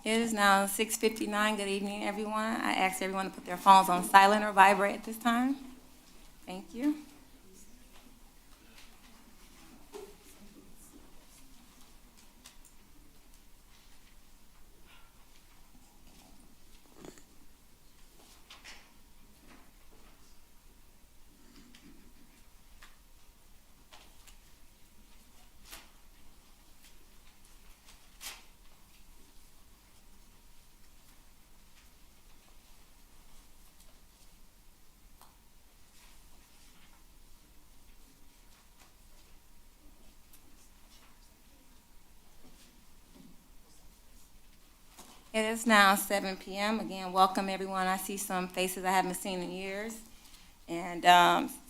It is now 6:59. Good evening, everyone. I ask everyone to put their phones on silent or vibrate at this time. Thank you. It is now 7 p.m. Again, welcome everyone. I see some faces I haven't seen in years, and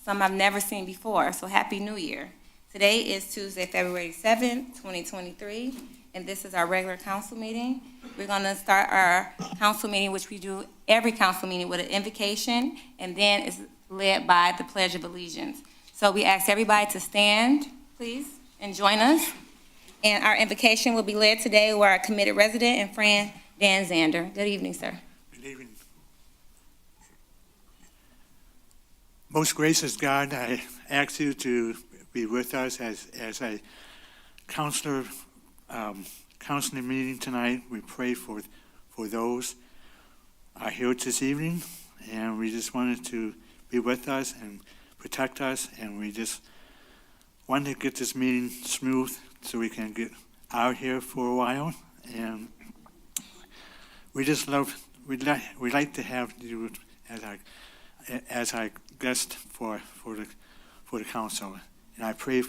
some I've never seen before, so Happy New Year. Today is Tuesday, February 7th, 2023, and this is our regular council meeting. We're going to start our council meeting, which we do every council meeting, with an invocation, and then it's led by the Pledge of Allegiance. So we ask everybody to stand, please, and join us. And our invocation will be led today by our committed resident and friend, Dan Zander. Good evening, sir. Good evening. Most gracious God, I ask you to be with us as a counseling meeting tonight. We pray for those are here this evening, and we just wanted to be with us and protect us, and we just wanted to get this meeting smooth so we can get out here for a while. And we just we like to have you as our guest for the council, and I pray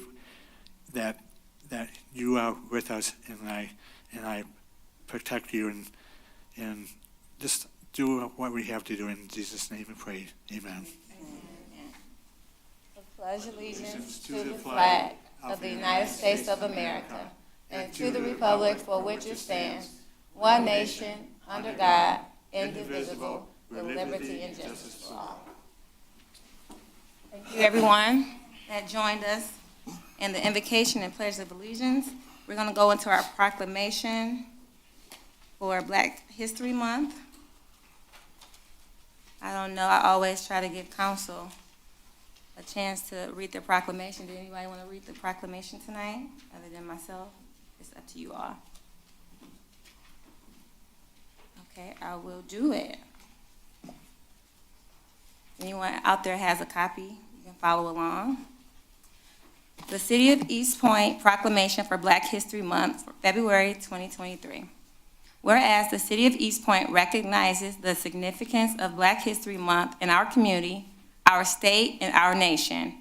that you are with us, and I protect you, and just do what we have to do in Jesus' name. We pray, Amen. I pledge allegiance to the flag of the United States of America and to the republic for which it stands, one nation, under God, indivisible, with liberty and justice for all. Thank you, everyone that joined us in the invocation and pledge of allegiance. We're going to go into our proclamation for Black History Month. I don't know, I always try to give council a chance to read the proclamation. Did anybody want to read the proclamation tonight, other than myself? It's up to you all. Okay, I will do it. Anyone out there has a copy, you can follow along. The City of Eastpointe Proclamation for Black History Month for February 2023. Whereas the City of Eastpointe recognizes the significance of Black History Month in our community, our state, and our nation.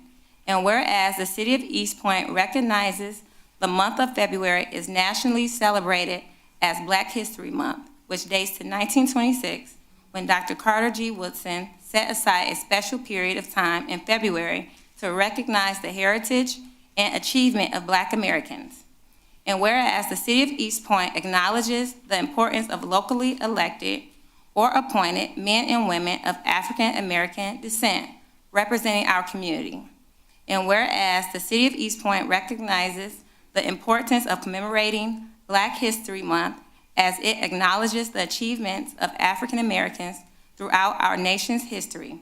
And whereas the City of Eastpointe recognizes the month of February is nationally celebrated as Black History Month, which dates to 1926, when Dr. Carter G. Woodson set aside a special period of time in February to recognize the heritage and achievement of Black Americans. And whereas the City of Eastpointe acknowledges the importance of locally elected or appointed men and women of African American descent representing our community. And whereas the City of Eastpointe recognizes the importance of commemorating Black History Month as it acknowledges the achievements of African Americans throughout our nation's history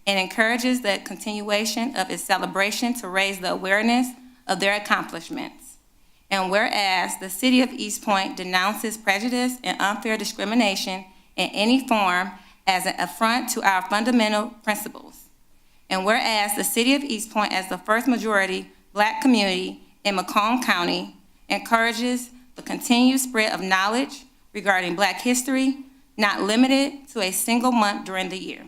and encourages the continuation of its celebration to raise the awareness of their accomplishments. And whereas the City of Eastpointe denounces prejudice and unfair discrimination in any form as an affront to our fundamental principles. And whereas the City of Eastpointe, as the first majority Black community in Macomb County, encourages the continued spread of knowledge regarding Black history, not limited to a single month during the year.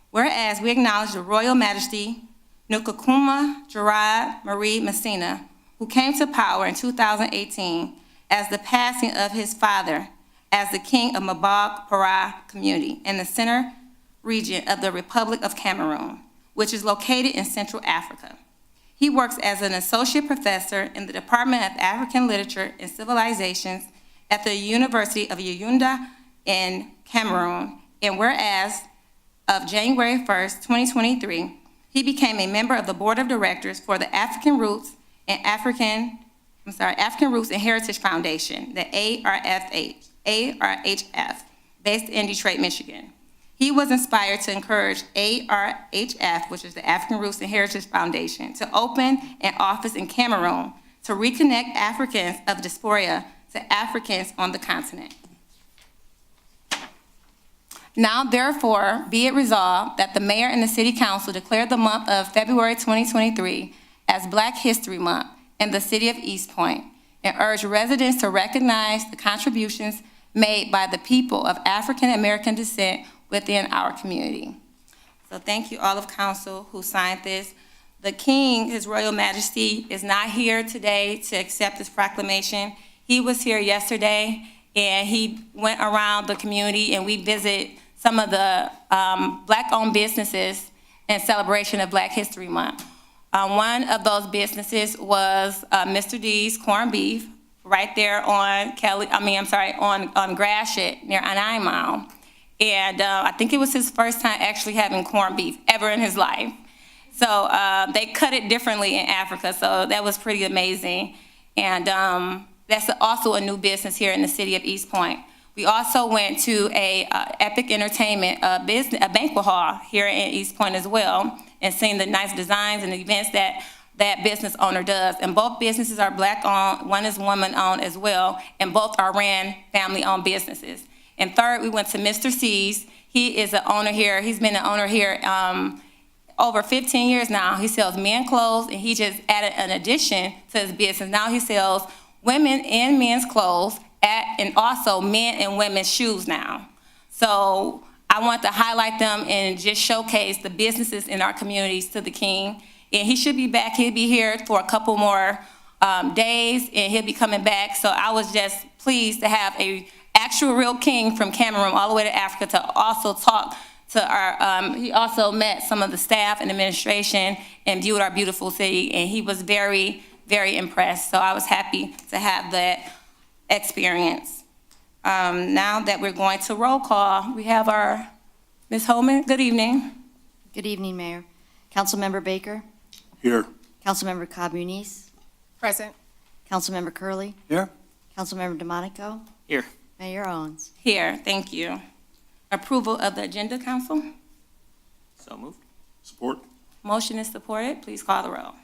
Whereas we acknowledge the Royal Majesty Nkrumah Gerard Marie Messina, who came to power in 2018 as the passing of his father as the King of Mabog Para community in the center region of the Republic of Cameroon, which is located in Central Africa. He works as an associate professor in the Department of African Literature and Civilizations at the University of Yaoundé in Cameroon, and whereas of January 1st, 2023, he became a member of the board of directors for the African Roots and Heritage Foundation, the ARFH, ARHF, based in Detroit, Michigan. He was inspired to encourage ARHF, which is the African Roots and Heritage Foundation, to open an office in Cameroon to reconnect Africans of diaspora to Africans on the continent. Now, therefore, be it resolved that the mayor and the city council declare the month of February 2023 as Black History Month in the city of Eastpointe and urge residents to recognize the contributions made by the people of African American descent within our community. So thank you all of council who signed this. The King, His Royal Majesty, is not here today to accept this proclamation. He was here yesterday and he went around the community and we visit some of the Black-owned businesses in celebration of Black History Month. One of those businesses was Mr. D's Corned Beef, right there on on Gratiot near Nine Mile. And I think it was his first time actually having corned beef ever in his life. So they cut it differently in Africa, so that was pretty amazing. And that's also a new business here in the city of Eastpointe. We also went to a Epic Entertainment a banquet hall here in Eastpointe as well, and seen the nice designs and events that that business owner does. And both businesses are Black-owned, one is woman-owned as well, and both are ran family-owned businesses. And third, we went to Mr. C's. He is an owner here. He's been an owner here over 15 years now. He sells men clothes, and he just added an addition to his business. Now he sells women and men's clothes, and also men and women's shoes now. So I want to highlight them and just showcase the businesses in our communities to the King. And he should be back. He'll be here for a couple more days, and he'll be coming back. So I was just pleased to have a actual real king from Cameroon all the way to Africa to also talk to our, he also met some of the staff and administration and viewed our beautiful city, and he was very, very impressed. So I was happy to have that experience. Now that we're going to roll call, we have our Ms. Holman. Good evening. Good evening, Mayor. Councilmember Baker. Here. Councilmember Cobb Muniz. Present. Councilmember Curley. Here. Councilmember DeMonico. Here. Mayor Owens. Here, thank you. Approval of the agenda, council. So moved. Support. Motion is supported. Please call the roll.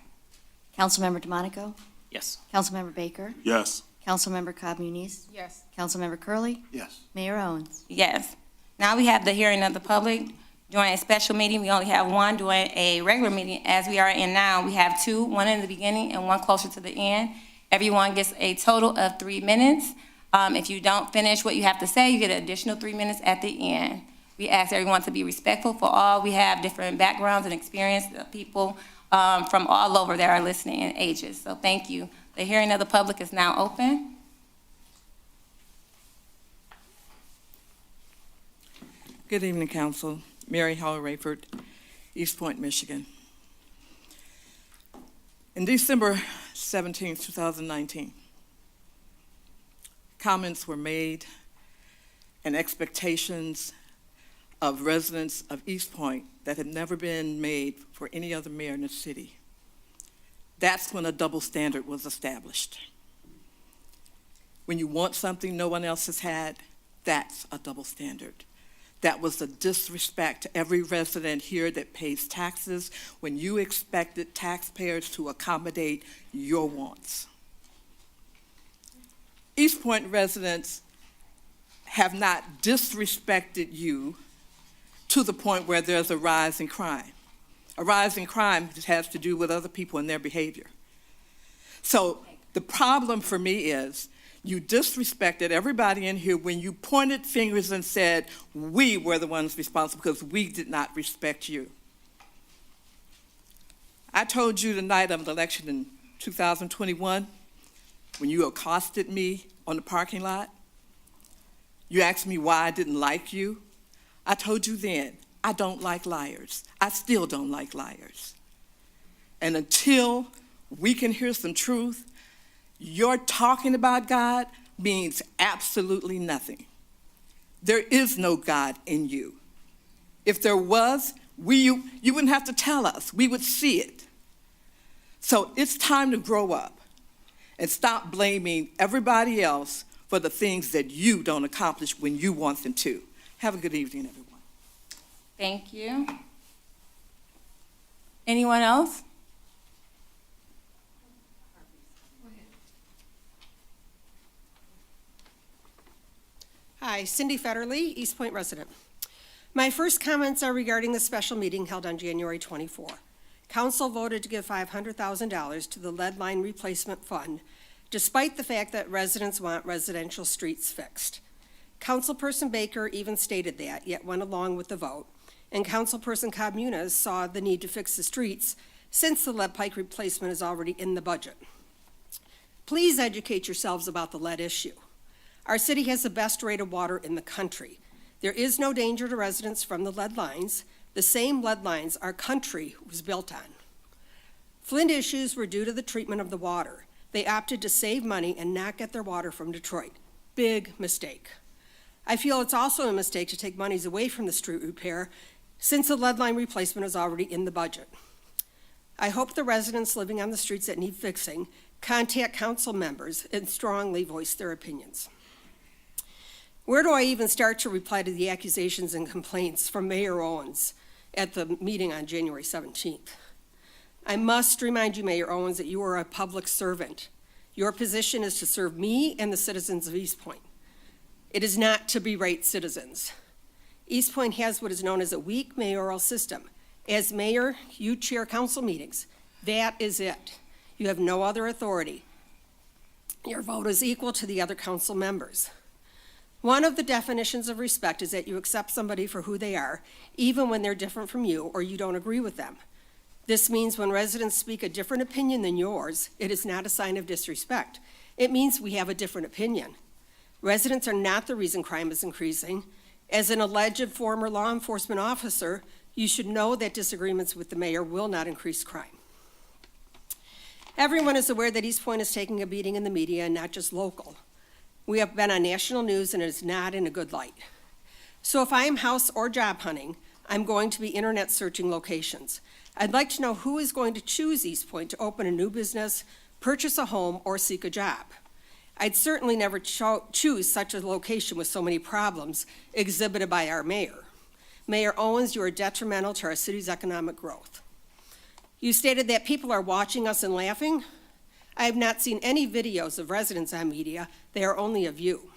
Councilmember DeMonico. Yes. Councilmember Baker. Yes. Councilmember Cobb Muniz. Yes. Councilmember Curley. Yes. Mayor Owens. Yes. Now we have the hearing of the public. During a special meeting, we only have one. During a regular meeting, as we are in now, we have two, one in the beginning and one closer to the end. Everyone gets a total of 3 minutes. If you don't finish what you have to say, you get an additional 3 minutes at the end. We ask everyone to be respectful for all. We have different backgrounds and experience, people from all over that are listening and ages. So thank you. The hearing of the public is now open. Good evening, Council. Mary Hall Rayford, Eastpointe, Michigan. In December 17, 2019, comments were made and expectations of residents of Eastpointe that had never been made for any other mayor in the city. That's when a double standard was established. When you want something no one else has had, that's a double standard. That was a disrespect to every resident here that pays taxes when you expected taxpayers to accommodate your wants. Eastpointe residents have not disrespected you to the point where there's a rise in crime. A rise in crime has to do with other people and their behavior. So the problem for me is you disrespected everybody in here when you pointed fingers and said, we were the ones responsible because we did not respect you. I told you the night of the election in 2021, when you accosted me on the parking lot, you asked me why I didn't like you. I told you then, I don't like liars. I still don't like liars. And until we can hear some truth, your talking about God means absolutely nothing. There is no God in you. If there was, you wouldn't have to tell us. We would see it. So it's time to grow up and stop blaming everybody else for the things that you don't accomplish when you want them to. Have a good evening, everyone. Thank you. Anyone else? Hi, Cindy Federle, Eastpointe resident. My first comments are regarding the special meeting held on January 24. Council voted to give $500,000 to the lead line replacement fund, despite the fact that residents want residential streets fixed. Councilperson Baker even stated that, yet went along with the vote, and Councilperson Cobb Muniz saw the need to fix the streets since the lead pipe replacement is already in the budget. Please educate yourselves about the lead issue. Our city has the best rate of water in the country. There is no danger to residents from the lead lines, the same lead lines our country was built on. Flint issues were due to the treatment of the water. They opted to save money and not get their water from Detroit. Big mistake. I feel it's also a mistake to take monies away from the street repair since the lead line replacement is already in the budget. I hope the residents living on the streets that need fixing contact council members and strongly voice their opinions. Where do I even start to reply to the accusations and complaints from Mayor Owens at the meeting on January 17th? I must remind you, Mayor Owens, that you are a public servant. Your position is to serve me and the citizens of Eastpointe. It is not to berate citizens. Eastpointe has what is known as a weak mayoral system. As mayor, you chair council meetings. That is it. You have no other authority. Your vote is equal to the other council members. One of the definitions of respect is that you accept somebody for who they are, even when they're different from you or you don't agree with them. This means when residents speak a different opinion than yours, it is not a sign of disrespect. It means we have a different opinion. Residents are not the reason crime is increasing. As an alleged former law enforcement officer, you should know that disagreements with the mayor will not increase crime. Everyone is aware that Eastpointe is taking a beating in the media and not just local. We have been on national news and it is not in a good light. So if I am house or job hunting, I'm going to be internet searching locations. I'd like to know who is going to choose Eastpointe to open a new business, purchase a home, or seek a job. I'd certainly never choose such a location with so many problems exhibited by our mayor. Mayor Owens, you are detrimental to our city's economic growth. You stated that people are watching us and laughing. I have not seen any videos of residents on media. They are only of you.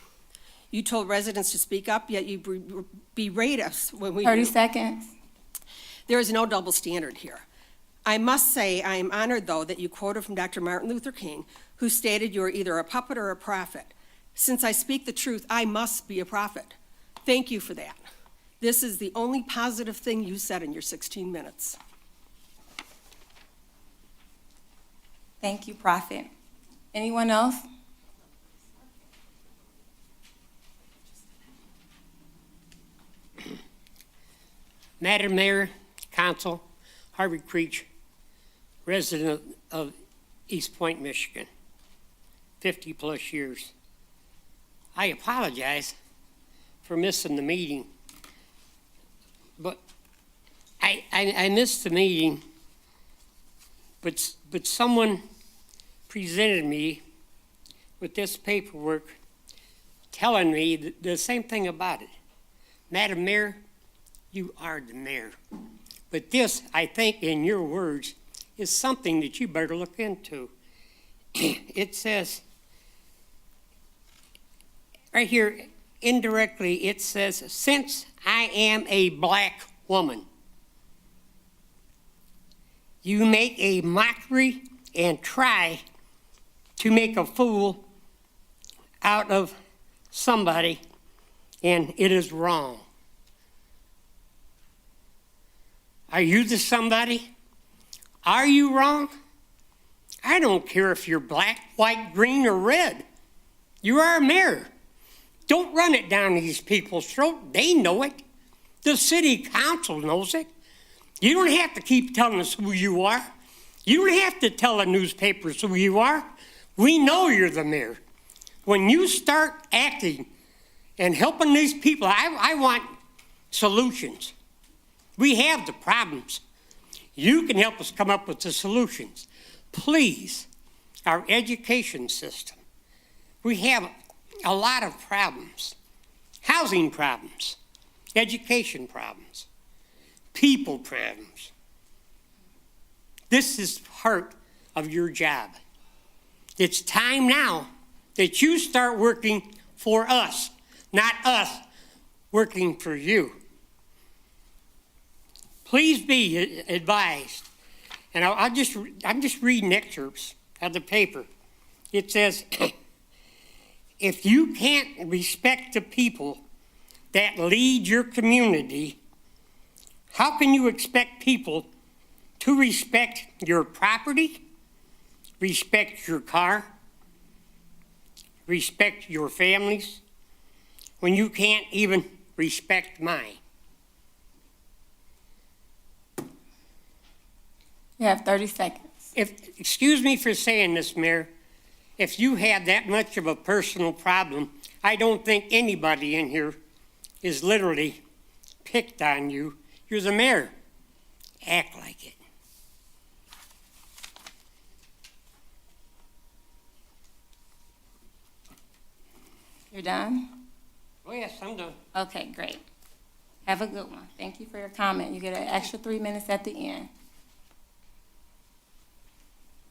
You told residents to speak up, yet you berate us when we 30 seconds. There is no double standard here. I must say I am honored, though, that you quoted from Dr. Martin Luther King, who stated you are either a puppet or a prophet. Since I speak the truth, I must be a prophet. Thank you for that. This is the only positive thing you said in your 16 minutes. Thank you, Prophet. Anyone else? Madam Mayor, Council, Harvey Creech, resident of Eastpointe, Michigan, 50 plus years. I apologize for missing the meeting, but I missed the meeting, but someone presented me with this paperwork telling me the same thing about it. Madam Mayor, you are the mayor. But this, I think, in your words, is something that you better look into. It says, right here, indirectly, it says, since I am a black woman, you make a mockery and try to make a fool out of somebody, and it is wrong. Are you the somebody? Are you wrong? I don't care if you're black, white, green, or red. You are a mayor. Don't run it down these people's throat. They know it. The city council knows it. You don't have to keep telling us who you are. You don't have to tell the newspapers who you are. We know you're the mayor. When you start acting and helping these people, I want solutions. We have the problems. You can help us come up with the solutions. Please, our education system. We have a lot of problems. Housing problems, education problems, people problems. This is part of your job. It's time now that you start working for us, not us working for you. Please be advised. And I'm just reading excerpts of the paper. It says, if you can't respect the people that lead your community, how can you expect people to respect your property, respect your car, respect your families, when you can't even respect mine? You have 30 seconds. Excuse me for saying this, Mayor, if you have that much of a personal problem, I don't think anybody in here is literally picked on you. You're the mayor. Act like it. You're done? Oh, yes, I'm done. Okay, great. Have a good one. Thank you for your comment. You get an extra 3 minutes at the end.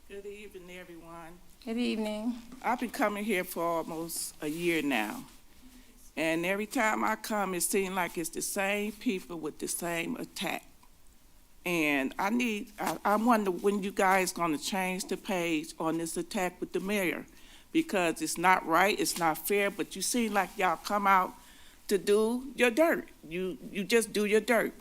Good evening, everyone. Good evening. I've been coming here for almost a year now. And every time I come, it seems like it's the same people with the same attack. And I wonder when you guys gonna change the page on this attack with the mayor, because it's not right, it's not fair, but you seem like y'all come out to do your dirt. You just do your dirt.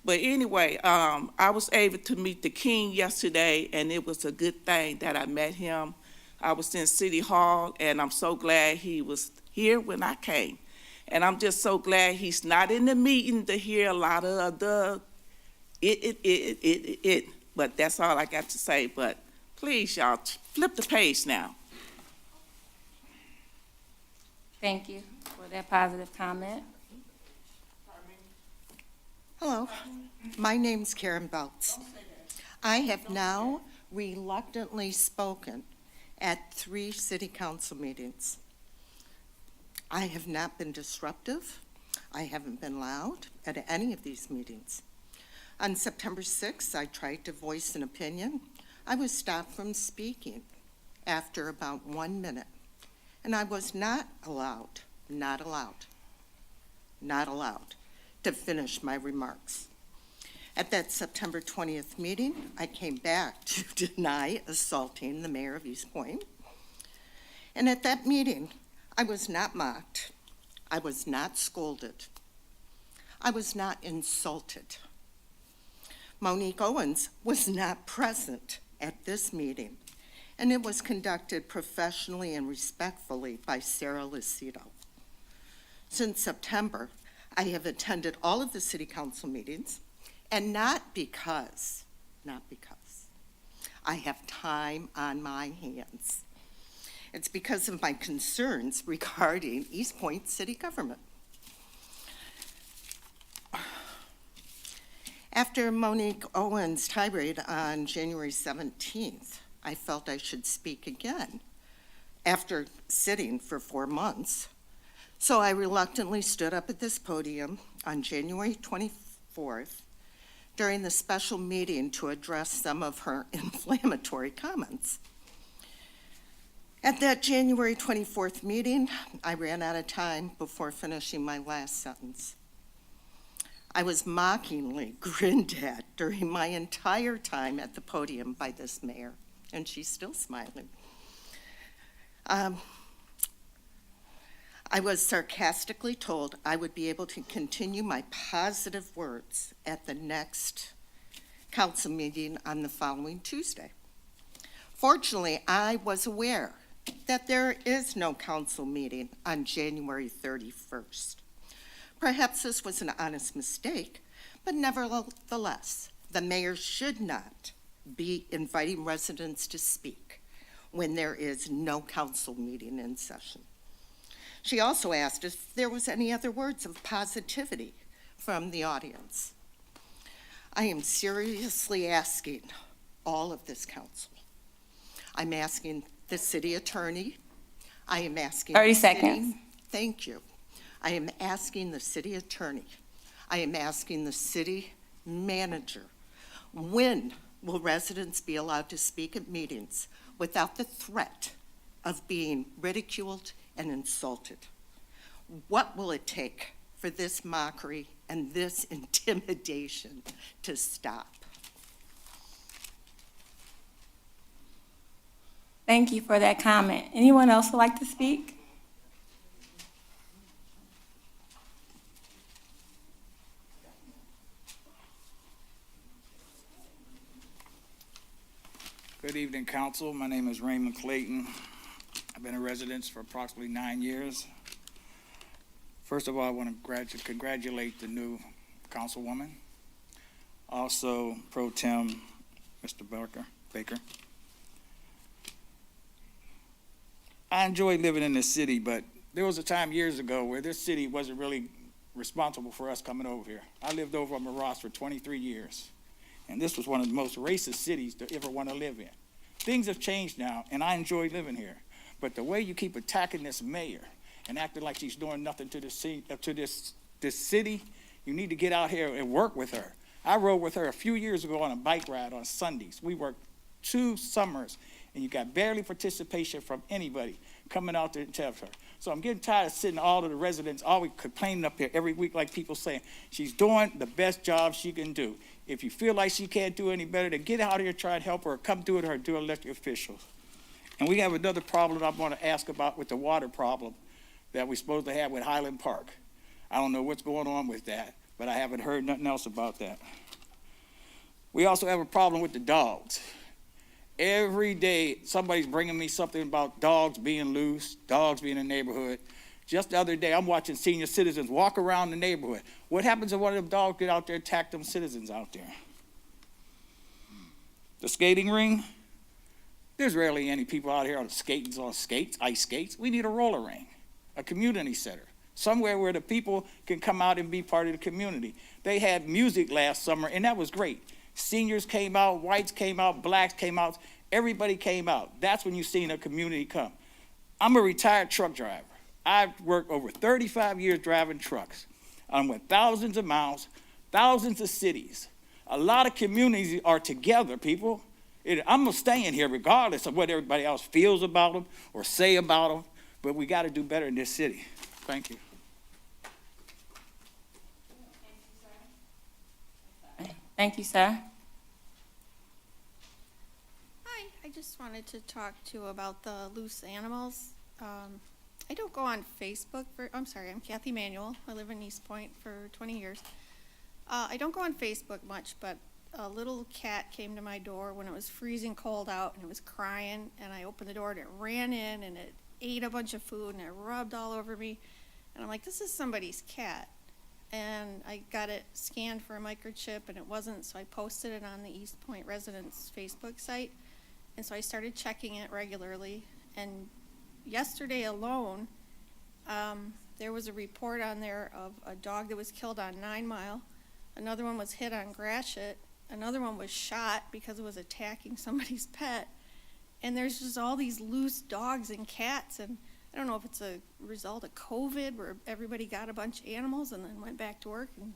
But anyway, I was able to meet the king yesterday, and it was a good thing that I met him. I was in City Hall, and I'm so glad he was here when I came. And I'm just so glad he's not in the meeting to hear a lot of the But that's all I got to say. But please, y'all, flip the page now. Thank you for that positive comment. Hello, my name's Karen Belts. I have now reluctantly spoken at 3 city council meetings. I have not been disruptive. I haven't been loud at any of these meetings. On September 6th, I tried to voice an opinion. I was stopped from speaking after about 1 minute, and I was not allowed to finish my remarks. At that September 20th meeting, I came back to deny assaulting the mayor of Eastpointe. And at that meeting, I was not mocked. I was not scolded. I was not insulted. Monique Owens was not present at this meeting, and it was conducted professionally and respectfully by Sarah Lucido. Since September, I have attended all of the city council meetings, and not because I have time on my hands. It's because of my concerns regarding Eastpointe city government. After Monique Owens' tirade on January 17th, I felt I should speak again after sitting for 4 months. So I reluctantly stood up at this podium on January 24th during the special meeting to address some of her inflammatory comments. At that January 24th meeting, I ran out of time before finishing my last sentence. I was mockingly grinned at during my entire time at the podium by this mayor, and she's still smiling. I was sarcastically told I would be able to continue my positive words at the next council meeting on the following Tuesday. Fortunately, I was aware that there is no council meeting on January 31st. Perhaps this was an honest mistake, but nevertheless, the mayor should not be inviting residents to speak when there is no council meeting in session. She also asked if there was any other words of positivity from the audience. I am seriously asking all of this council. I'm asking the city attorney, I am asking. 30 the city- seconds. Thank you. I am asking the city attorney, I am asking the city manager, when will residents be allowed to speak at meetings without the threat of being ridiculed and insulted? What will it take for this mockery and this intimidation to stop? Thank you for that comment. Anyone else would like to speak? Good evening, council. My name is Raymond Clayton. I've been a resident for approximately 9 years. First of all, I want to congratulate the new councilwoman. Also, Pro Tem, Mr. Baker. I enjoy living in this city, but there was a time years ago where this city wasn't really responsible for us coming over here. I lived over on Ross for 23 years. And this was one of the most racist cities to ever want to live in. Things have changed now, and I enjoy living here. But the way you keep attacking this mayor and acting like she's doing nothing to this city, you need to get out here and work with her. I rode with her a few years ago on a bike ride on Sundays. We worked 2 summers, and you got barely participation from anybody coming out there and tell her. So I'm getting tired of sitting all of the residents always complaining up here every week like people saying she's doing the best job she can do. If you feel like she can't do any better, then get out here and try and help her, or come do it or do elected officials. And we have another problem I want to ask about with the water problem that we're supposed to have with Highland Park. I don't know what's going on with that, but I haven't heard nothing else about that. We also have a problem with the dogs. Every day, somebody's bringing me something about dogs being loose, dogs being in the neighborhood. Just the other day, I'm watching senior citizens walk around the neighborhood. What happens if one of them dogs get out there and attack them citizens out there? The skating ring, there's rarely any people out here on skates, ice skates. We need a roller ring, a community center, somewhere where the people can come out and be part of the community. They had music last summer, and that was great. Seniors came out, whites came out, blacks came out, everybody came out. That's when you seen a community come. I'm a retired truck driver. I've worked over 35 years driving trucks. I went thousands of miles, thousands of cities. A lot of communities are together, people. I'm gonna stay in here regardless of what everybody else feels about them or say about them, but we gotta do better in this city. Thank you. Thank you, sir. Hi, I just wanted to talk to you about the loose animals. I don't go on Facebook I'm Kathy Manuel. I live in Eastpointe for 20 years. I don't go on Facebook much, but a little cat came to my door when it was freezing cold out, and it was crying, and I opened the door and it ran in and it ate a bunch of food and it rubbed all over me. And I'm like, this is somebody's cat. And I got it scanned for a microchip, and it wasn't, so I posted it on the Eastpointe residents' Facebook site. And so I started checking it regularly. And yesterday alone, there was a report on there of a dog that was killed on 9 Mile. Another one was hit on Gratiot. Another one was shot because it was attacking somebody's pet. And there's just all these loose dogs and cats, and I don't know if it's a result of COVID where everybody got a bunch of animals and then went back to work and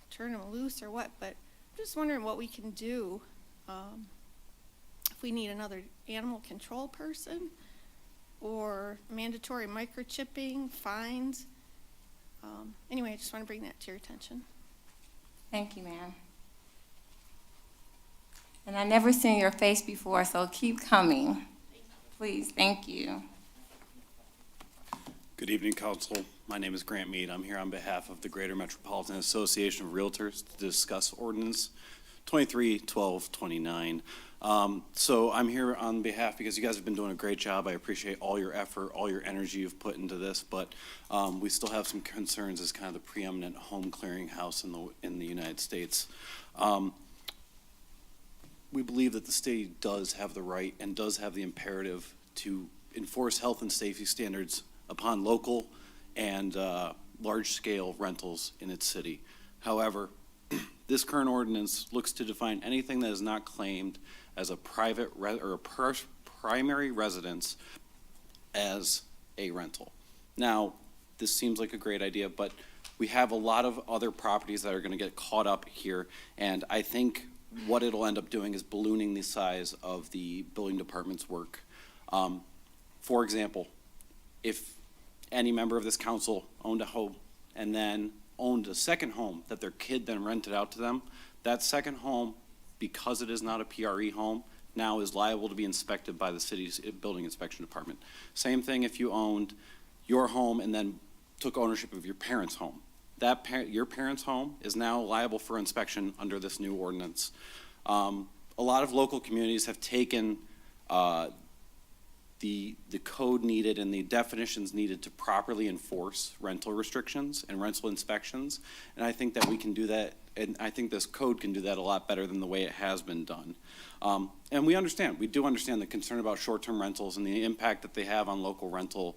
turned them loose or what, but I'm just wondering what we can do. If we need another animal control person or mandatory microchipping, fines. Anyway, I just want to bring that to your attention. Thank you, ma'am. And I never seen your face before, so keep coming. Please, thank you. Good evening, Council. My name is Grant Mead. I'm here on behalf of the Greater Metropolitan Association of Realtors to discuss Ordinance 23-1229. So I'm here on behalf because you guys have been doing a great job. I appreciate all your effort, all your energy you've put into this, but we still have some concerns as kind of the preeminent home clearinghouse in the United States. We believe that the state does have the right and does have the imperative to enforce health and safety standards upon local and large-scale rentals in its city. However, this current ordinance looks to define anything that is not claimed as a private or a primary residence as a rental. Now, this seems like a great idea, but we have a lot of other properties that are going to get caught up here, and I think what it'll end up doing is ballooning the size of the building department's work. For example, if any member of this council owned a home and then owned a second home that their kid then rented out to them, that second home, because it is not a PRE home, now is liable to be inspected by the city's building inspection department. Same thing if you owned your home and then took ownership of your parents' home. Your parents' home is now liable for inspection under this new ordinance. A lot of local communities have taken the code needed and the definitions needed to properly enforce rental restrictions and rental inspections, and I think that we can do that, and I think this code can do that a lot better than the way it has been done. And we do understand the concern about short-term rentals and the impact that they have on local rental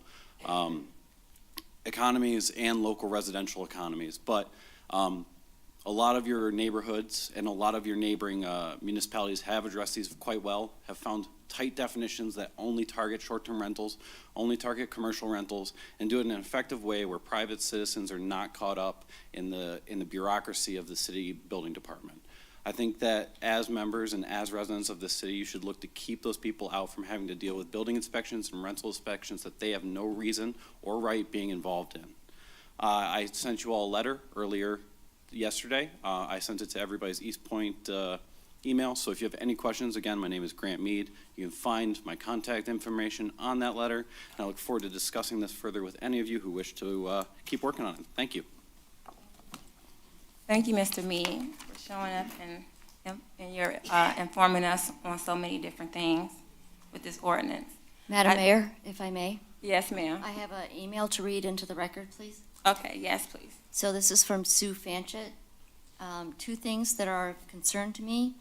economies and local residential economies, but a lot of your neighborhoods and a lot of your neighboring municipalities have addressed these quite well, have found tight definitions that only target short-term rentals, only target commercial rentals, and do it in an effective way where private citizens are not caught up in the bureaucracy of the city building department. I think that as members and as residents of the city, you should look to keep those people out from having to deal with building inspections and rental inspections that they have no reason or right being involved in. I sent you all a letter earlier yesterday. I sent it to everybody's Eastpointe email, so if you have any questions, again, my name is Grant Mead. You can find my contact information on that letter, and I look forward to discussing this further with any of you who wish to keep working on it. Thank you. Thank you, Mr. Mead, for showing up and you're informing us on so many different things with this ordinance. Madam Mayor, if I may, Yes, ma'am. I have an email to read into the record, please. Okay, yes, please. So this is from Sue Fanchett. Two things that are of concern to me.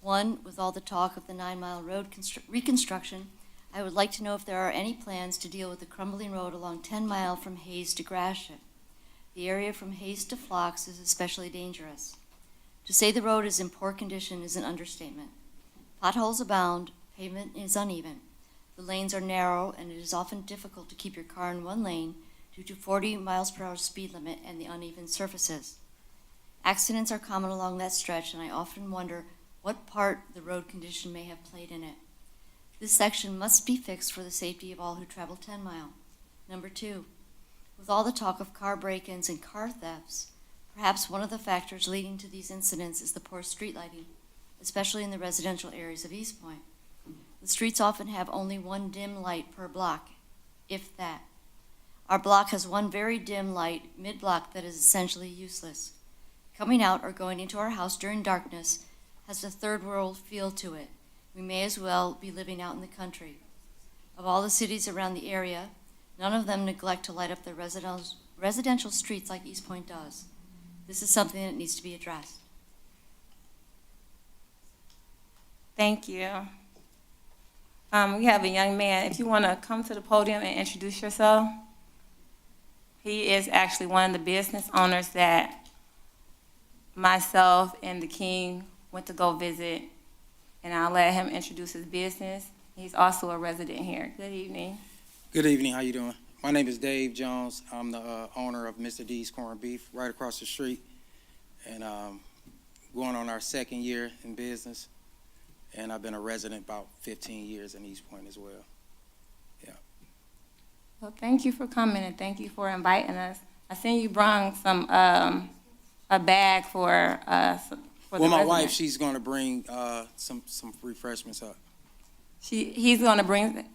One, with all the talk of the 9-mile road reconstruction, I would like to know if there are any plans to deal with the crumbling road along 10 Mile from Hayes to Gratiot. The area from Hayes to Phlox is especially dangerous. To say the road is in poor condition is an understatement. Potholes abound, pavement is uneven. The lanes are narrow, and it is often difficult to keep your car in one lane due to 40 miles per hour speed limit and the uneven surfaces. Accidents are common along that stretch, and I often wonder what part the road condition may have played in it. This section must be fixed for the safety of all who travel 10 Mile. Number two, with all the talk of car break-ins and car thefts, perhaps one of the factors leading to these incidents is the poor street lighting, especially in the residential areas of Eastpointe. The streets often have only one dim light per block, if that. Our block has one very dim light mid-block that is essentially useless. Coming out or going into our house during darkness has a third world feel to it. We may as well be living out in the country. Of all the cities around the area, none of them neglect to light up their residential streets like Eastpointe does. This is something that needs to be addressed. Thank you. We have a young man. If you want to come to the podium and introduce yourself. He is actually one of the business owners that myself and the King went to go visit, and I'll let him introduce his business. He's also a resident here. Good evening. Good evening. How you doing? My name is Dave Jones. I'm the owner of Mr. D's Corned Beef right across the street, and going on our second year in business. And I've been a resident about 15 years in Eastpointe as well. Yeah. Well, thank you for coming, and thank you for inviting us. I seen you brought some a bag for us. Well, my wife, she's going to bring some refreshments up. He's going to bring.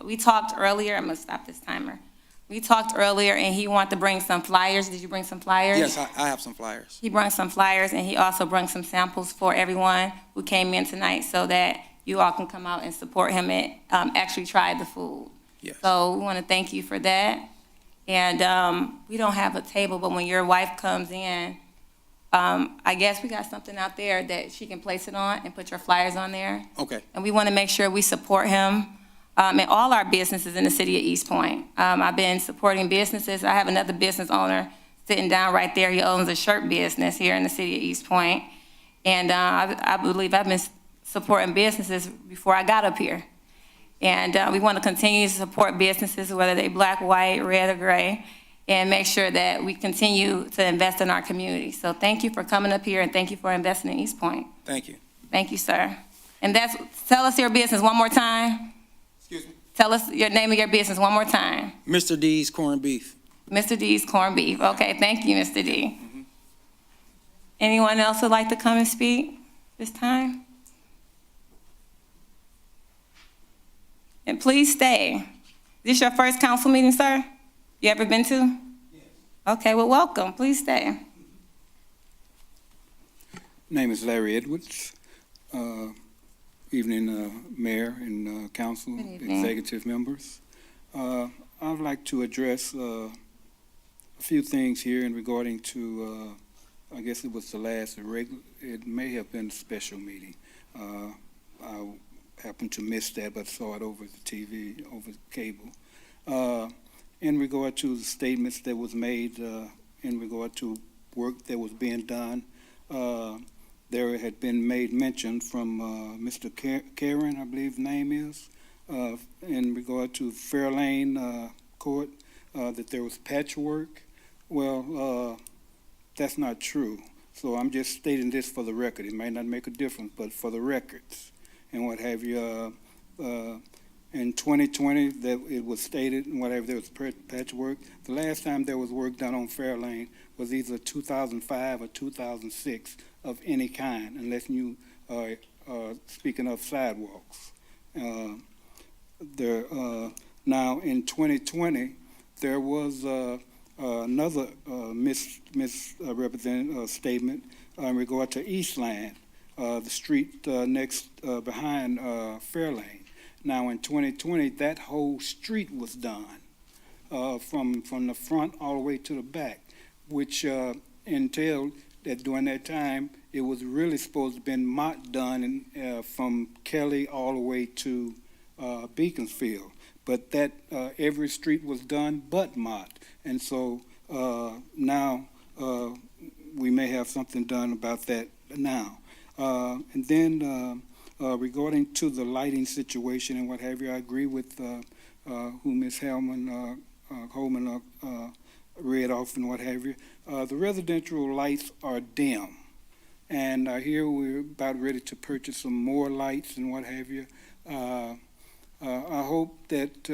We talked earlier. I'm gonna stop this timer. We talked earlier, and he wanted to bring some flyers. Did you bring some flyers? Yes, I have some flyers. He brought some flyers, and he also brought some samples for everyone who came in tonight, so that you all can come out and support him and actually try the food. Yes. So we want to thank you for that. And we don't have a table, but when your wife comes in, I guess we got something out there that she can place it on and put your flyers on there. Okay. And we want to make sure we support him and all our businesses in the city of Eastpointe. I've been supporting businesses. I have another business owner sitting down right there. He owns a shirt business here in the city of Eastpointe. And I believe I've been supporting businesses before I got up here. And we want to continue to support businesses, whether they black, white, red, or gray, and make sure that we continue to invest in our community. So thank you for coming up here, and thank you for investing in Eastpointe. Thank you. Thank you, sir. And tell us your business one more time. Excuse me? Tell us your name of your business one more time. Mr. D's Corned Beef. Mr. D's Corned Beef. Okay, thank you, Mr. D. Anyone else would like to come and speak this time? And please stay. This your first council meeting, sir? You ever been to? Yes. Okay, well, welcome. Please stay. Name is Larry Edwards. Evening, Mayor and Council, Good evening. executive members. I'd like to address a few things here in regarding to, I guess it was the last regular, it may have been a special meeting. I happened to miss that, but saw it over the TV, over cable. In regard to the statements that was made, in regard to work that was being done, there had been made mention from Mr. Karen, I believe the name is, in regard to Fairlane Court, that there was patchwork. Well, that's not true. So I'm just stating this for the record. It might not make a difference, but for the records and what have you. In 2020, that it was stated and whatever, there was patchwork. The last time there was work done on Fairlane was either 2005 or 2006 of any kind, unless you are speaking of sidewalks. Now in 2020, there was another misrepresented statement in regard to Eastland, the street next behind Fairlane. Now in 2020, that whole street was done from the front all the way to the back, which entailed that during that time, it was really supposed to have been Mott done from Kelly all the way to Beaconsfield. But that every street was done but Mott. And so now we may have something done about that now. And then regarding to the lighting situation and what have you, I agree with who Ms. Holman read off and what have you. The residential lights are dim, and I hear we're about ready to purchase some more lights and what have you. I hope that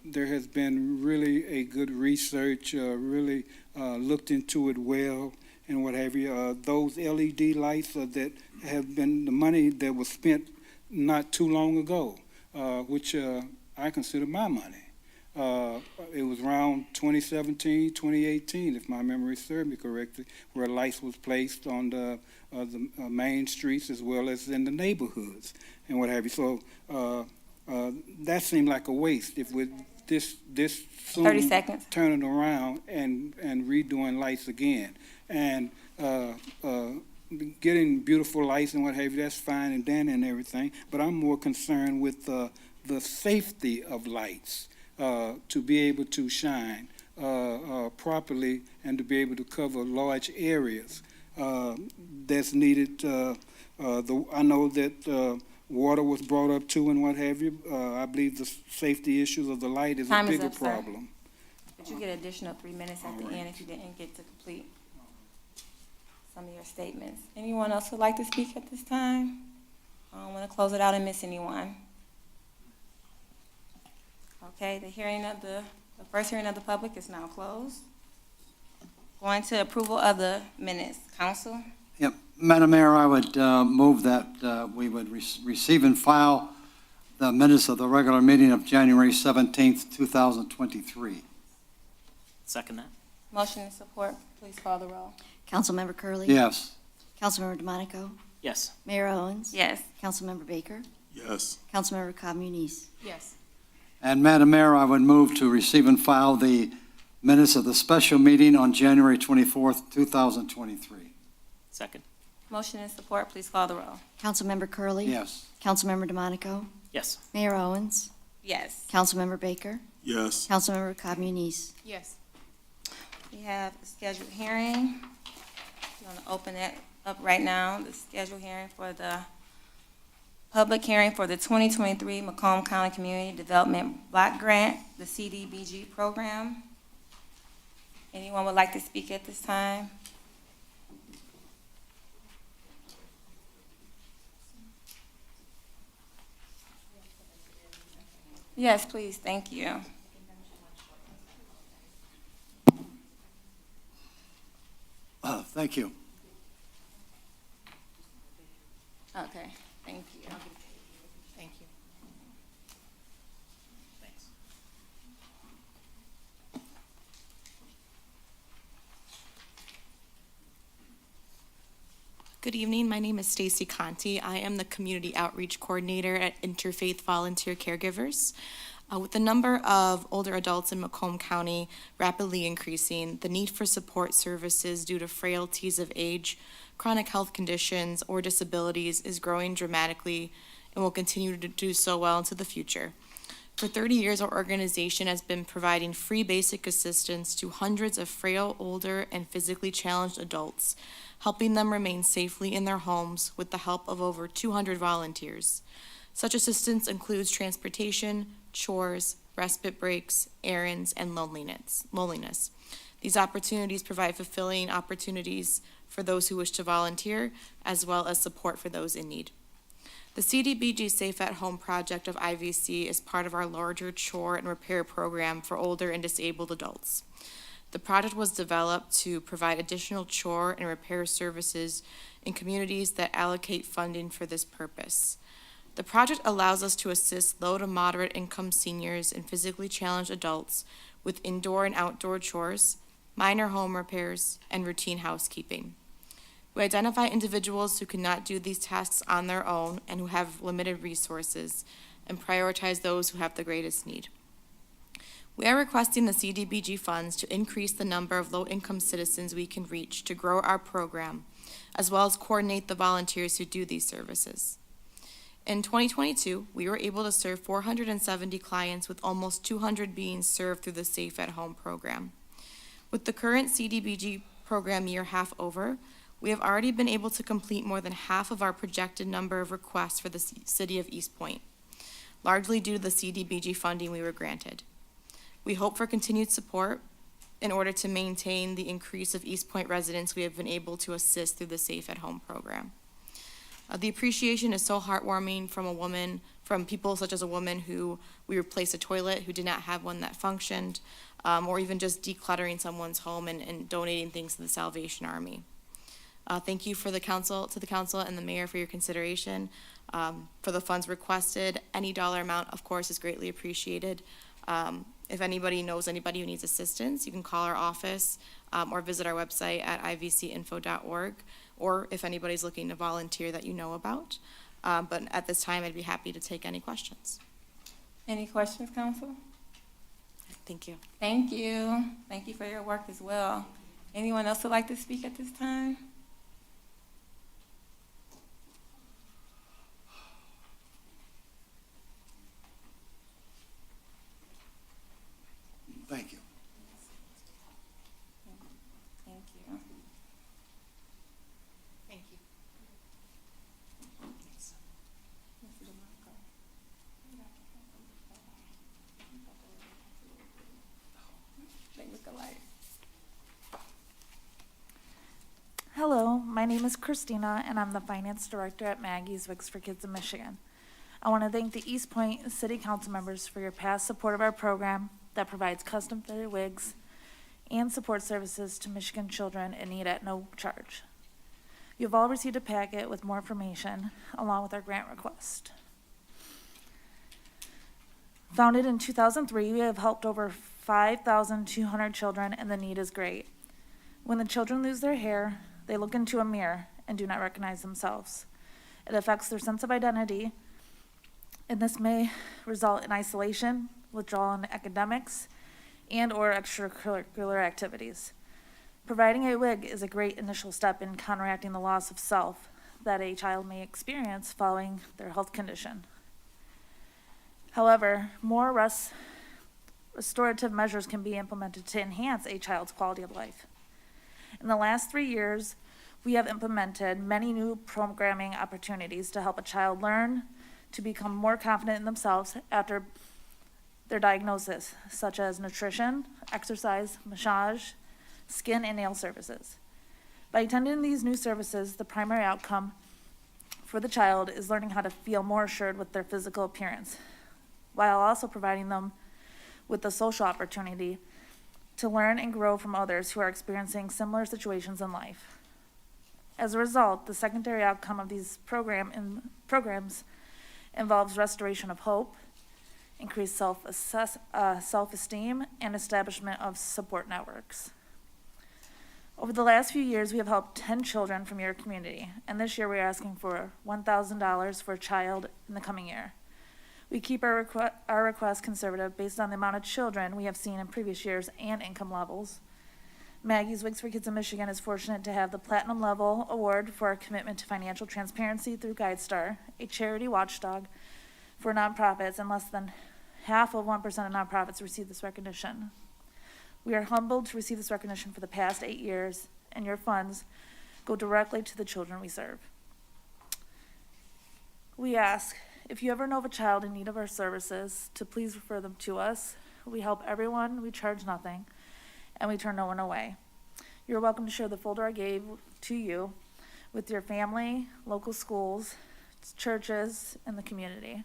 there has been really a good research, really looked into it well and what have you. Those LED lights that have been the money that was spent not too long ago, which I consider my money. It was around 2017, 2018, if my memory serves me correctly, where lights was placed on the main streets as well as in the neighborhoods and what have you. So that seemed like a waste if we're this soon 30 seconds. turning around and redoing lights again. And getting beautiful lights and what have you, that's fine and dandy and everything, but I'm more concerned with the safety of lights to be able to shine properly and to be able to cover large areas that's needed. I know that water was brought up too and what have you. I believe the safety issues of the light is Time a is bigger up, sir. problem. But you get an additional 3 minutes at the end if you didn't get to complete some of your statements. Anyone else would like to speak at this time? I don't want to close it out and miss anyone. Okay, the first hearing of the public is now closed. Going to approval of the minutes. Council? Yep. Madam Mayor, I would move that we would receive and file the minutes of the regular meeting of January 17th, 2023. Second that. Motion and support. Please call the roll. Councilmember Curley. Yes. Councilmember DeMonico. Yes. Mayor Owens. Yes. Councilmember Baker. Yes. Councilmember Cobb Muniz. Yes. And Madam Mayor, I would move to receive and file the minutes of the special meeting on January 24th, 2023. Second. Motion and support. Please call the roll. Councilmember Curley. Yes. Councilmember DeMonico. Yes. Mayor Owens. Yes. Councilmember Baker. Yes. Councilmember Cobb Muniz. Yes. We have a scheduled hearing. I'm going to open it up right now, the scheduled hearing for the public hearing for the 2023 Macomb County Community Development Block Grant, the CDBG program. Anyone would like to speak at this time? Yes, please, thank you. Thank you. Okay, thank you. Thank you. Thanks. Good evening. My name is Stacy Conti. I am the Community Outreach Coordinator at Interfaith Volunteer Caregivers. With the number of older adults in Macomb County rapidly increasing, the need for support services due to frailties of age, chronic health conditions, or disabilities is growing dramatically and will continue to do so well into the future. For 30 years, our organization has been providing free basic assistance to hundreds of frail, older, and physically challenged adults, helping them remain safely in their homes with the help of over 200 volunteers. Such assistance includes transportation, chores, respite breaks, errands, and loneliness. These opportunities provide fulfilling opportunities for those who wish to volunteer, as well as support for those in need. The CDBG Safe at Home project of IVC is part of our larger chore and repair program for older and disabled adults. The project was developed to provide additional chore and repair services in communities that allocate funding for this purpose. The project allows us to assist low to moderate income seniors and physically challenged adults with indoor and outdoor chores, minor home repairs, and routine housekeeping. We identify individuals who cannot do these tasks on their own and who have limited resources, and prioritize those who have the greatest need. We are requesting the CDBG funds to increase the number of low-income citizens we can reach to grow our program, as well as coordinate the volunteers who do these services. In 2022, we were able to serve 470 clients, with almost 200 being served through the Safe at Home program. With the current CDBG program year half over, we have already been able to complete more than half of our projected number of requests for the city of Eastpointe, largely due to the CDBG funding we were granted. We hope for continued support in order to maintain the increase of Eastpointe residents we have been able to assist through the Safe at Home program. The appreciation is so heartwarming from people such as a woman who we replaced a toilet who did not have one that functioned, or even just decluttering someone's home and donating things to the Salvation Army. Thank you to the council and the mayor for your consideration. For the funds requested, any dollar amount, of course, is greatly appreciated. If anybody knows anybody who needs assistance, you can call our office or visit our website at ivcinfo.org, or if anybody's looking to volunteer that you know about. But at this time, I'd be happy to take any questions. Any questions, council? Thank you. Thank you. Thank you for your work as well. Anyone else would like to speak at this time? Thank you. Thank you. Thank you. They look alike. Hello, my name is Christina, and I'm the Finance Director at Maggie's Wigs for Kids in Michigan. I want to thank the Eastpointe City Council members for your past support of our program that provides custom-fitted wigs and support services to Michigan children in need at no charge. You've all received a packet with more information, along with our grant request. Founded in 2003, we have helped over 5,200 children, and the need is great. When the children lose their hair, they look into a mirror and do not recognize themselves. It affects their sense of identity, and this may result in isolation, withdrawal in academics, and or extracurricular activities. Providing a wig is a great initial step in counteracting the loss of self that a child may experience following their health condition. However, more restorative measures can be implemented to enhance a child's quality of life. In the last 3 years, we have implemented many new programming opportunities to help a child learn to become more confident in themselves after their diagnosis, such as nutrition, exercise, massage, skin, and nail services. By attending these new services, the primary outcome for the child is learning how to feel more assured with their physical appearance, while also providing them with the social opportunity to learn and grow from others who are experiencing similar situations in life. As a result, the secondary outcome of these programs involves restoration of hope, increased self-esteem, and establishment of support networks. Over the last few years, we have helped 10 children from your community, and this year we are asking for $1,000 for a child in the coming year. We keep our request conservative based on the amount of children we have seen in previous years and income levels. Maggie's Wigs for Kids in Michigan is fortunate to have the Platinum Level Award for our commitment to financial transparency through GuideStar, a charity watchdog for nonprofits, and less than half of 1% of nonprofits receive this recognition. We are humbled to receive this recognition for the past 8 years, and your funds go directly to the children we serve. We ask, if you ever know of a child in need of our services, to please refer them to us. We help everyone, we charge nothing, and we turn no one away. You're welcome to share the folder I gave to you with your family, local schools, churches, and the community.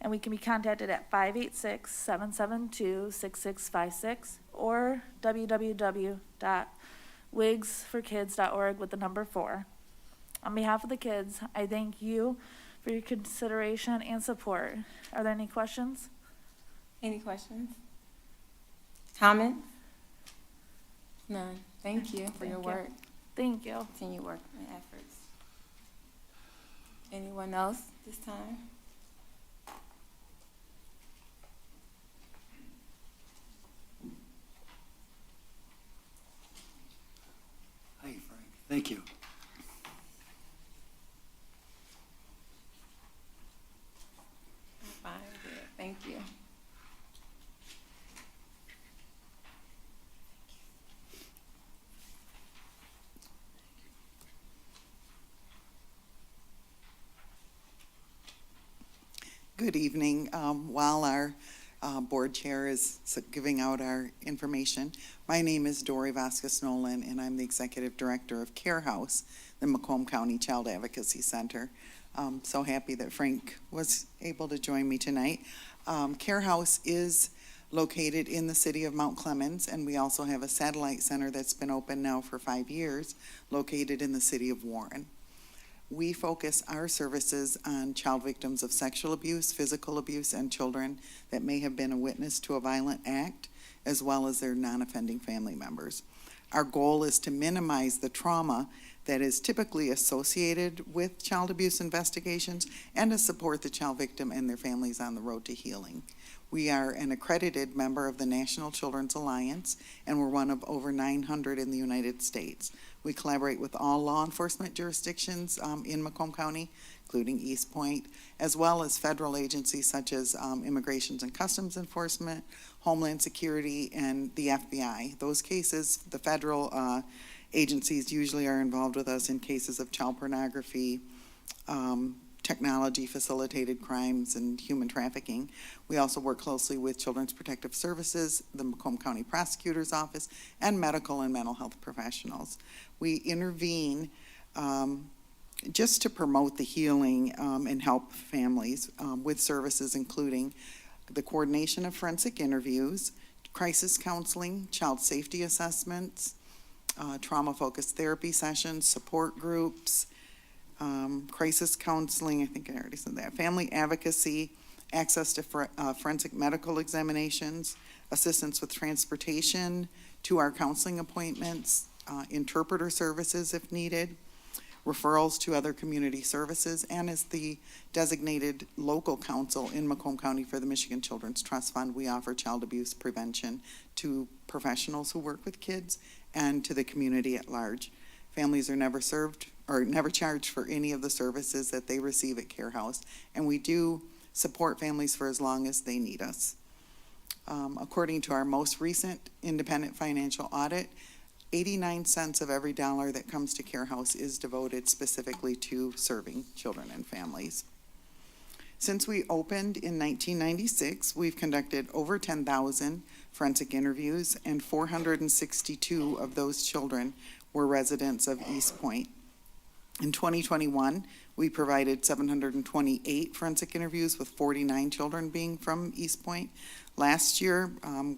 And we can be contacted at 586-772-6656 or www.wigsforkids.org with the number 4. On behalf of the kids, I thank you for your consideration and support. Are there any questions? Any questions? Comments? None. Thank you for your work. Thank you. Continue work and efforts. Anyone else this time? Hey, Frank, thank you. Fine, good. Thank you. Good evening. While our board chair is giving out our information, my name is Dory Vasquez Nolan, and I'm the executive director of Care House, the Macomb County Child Advocacy Center. So happy that Frank was able to join me tonight. Care House is located in the city of Mount Clemens, and we also have a satellite center that's been open now for 5 years, located in the city of Warren. We focus our services on child victims of sexual abuse, physical abuse, and children that may have been a witness to a violent act, as well as their non-offending family members. Our goal is to minimize the trauma that is typically associated with child abuse investigations and to support the child victim and their families on the road to healing. We are an accredited member of the National Children's Alliance, and we're one of over 900 in the United States. We collaborate with all law enforcement jurisdictions in Macomb County, including Eastpointe, as well as federal agencies such as Immigration and Customs Enforcement, Homeland Security, and the FBI. Those cases, the federal agencies usually are involved with us in cases of child pornography, technology facilitated crimes, and human trafficking. We also work closely with Children's Protective Services, the Macomb County Prosecutor's Office, and medical and mental health professionals. We intervene just to promote the healing and help families with services including the coordination of forensic interviews, crisis counseling, child safety assessments, trauma-focused therapy sessions, support groups, crisis counseling, I think I already said that, family advocacy, access to forensic medical examinations, assistance with transportation to our counseling appointments, interpreter services if needed, referrals to other community services, and as the designated local counsel in Macomb County for the Michigan Children's Trust Fund, we offer child abuse prevention to professionals who work with kids and to the community at large. Families are never served or never charged for any of the services that they receive at Care House, and we do support families for as long as they need us. According to our most recent independent financial audit, 89 cents of every dollar that comes to Care House is devoted specifically to serving children and families. Since we opened in 1996, we've conducted over 10,000 forensic interviews, and 462 of those children were residents of Eastpointe. In 2021, we provided 728 forensic interviews, with 49 children being from Eastpointe. Last year,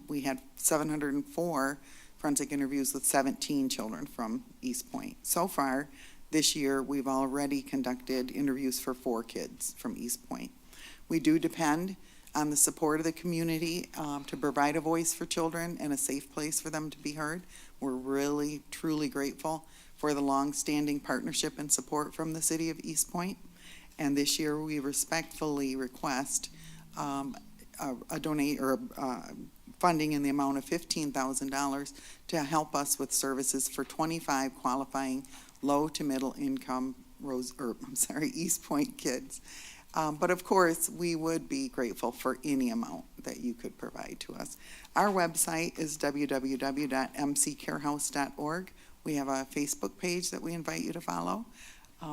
we had 704 forensic interviews with 17 children from Eastpointe. So far, this year, we've already conducted interviews for 4 kids from Eastpointe. We do depend on the support of the community to provide a voice for children and a safe place for them to be heard. We're really, truly grateful for the long-standing partnership and support from the city of Eastpointe. And this year, we respectfully request funding in the amount of $15,000 to help us with services for 25 qualifying low to middle income Eastpointe kids. But of course, we would be grateful for any amount that you could provide to us. Our website is www.mccarehouse.org. We have a Facebook page that we invite you to follow.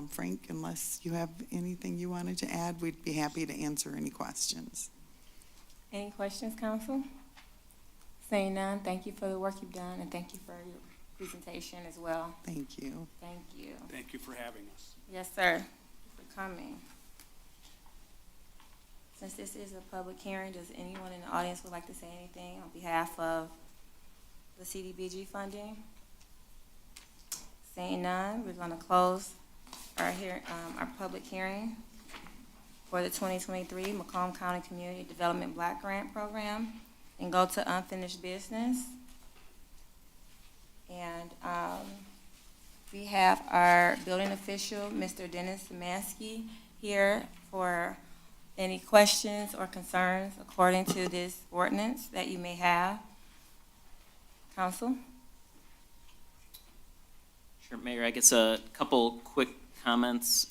Frank, unless you have anything you wanted to add, we'd be happy to answer any questions. Any questions, council? Seeing none, thank you for the work you've done, and thank you for your presentation as well. Thank you. Thank you. Thank you for having us. Yes, sir, Thank you for coming. Since this is a public hearing, does anyone in the audience would like to say anything on behalf of the CDBG funding? Seeing none, we're going to close our public hearing for the 2023 Macomb County Community Development Block Grant Program and go to unfinished business. And we have our building official, Mr. Dennis Szymanski, here for any questions or concerns according to this ordinance that you may have. Council? Sure, Mayor, I guess a couple quick comments.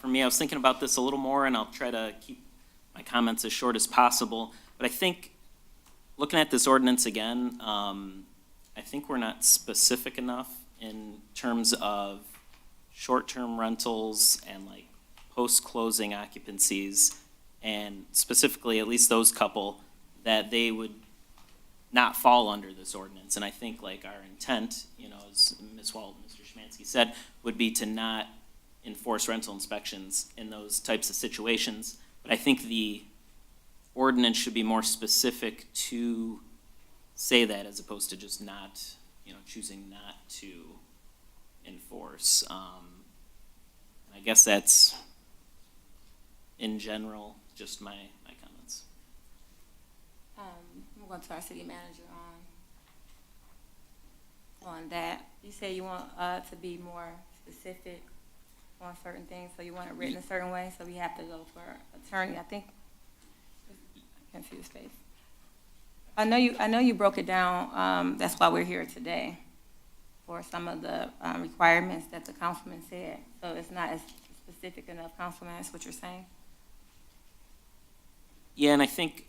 For me, I was thinking about this a little more, and I'll try to keep my comments as short as possible. But I think, looking at this ordinance again, I think we're not specific enough in terms of short-term rentals and like post-closing occupancies, and specifically at least those couple, that they would not fall under this ordinance. And I think like our intent, you know, as Ms. Walton, Mr. Szymanski said, would be to not enforce rental inspections in those types of situations. But I think the ordinance should be more specific to say that, as opposed to just not, you know, choosing not to enforce. I guess that's, in general, just my comments. We'll go to our city manager on that. You say you want to be more specific on certain things, so you want it written a certain way, so we have to go to our attorney. I think, I can't see his face. I know you broke it down. That's why we're here today, for some of the requirements that the councilman said. So it's not as specific enough, Councilman, is what you're saying? Yeah, and I think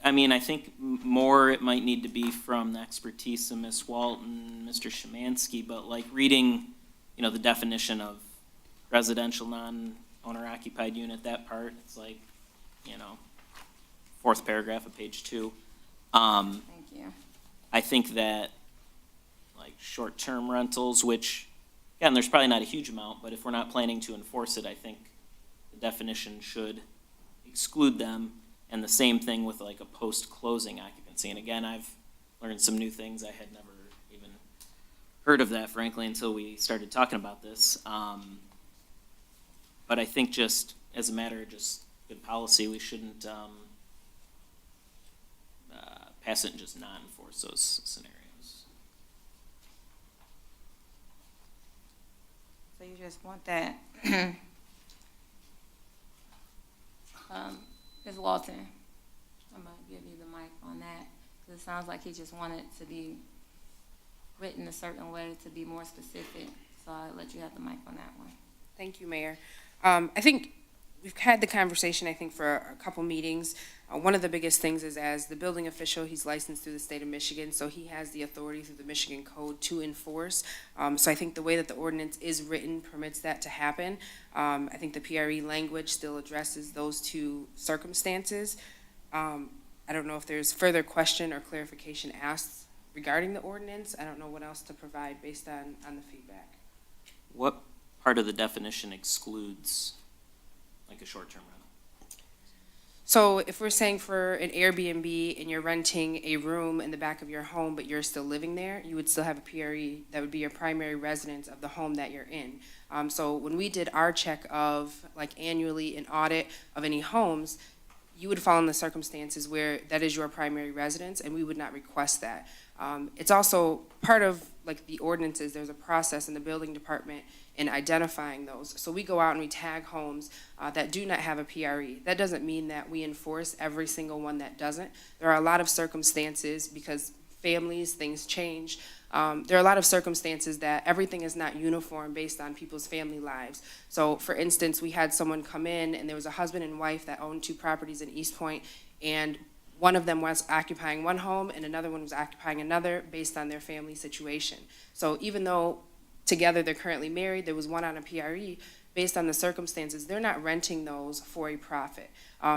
more it might need to be from the expertise of Ms. Walton, Mr. Szymanski, but like reading, you know, the definition of residential non-owner occupied unit, that part, it's like, you know, 4th paragraph of page 2. Thank you. I think that like short-term rentals, which, again, there's probably not a huge amount, but if we're not planning to enforce it, I think the definition should exclude them. And the same thing with like a post-closing occupancy. And again, I've learned some new things. I had never even heard of that, frankly, until we started talking about this. But I think just as a matter of just good policy, we shouldn't pass it and just not enforce those scenarios. So you just want that. Ms. Walton, I'm going to give you the mic on that, because it sounds like he just wanted to be written a certain way to be more specific. So I'll let you have the mic on that one. Thank you, Mayor. I think we've had the conversation, I think, for a couple meetings. One of the biggest things is, as the building official, he's licensed through the state of Michigan, so he has the authority through the Michigan Code to enforce. So I think the way that the ordinance is written permits that to happen. I think the PRE language still addresses those two circumstances. I don't know if there's further question or clarification asked regarding the ordinance. I don't know what else to provide based on the feedback. What part of the definition excludes like a short-term rental? So if we're saying for an Airbnb and you're renting a room in the back of your home, but you're still living there, you would still have a PRE that would be your primary residence of the home that you're in. So when we did our check of, like, annually an audit of any homes, you would fall in the circumstances where that is your primary residence, and we would not request that. It's also part of, like, the ordinances, there's a process in the building department in identifying those. So we go out and we tag homes that do not have a PRE. That doesn't mean that we enforce every single one that doesn't. There are a lot of circumstances, because families, things change. There are a lot of circumstances that everything is not uniform based on people's family lives. So for instance, we had someone come in and there was a husband and wife that owned 2 properties in Eastpointe, and one of them was occupying one home and another one was occupying another based on their family situation. So even though together they're currently married, there was one on a PRE, based on the circumstances, they're not renting those for a profit.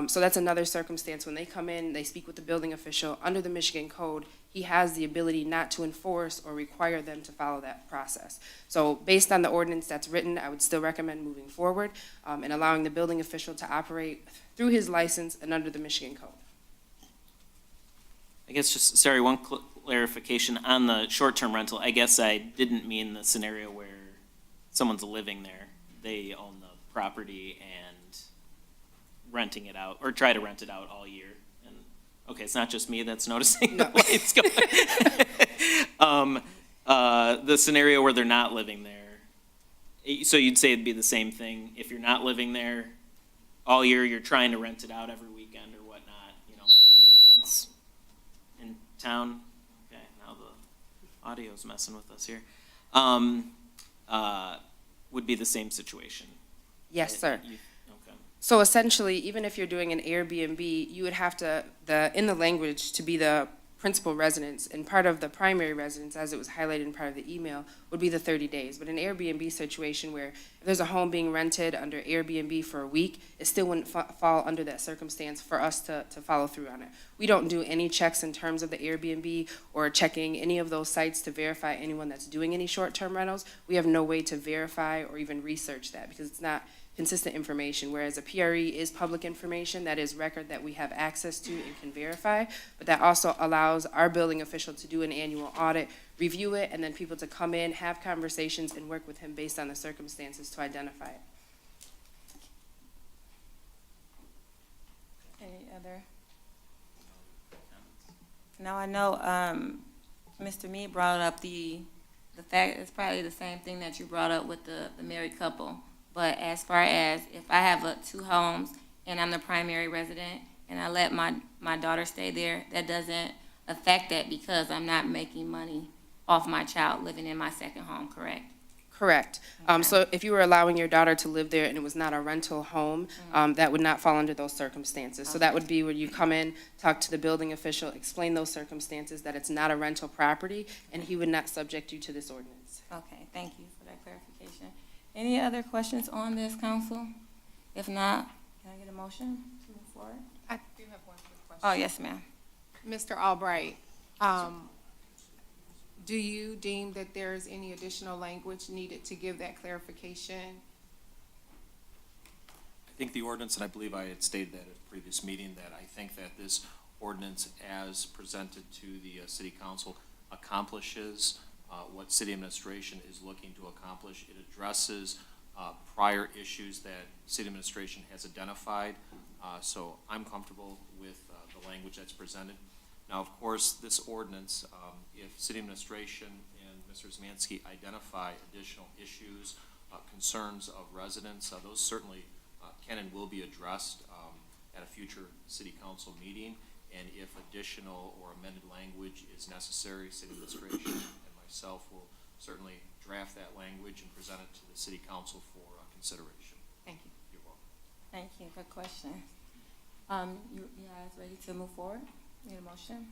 So that's another circumstance. When they come in, they speak with the building official. Under the Michigan Code, he has the ability not to enforce or require them to follow that process. So based on the ordinance that's written, I would still recommend moving forward and allowing the building official to operate through his license and under the Michigan Code. I guess just, sorry, one clarification on the short-term rental. I guess I didn't mean the scenario where someone's living there. They own the property and renting it out, or try to rent it out all year. And okay, it's not just me that's noticing the way it's going. The scenario where they're not living there. So you'd say it'd be the same thing if you're not living there all year. You're trying to rent it out every weekend or whatnot. You know, maybe big events in town. Okay, now the audio's messing with us here. Would be the same situation. Yes, sir. Okay. So essentially, even if you're doing an Airbnb, you would have to, in the language, to be the principal residence, and part of the primary residence, as it was highlighted in part of the email, would be the 30 days. But an Airbnb situation where if there's a home being rented under Airbnb for a week, it still wouldn't fall under that circumstance for us to follow through on it. We don't do any checks in terms of the Airbnb or checking any of those sites to verify anyone that's doing any short-term rentals. We have no way to verify or even research that because it's not consistent information, whereas a PRE is public information, that is record that we have access to and can verify, but that also allows our building official to do an annual audit, review it, and then people to come in, have conversations, and work with him based on the circumstances to identify it. Any other? Now I know Mr. Mead brought up the fact, it's probably the same thing that you brought up with the married couple. But as far as if I have 2 homes and I'm the primary resident and I let my daughter stay there, that doesn't affect that because I'm not making money off my child living in my second home, correct? Correct. Okay. So if you were allowing your daughter to live there and it was not a rental home, that would not fall under those circumstances. So that would be where you come in, talk to the building official, explain those circumstances, that it's not a rental property, and he would not subject you to this ordinance. Okay, thank you for that clarification. Any other questions on this, council? If not, can I get a motion to move forward? I do have one quick question. Oh, yes, ma'am. Mr. Albright, do you deem that there's any additional language needed to give that clarification? I think the ordinance, and I believe I had stated that at a previous meeting, that I think that this ordinance as presented to the city council accomplishes what city administration is looking to accomplish. It addresses prior issues that city administration has identified. So I'm comfortable with the language that's presented. Now, of course, this ordinance, if city administration and Mr. Zmansky identify additional issues, concerns of residents, those certainly can and will be addressed at a future city council meeting. And if additional or amended language is necessary, city administration and myself will certainly draft that language and present it to the city council for consideration. Thank you. You're welcome. Thank you. Good question. You guys ready to move forward? Need a motion?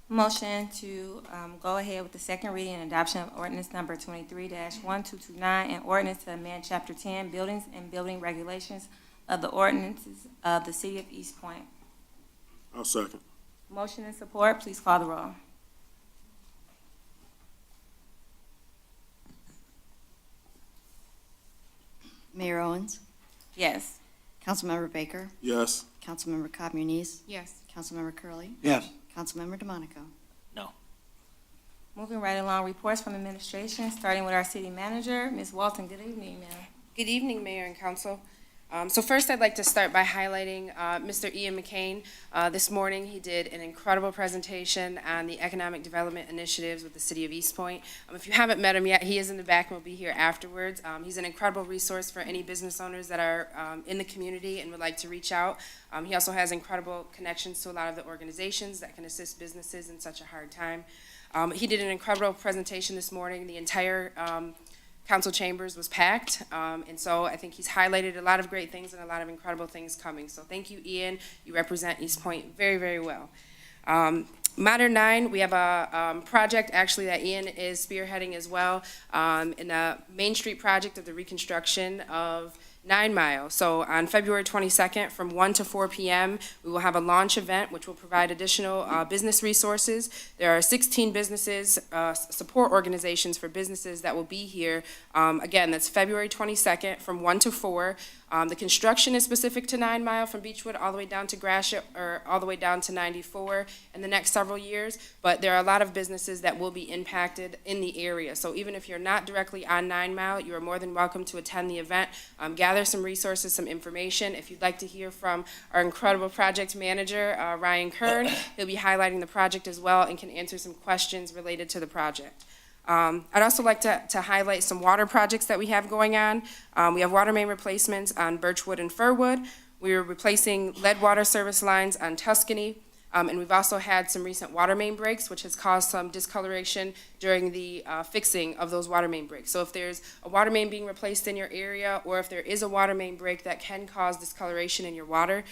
Motion to go ahead with the second reading and adoption of ordinance number 23-1229, and ordinance to amend Chapter 10, Buildings and Building Regulations of the ordinances of the City of Eastpointe. I'll second. Motion and support, please call the roll. Mayor Owens, Yes. Councilmember Baker, Yes. Councilmember Cobb Muniz, Yes. Councilmember Curley, Yes. Councilmember DeMonico. No. Moving right along, reports from administration, starting with our city manager, Ms. Walton. Good evening, ma'am. Good evening, Mayor and Council. So first, I'd like to start by highlighting Mr. Ian McCain. This morning, he did an incredible presentation on the economic development initiatives with the City of Eastpointe. If you haven't met him yet, he is in the back and will be here afterwards. He's an incredible resource for any business owners that are in the community and would like to reach out. He also has incredible connections to a lot of the organizations that can assist businesses in such a hard time. He did an incredible presentation this morning. The entire council chambers was packed, and so I think he's highlighted a lot of great things and a lot of incredible things coming. So thank you, Ian. You represent Eastpointe very, very well. Modern 9, we have a project actually that Ian is spearheading as well, in a Main Street project of the reconstruction of 9 Mile. So on February 22nd from 1 to 4 p.m., we will have a launch event which will provide additional business resources. There are 16 businesses, support organizations for businesses that will be here. Again, that's February 22nd from 1 to 4. The construction is specific to 9 Mile from Beechwood all the way down to Gratiot, or all the way down to 94 in the next several years, but there are a lot of businesses that will be impacted in the area. So even if you're not directly on 9 Mile, you are more than welcome to attend the event, gather some resources, some information. If you'd like to hear from our incredible project manager, Ryan Kern, he'll be highlighting the project as well and can answer some questions related to the project. I'd also like to highlight some water projects that we have going on. We have water main replacements on Birchwood and Firwood. We're replacing lead water service lines on Tuscany. And we've also had some recent water main breaks, which has caused some discoloration during the fixing of those water main breaks. So if there's a water main being replaced in your area, or if there is a water main break, that can cause discoloration in your water.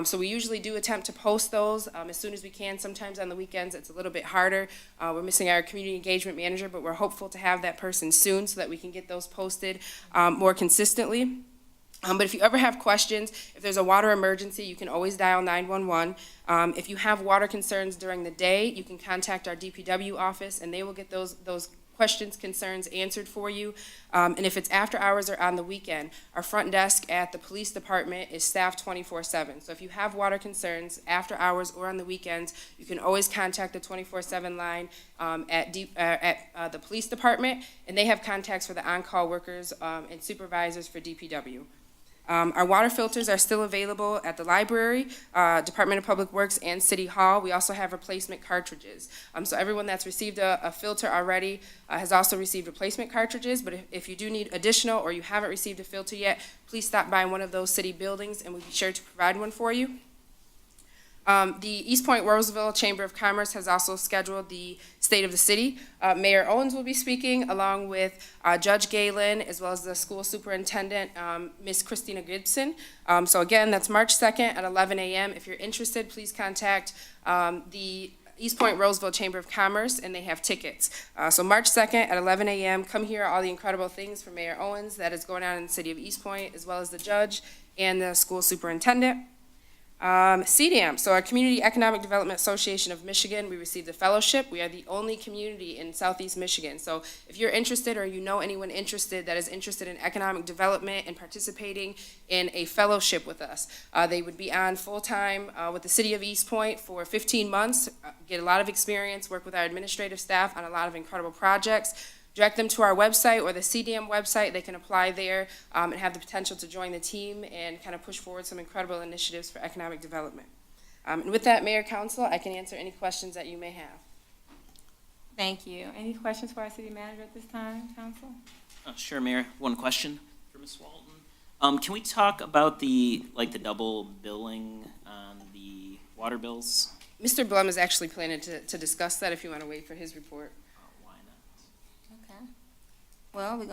So we usually do attempt to post those as soon as we can. Sometimes on the weekends it's a little bit harder. We're missing our community engagement manager, but we're hopeful to have that person soon so that we can get those posted more consistently. But if you ever have questions, if there's a water emergency, you can always dial 911. If you have water concerns during the day, you can contact our DPW office, and they will get those questions, concerns answered for you. And if it's after hours or on the weekend, our front desk at the police department is staffed 24/7. So if you have water concerns after hours or on the weekends, you can always contact the 24/7 line at the police department, and they have contacts for the on-call workers and supervisors for DPW. Our water filters are still available at the library, Department of Public Works, and City Hall. We also have replacement cartridges. So everyone that's received a filter already has also received replacement cartridges, but if you do need additional or you haven't received a filter yet, please stop by one of those city buildings and we'll be sure to provide one for you. The Eastpointe Roseville Chamber of Commerce has also scheduled the State of the City. Mayor Owens will be speaking, along with Judge Galen, as well as the school superintendent, Ms. Christina Gibson. So again, that's March 2nd at 11 a.m. If you're interested, please contact the Eastpointe Roseville Chamber of Commerce, and they have tickets. So March 2nd at 11 a.m., come hear all the incredible things from Mayor Owens that is going on in the city of Eastpointe, as well as the judge and the school superintendent. CDAM, so our Community Economic Development Association of Michigan, we received a fellowship. We are the only community in Southeast Michigan. So if you're interested or you know anyone interested that is interested in economic development and participating in a fellowship with us, they would be on full-time with the City of Eastpointe for 15 months, get a lot of experience, work with our administrative staff on a lot of incredible projects. Direct them to our website or the CDM website. They can apply there and have the potential to join the team and kind of push forward some incredible initiatives for economic development. And with that, Mayor, Council, I can answer any questions that you may have. Thank you. Any questions for our city manager at this time, Council? Sure, Mayor. One question for Ms. Walton. Can we talk about the double billing on the water bills? Mr. Blum is actually planning to discuss that if you want to wait for his report. Why not? Well,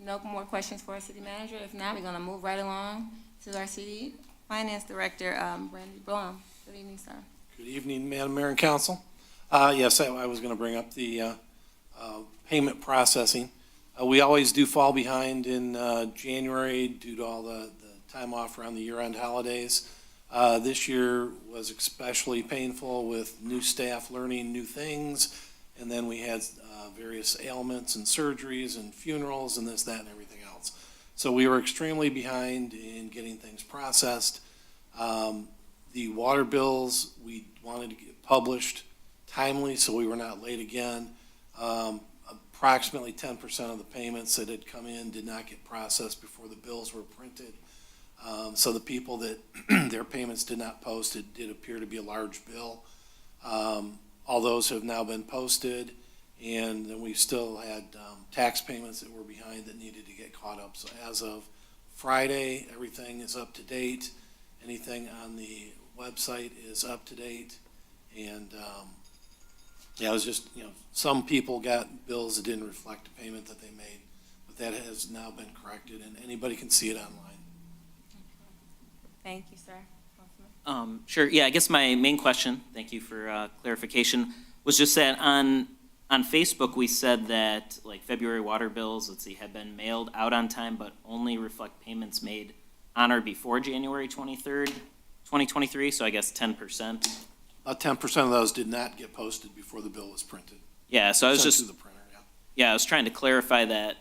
no more questions for our city manager. If not, we're gonna move right along to our city finance director, Randy Blum. Good evening, sir. Good evening, Madam Mayor and Council. Yes, I was going to bring up the payment processing. We always do fall behind in January due to all the time off around the year-end holidays. This year was especially painful with new staff learning new things, and then we had various ailments and surgeries and funerals and this, that, and everything else. So we were extremely behind in getting things processed. The water bills, we wanted to get published timely, so we were not late again. Approximately 10% of the payments that had come in did not get processed before the bills were printed. So the people that their payments did not post, it did appear to be a large bill. All those have now been posted, and then we still had tax payments that were behind that needed to get caught up. So as of Friday, everything is up to date. Anything on the website is up to date. And yeah, it was just, some people got bills that didn't reflect the payment that they made, but that has now been corrected, and anybody can see it online. Thank you, sir. Sure, yeah, I guess my main question, thank you for clarification, was just that on Facebook, we said that like February water bills, had been mailed out on time, but only reflect payments made on or before January 23rd, 2023, so I guess 10%. About 10% of those did not get posted before the bill was printed. Yeah, so I was Sent just, to the printer, yeah. yeah, I was trying to clarify that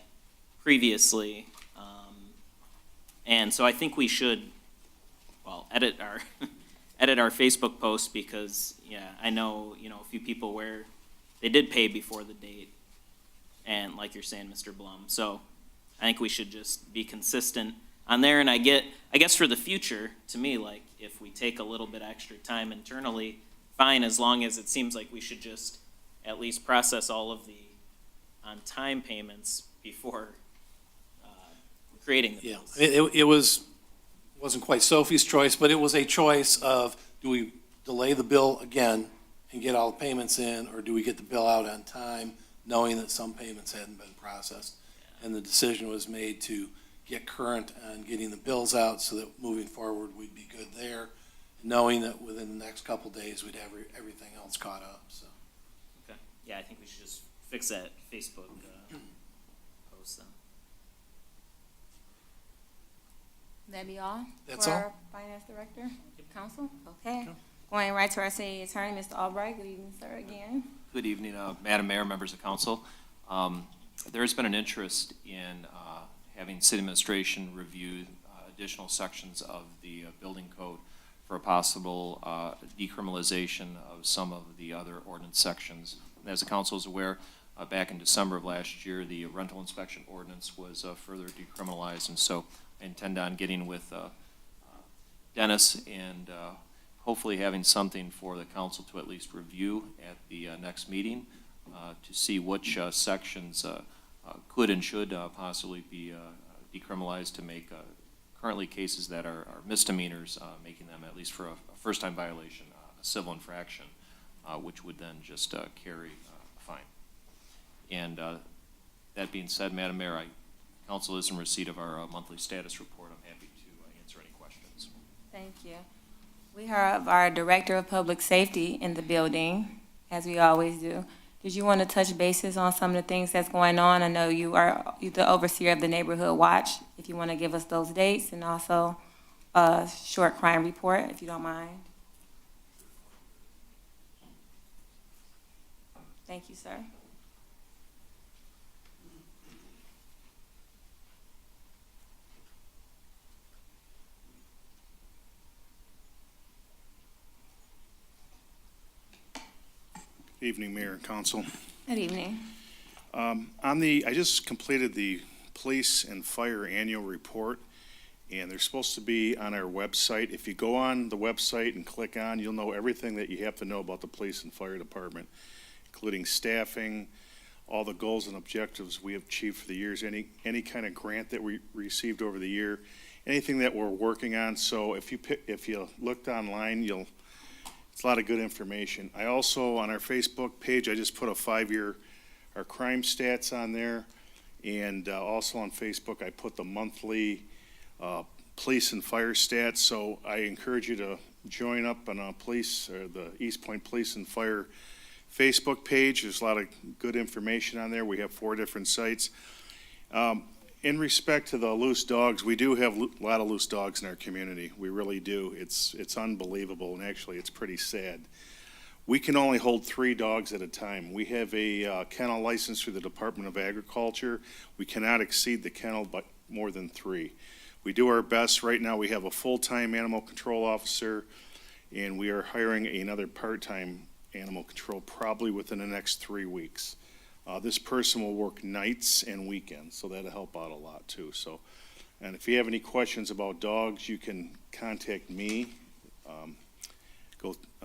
previously. And so I think we should, edit our, edit our Facebook post because, yeah, I know, a few people where they did pay before the date. And like you're saying, Mr. Blum. So I think we should just be consistent on there. And I guess for the future, to me, like if we take a little bit extra time internally, fine, as long as it seems like we should just at least process all of the on-time payments before creating the bills. It wasn't quite Sophie's choice, but it was a choice of, do we delay the bill again and get all the payments in, or do we get the bill out on time, knowing that some payments hadn't been processed? And the decision was made to get current on getting the bills out so that moving forward, we'd be good there, knowing that within the next couple days, we'd have everything else caught up, so. Okay, yeah, I think we should just fix that Facebook post then. That be all? That's for all. our finance director, council? Okay. Going right to our city attorney, Mr. Albright. Good evening, sir, again. Good evening, Madam Mayor, members of council. There has been an interest in having city administration review additional sections of the building code for a possible decriminalization of some of the other ordinance sections. As the council is aware, back in December of last year, the rental inspection ordinance was further decriminalized, and so I intend on getting with Dennis and hopefully having something for the council to at least review at the next meeting to see which sections could and should possibly be decriminalized to make currently cases that are misdemeanors, making them, at least for a first-time violation, a civil infraction, which would then just carry a fine. And that being said, Madam Mayor, council is in receipt of our monthly status report. I'm happy to answer any questions. Thank you. We have our Director of Public Safety in the building, as we always do. Did you want to touch bases on some of the things that's going on? I know you're the overseer of the Neighborhood Watch. If you want to give us those dates and also a short crime report, if you don't mind. Thank you, sir. Evening, Mayor and Council. Good evening. I just completed the police and fire annual report, and they're supposed to be on our website. If you go on the website and click on, you'll know everything that you have to know about the police and fire department, including staffing, all the goals and objectives we have achieved for the years, any kind of grant that we received over the year, anything that we're working on. So if you looked online, it's a lot of good information. I also, on our Facebook page, I just put a 5-year, our crime stats on there, And also on Facebook, I put the monthly police and fire stats. So I encourage you to join up on the Eastpointe Police and Fire Facebook page. There's a lot of good information on there. We have 4 different sites. In respect to the loose dogs, we do have a lot of loose dogs in our community. We really do. It's unbelievable, and actually it's pretty sad. We can only hold 3 dogs at a time. We have a kennel license through the Department of Agriculture. We cannot exceed the kennel by more than 3. We do our best. Right now we have a full-time animal control officer, and we are hiring another part-time animal control probably within the next 3 weeks. This person will work nights and weekends, so that'll help out a lot too. So, and if you have any questions about dogs, you can contact me.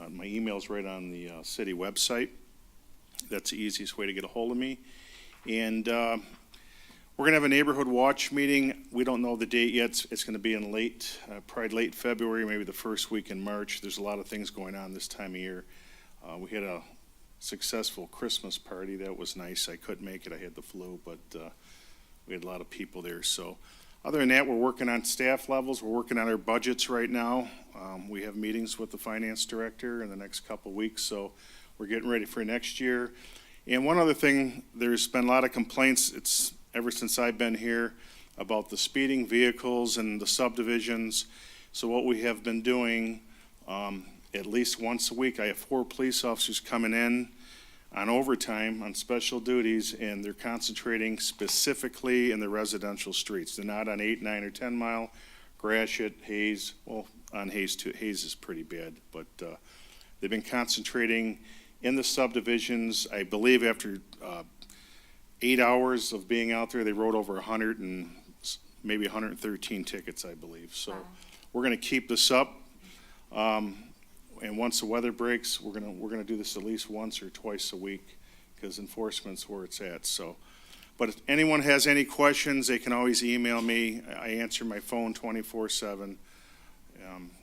My email's right on the city website. That's the easiest way to get a hold of me. And we're gonna have a neighborhood watch meeting. We don't know the date yet. It's gonna be in probably late February, maybe the first week in March. There's a lot of things going on this time of year. We had a successful Christmas party. That was nice. I couldn't make it. I had the flu, but we had a lot of people there. So other than that, we're working on staff levels. We're working on our budgets right now. We have meetings with the finance director in the next couple weeks, so we're getting ready for next year. And one other thing, there's been a lot of complaints. It's ever since I've been here about the speeding vehicles and the subdivisions. So what we have been doing, at least once a week, I have 4 police officers coming in on overtime on special duties, and they're concentrating specifically in the residential streets. They're not on 8, 9, or 10 mile, Gratiot, Hayes. Well, on Hayes too. Hayes is pretty bad, but they've been concentrating in the subdivisions. I believe after 8 hours of being out there, they wrote over 100 and maybe 113 tickets, I believe. So we're going to keep this up. And once the weather breaks, we're gonna do this at least once or twice a week, because enforcement's where it's at. So, but if anyone has any questions, they can always email me. I answer my phone 24/7.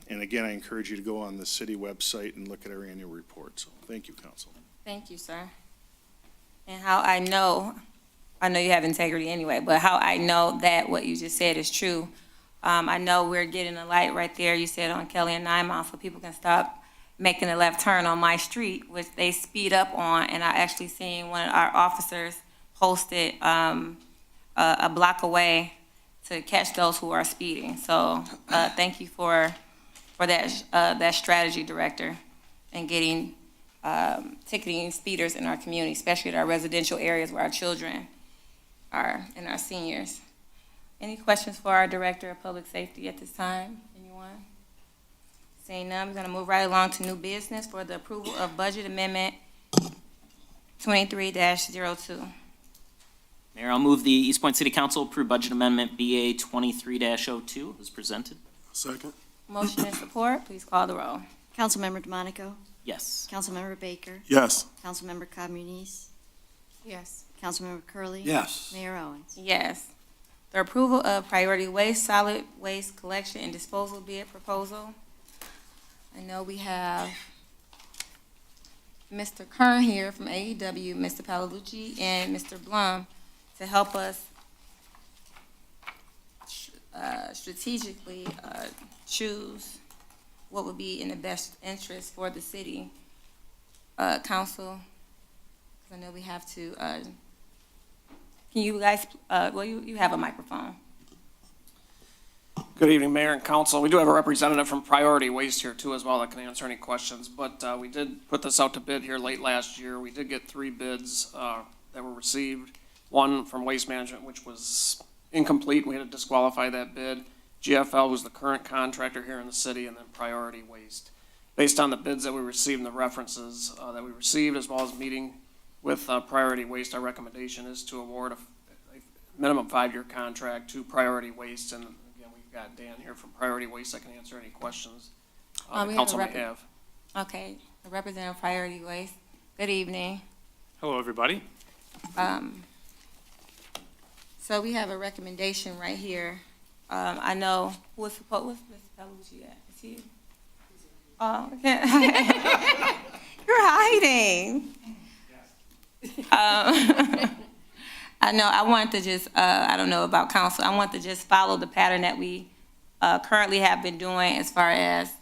And again, I encourage you to go on the city website and look at our annual report. So, thank you, Council. Thank you, sir. And how I know you have integrity anyway, but how I know that what you just said is true. I know we're getting a light right there, you said on Kelly and 9 Mile, so people can stop making a left turn on my street, which they speed up on, and I actually seen one of our officers posted a block away to catch those who are speeding. So thank you for that strategy, Director, and getting ticketing speeders in our community, especially at our residential areas where our children are and our seniors. Any questions for our Director of Public Safety at this time? Anyone? Seeing none, we're going to move right along to new business for the approval of Budget Amendment 23-02. Mayor, I'll move the Eastpointe City Council approve Budget Amendment BA 23-02 as presented. Second. Motion and support, please call the roll. Councilmember DeMonico? Yes. Councilmember Baker? Yes. Councilmember Communis? Yes. Councilmember Curley. Yes. Mayor Owens? Yes. The approval of priority waste, solid waste collection and disposal bid proposal. I know we have Mr. Kern here from AEW, Mr. Palalucci, and Mr. Blum to help us strategically choose what would be in the best interest for the city. Council, 'cause I know we have to, can you guys, well, you have a microphone. Good evening, Mayor and Council. We do have a representative from Priority Waste here too as well that can answer any questions, but we did put this out to bid here late last year. We did get 3 bids that were received. One from Waste Management, which was incomplete. We had to disqualify that bid. GFL was the current contractor here in the city, and then Priority Waste. Based on the bids that we received and the references that we received, as well as meeting with Priority Waste, our recommendation is to award a minimum 5-year contract to Priority Waste. And again, we've got Dan here from Priority Waste that can answer any questions the council may have. Okay, the representative of Priority Waste. Good evening. Hello, everybody. So we have a recommendation right here. I know, what's Mr. Palalucci at? Is he? Oh, okay. You're hiding. I know, I want to just, I don't know about council, I want to just follow the pattern that we currently have been doing as far as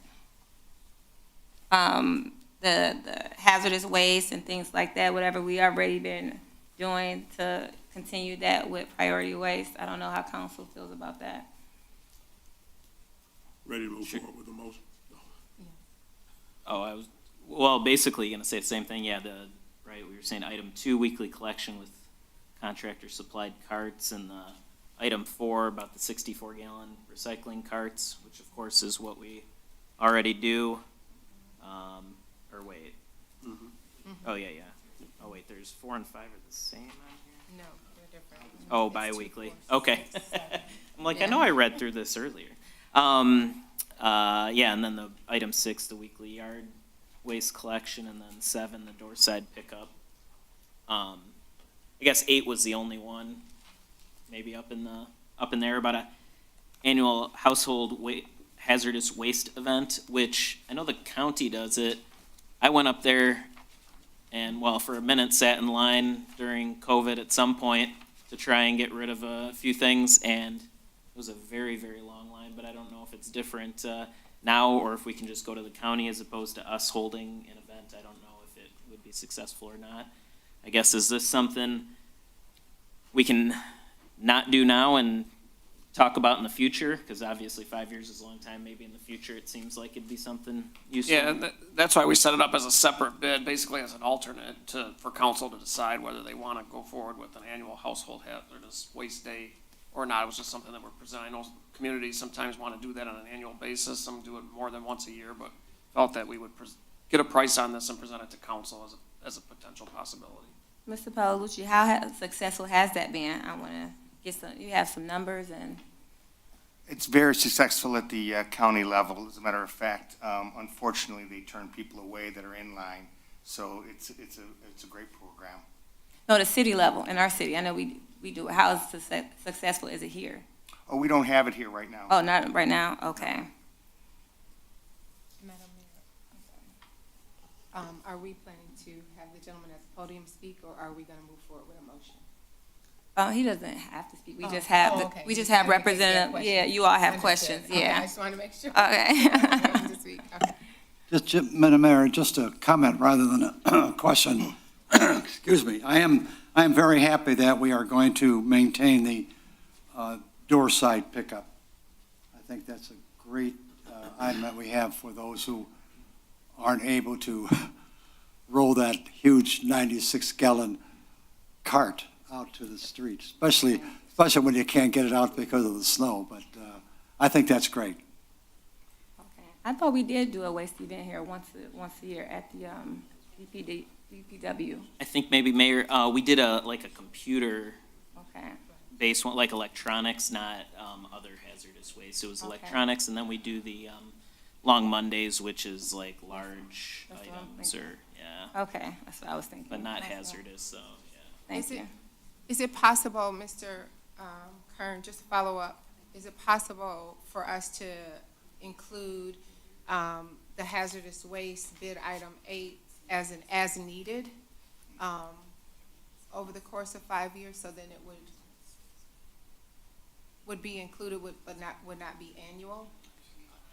the hazardous waste and things like that, whatever we already been doing to continue that with priority waste. I don't know how council feels about that. Ready to move forward with the motion? Oh, I was, well, basically gonna say the same thing, yeah, right, we were saying item 2, weekly collection with contractor supplied carts, and item 4 about the 64-gallon recycling carts, which of course is what we already do. Or wait. Oh, yeah. Oh, wait, there's 4 and 5 are the same on here? No, they're different. Oh, bi-weekly, okay. I'm like, I know I read through this earlier. Yeah, and then the item 6, the weekly yard waste collection, and then 7, the door side pickup. I guess 8 was the only one, maybe up in there, about a annual household hazardous waste event, which I know the county does it. I went up there and, well, for a minute sat in line during COVID at some point to try and get rid of a few things, and it was a very, very long line, but I don't know if it's different now or if we can just go to the county as opposed to us holding an event. I don't know if it would be successful or not. I guess, is this something we can not do now and talk about in the future? Because obviously 5 years is a long time. Maybe in the future it seems like it'd be something useful. Yeah, that's why we set it up as a separate bid, basically as an alternate for council to decide whether they want to go forward with an annual household hazardous waste day or not. It was just something that we're presenting. I know communities sometimes want to do that on an annual basis. Some do it more than once a year, but felt that we would get a price on this and present it to council as a potential possibility. Mr. Paolucci, how successful has that been? I want to get you have some numbers and. It's very successful at the county level. As a matter of fact, unfortunately, they turn people away that are in line. So it's a great program. No, the city level, in our city. I know we do it. How successful is it here? Oh, we don't have it here right now. Oh, not right now? Okay. Madam Mayor, are we planning to have the gentleman at the podium speak, or are we going to move forward with a motion? He doesn't have to speak. We just have, okay. we just have representative, yeah, you all have Understood. questions, Okay, yeah. I just wanted to make sure. Okay. To speak. Okay. Just, Madam Mayor, just a comment rather than a question. Excuse me. I am very happy that we are going to maintain the door side pickup. I think that's a great item that we have for those who aren't able to roll that huge 96-gallon cart out to the street, especially when you can't get it out because of the snow. But I think that's great. Okay. I thought we did do a waste event here once a year at the DPW. I think maybe, Mayor, we did a computer Okay. based one, like electronics, not other hazardous waste. It was Okay. electronics, and then we do the Long Mondays, which is like large That's what I'm items thinking. or, yeah, Okay, that's what I was thinking. but not Okay. hazardous, so, yeah. Thank you. Is it possible, Mr. Kern, just to follow up, is it possible for us to include the hazardous waste bid item 8 as an as-needed over the course of 5 years, so then it would be included but would not be annual?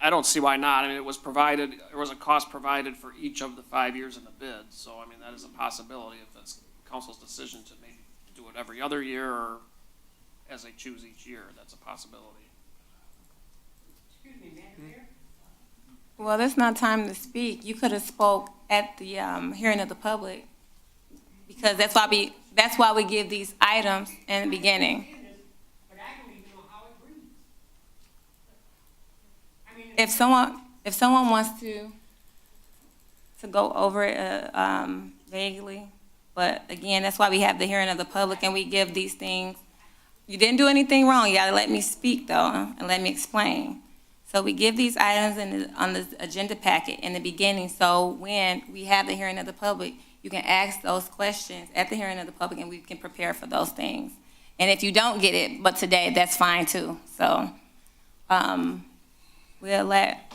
I don't see why not. I mean, it was provided, there was a cost provided for each of the 5 years in the bid. So, I mean, that is a possibility if it's council's decision to maybe do it every other year or as they choose each year. That's a possibility. Excuse me, Madam Mayor? Well, there's not time to speak. You could have spoke at the hearing of the public, because that's why we give these items in the beginning. But I don't even know how it reads. I mean, If someone wants to go over it vaguely, but again, that's why we have the hearing of the public and we give these things. You didn't do anything wrong. You gotta let me speak though and let me explain. So we give these items on the agenda packet in the beginning, so when we have the hearing of the public, you can ask those questions at the hearing of the public and we can prepare for those things. And if you don't get it, but today, that's fine too. So, we'll let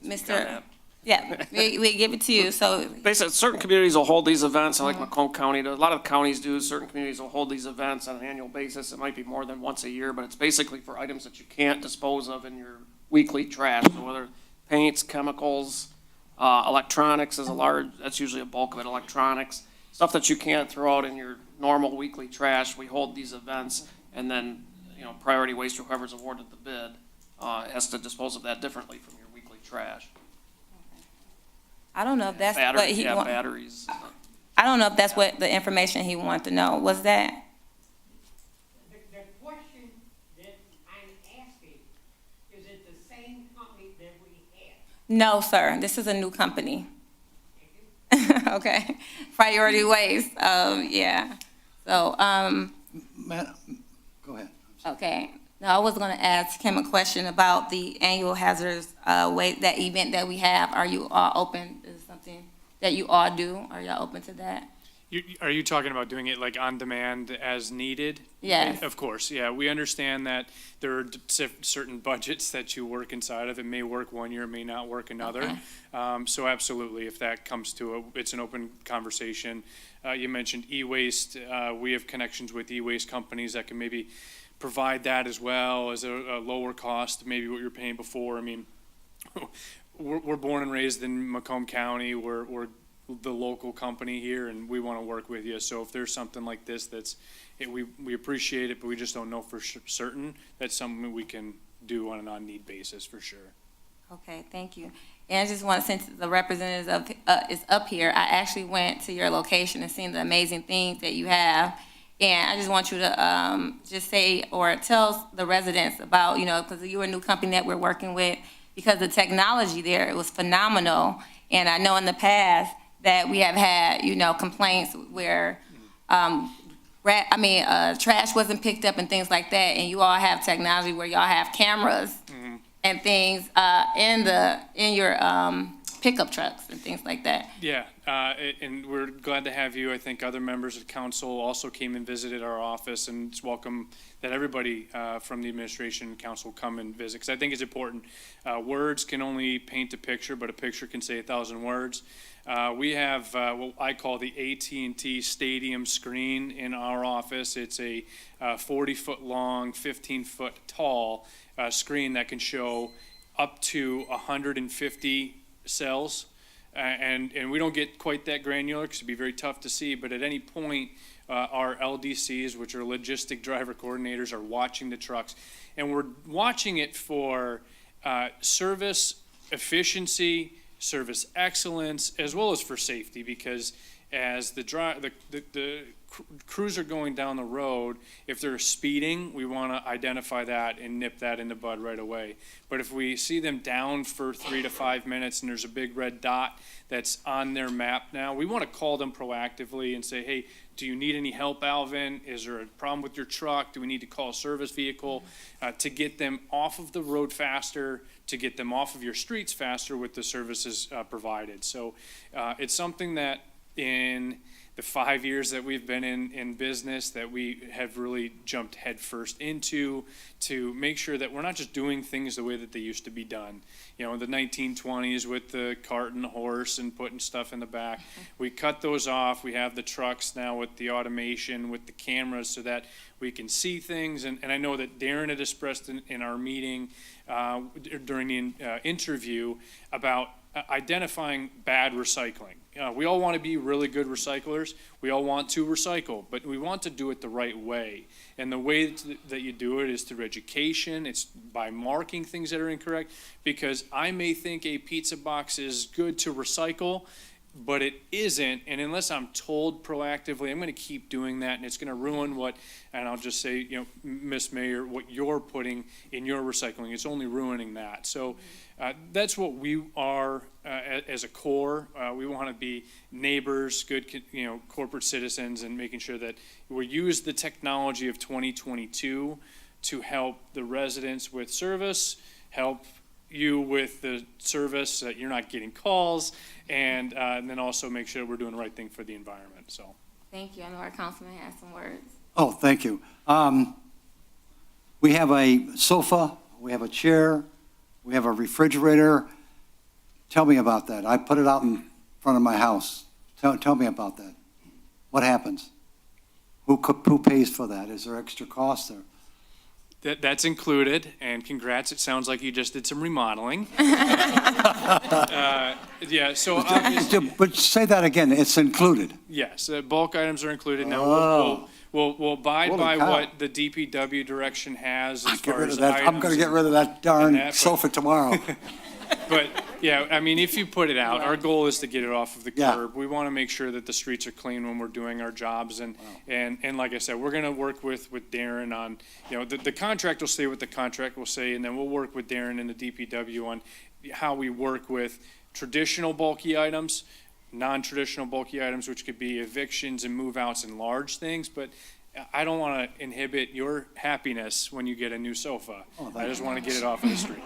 Mr. Yeah, we give it to you, so, Basically, certain communities will hold these events, like Macomb County, a lot of counties do, certain communities will hold these events on an annual basis. It might be more than once a year, but it's basically for items that you can't dispose of in your weekly trash. So whether paints, chemicals, electronics is that's usually a bulk of it, electronics. Stuff that you can't throw out in your normal weekly trash, we hold these events, and then, Priority Waste, or whoever's awarded the bid, has to dispose of that differently from your weekly trash. I don't know if that's what he Yeah, wants. batteries. I don't know if that's what the information he wanted to know. Was that? The question that I'm asking, is it the same company that we have? No, sir. This is a new company. Okay. Priority Waste. Yeah. So, Go ahead. okay. Now, I was going to ask him a question about the annual hazardous waste, that event that we have. Are you all open? Is it something that you all do? Are y'all open to that? Are you talking about doing it like on demand as needed? Yes. Of course, yeah. We understand that there are certain budgets that you work inside of. It may work one year, it may not work another. So absolutely, if that comes to it's an open conversation. You mentioned e-waste. We have connections with e-waste companies that can maybe provide that as well as a lower cost, maybe what you're paying before. I mean, we're born and raised in Macomb County. We're the local company here, and we want to work with you. So if there's something like this we appreciate it, but we just don't know for certain, that's something we can do on a non-need basis for sure. Okay, thank you. And I just want, since the representative is up here, I actually went to your location and seen the amazing things that you have. And I just want you to just say or tell the residents about, because you're a new company that we're working with, because the technology there, it was phenomenal. And I know in the past that we have had, complaints where, trash wasn't picked up and things like that. And you all have technology where y'all have cameras and things in your pickup trucks and things like that. Yeah, and we're glad to have you. I think other members of council also came and visited our office, and it's welcome that everybody from the administration and council come and visit, because I think it's important. Words can only paint a picture, but a picture can say 1,000 words. We have what I call the AT&T Stadium screen in our office. It's a 40-foot long, 15-foot tall screen that can show up to 150 cells, and we don't get quite that granular because it'd be very tough to see, but at any point our LDCs, which are logistic driver coordinators, are watching the trucks, and we're watching it for service efficiency, service excellence, as well as for safety, because as the crews are going down the road, if they're speeding, we want to identify that and nip that in the bud right away. But if we see them down for 3 to 5 minutes and there's a big red dot that's on their map now, we want to call them proactively and say, hey, do you need any help, Alvin? Is there a problem with your truck? Do we need to call a service vehicle to get them off of the road faster, to get them off of your streets faster with the services provided? So it's something that in the 5 years that we've been in business that we have really jumped headfirst into, to make sure that we're not just doing things the way that they used to be done. In the 1920s with the cart and the horse and putting stuff in the back. We cut those off. We have the trucks now with the automation, with the cameras, so that we can see things. And I know that Darren had expressed in our meeting during the interview about identifying bad recycling. We all want to be really good recyclers. We all want to recycle, but we want to do it the right way. And the way that you do it is through education. It's by marking things that are incorrect, because I may think a pizza box is good to recycle, but it isn't. And unless I'm told proactively, I'm going to keep doing that, and it's going to ruin what, and I'll just say, Miss Mayor, what you're putting in your recycling. It's only ruining that. So that's what we are as a core. We want to be neighbors, good, corporate citizens, and making sure that we use the technology of 2022 to help the residents with service, help you with the service that you're not getting calls, and then also make sure we're doing the right thing for the environment. So Thank you. I know our councilman has some words. Oh, thank you. We have a sofa, we have a chair, we have a refrigerator, Tell me about that. I put it out in front of my house. Tell me about that. What happens? Who pays for that? Is there extra cost there? That's included, and congrats, it sounds like you just did some remodeling. Yeah, so obviously, But say that again, it's included. yes, bulk items are included. Now, Oh. we'll abide Holy by cow. what the DPW direction has as Get far rid as of that. I'm gonna items get rid of that and darn that, but- sofa tomorrow. But, yeah, I mean, if you put it out, our goal is to get it off of the Yeah. curb. We want to make sure that the streets are clean when we're doing our jobs, and like I said, we're going to work with Darren on, the contract will say what the contract will say, and then we'll work with Darren and the DPW on how we work with traditional bulky items, non-traditional bulky items, which could be evictions and move-outs and large things, but I don't want to inhibit your happiness when you get a new sofa. I just want to get it off of the street.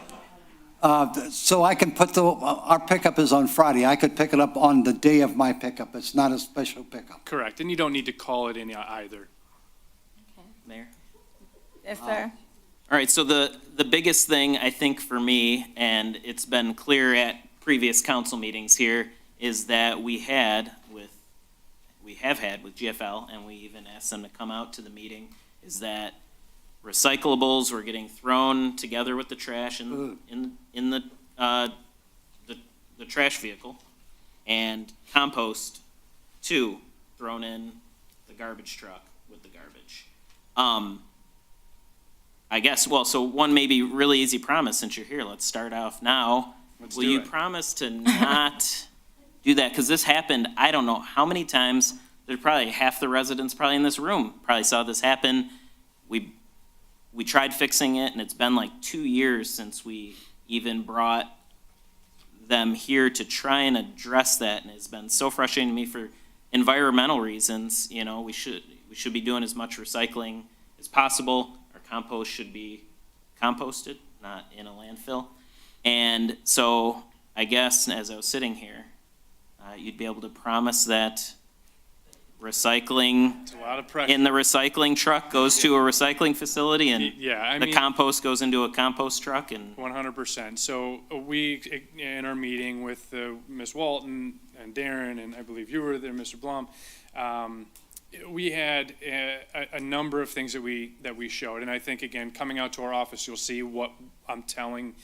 So I can put our pickup is on Friday. I could pick it up on the day of my pickup. It's not a special pickup. Correct, and you don't need to call it in either. Mayor? Yes, sir. All right, so the biggest thing, I think, for me, and it's been clear at previous council meetings here, is that we have had with GFL, and we even asked them to come out to the meeting, is that recyclables were getting thrown together with the trash in the trash vehicle, and compost, too, thrown in the garbage truck with the garbage. I guess, well, so one maybe really easy promise, since you're here, let's start off now. Will you promise to not do that? Because this happened, I don't know how many times. There's probably half the residents probably in this room probably saw this happen. We tried fixing it, and it's been like 2 years since we even brought them here to try and address that, and it's been so frustrating to me for environmental reasons. We should be doing as much recycling as possible. Our compost should be composted, not in a landfill. And so I guess as I was sitting here, you'd be able to promise that recycling It's a lot of pressure. in the recycling truck goes to a recycling facility, and Yeah, I the mean, compost goes into a compost truck, and 100%. So we, in our meeting with Ms. Walton and Darren, and I believe you were there, Mr. Blum, we had a number of things that we showed. And I think, again, coming out to our office, you'll see what I'm telling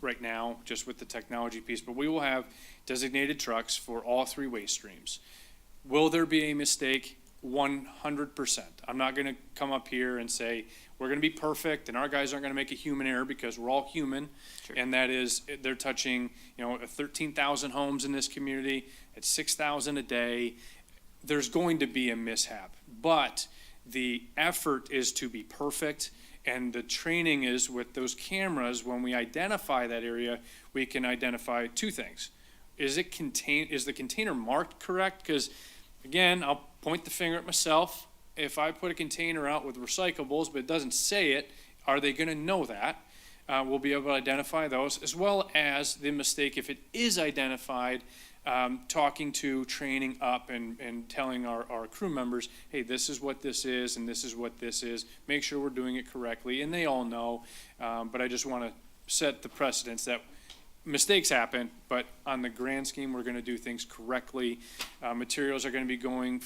right now, just with the technology piece. But we will have designated trucks for all three waste streams. Will there be a mistake? 100%. I'm not going to come up here and say we're going to be perfect and our guys aren't going to make a human error, because we're all human. Sure. And that is, they're touching 13,000 homes in this community at 6,000 a day. There's going to be a mishap, but the effort is to be perfect. And the training is with those cameras. When we identify that area, we can identify two things. Is the container marked correct? Because again, I'll point the finger at myself. If I put a container out with recyclables, but it doesn't say it, are they going to know that? We'll be able to identify those, as well as the mistake, if it is identified, talking to, training up, and telling our crew members, hey, this is what this is, and this is what this is. Make sure we're doing it correctly, and they all know. But I just want to set the precedence that mistakes happen, but on the grand scheme, we're going to do things correctly. Materials are going to be going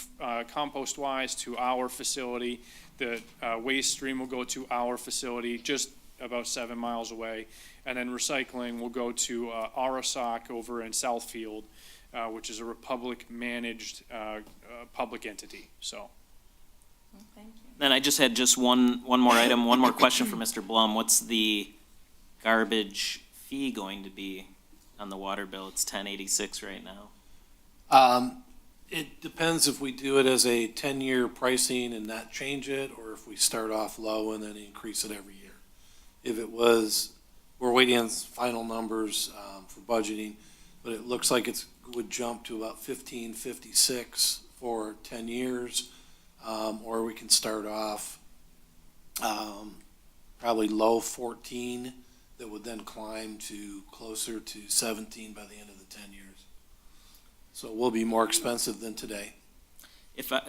compost-wise to our facility. The waste stream will go to our facility, just about 7 miles away. And then recycling will go to Arasac over in Southfield, which is a Republic-managed public entity. So. Thank you. then I just had one more item, one more question for Mr. Blum. What's the garbage fee going to be on the water bill? It's $10.86 right now. It depends if we do it as a 10-year pricing and not change it, or if we start off low and then increase it every year. If it was, we're waiting on final numbers for budgeting, but it looks like it would jump to about $15.56 for 10 years, or we can start off probably low 14 that would then climb to closer to 17 by the end of the 10 years. So it will be more expensive than today. If I'm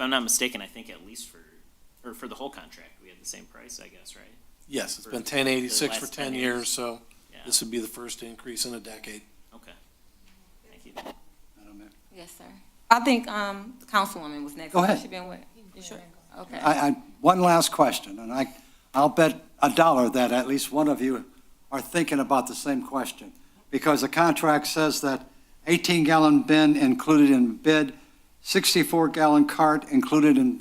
not mistaken, I think at least for the whole contract, we had the same price, I guess, right? Yes, it's For been the $10.86 for last 10 years, so This would be the first increase in a decade. Okay. Thank you. Madam Mayor. Yes, sir. I think, the Councilwoman was next. Go ahead. She been with, you sure? Okay. One last question, and I'll bet $1 that at least one of you are thinking about the same question. Because the contract says that 18-gallon bin included in bid, 64-gallon cart included in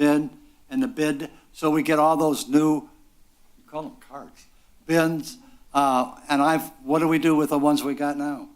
the bid. So we get all those new, you call them carts, bins. What do we do with the ones we got now?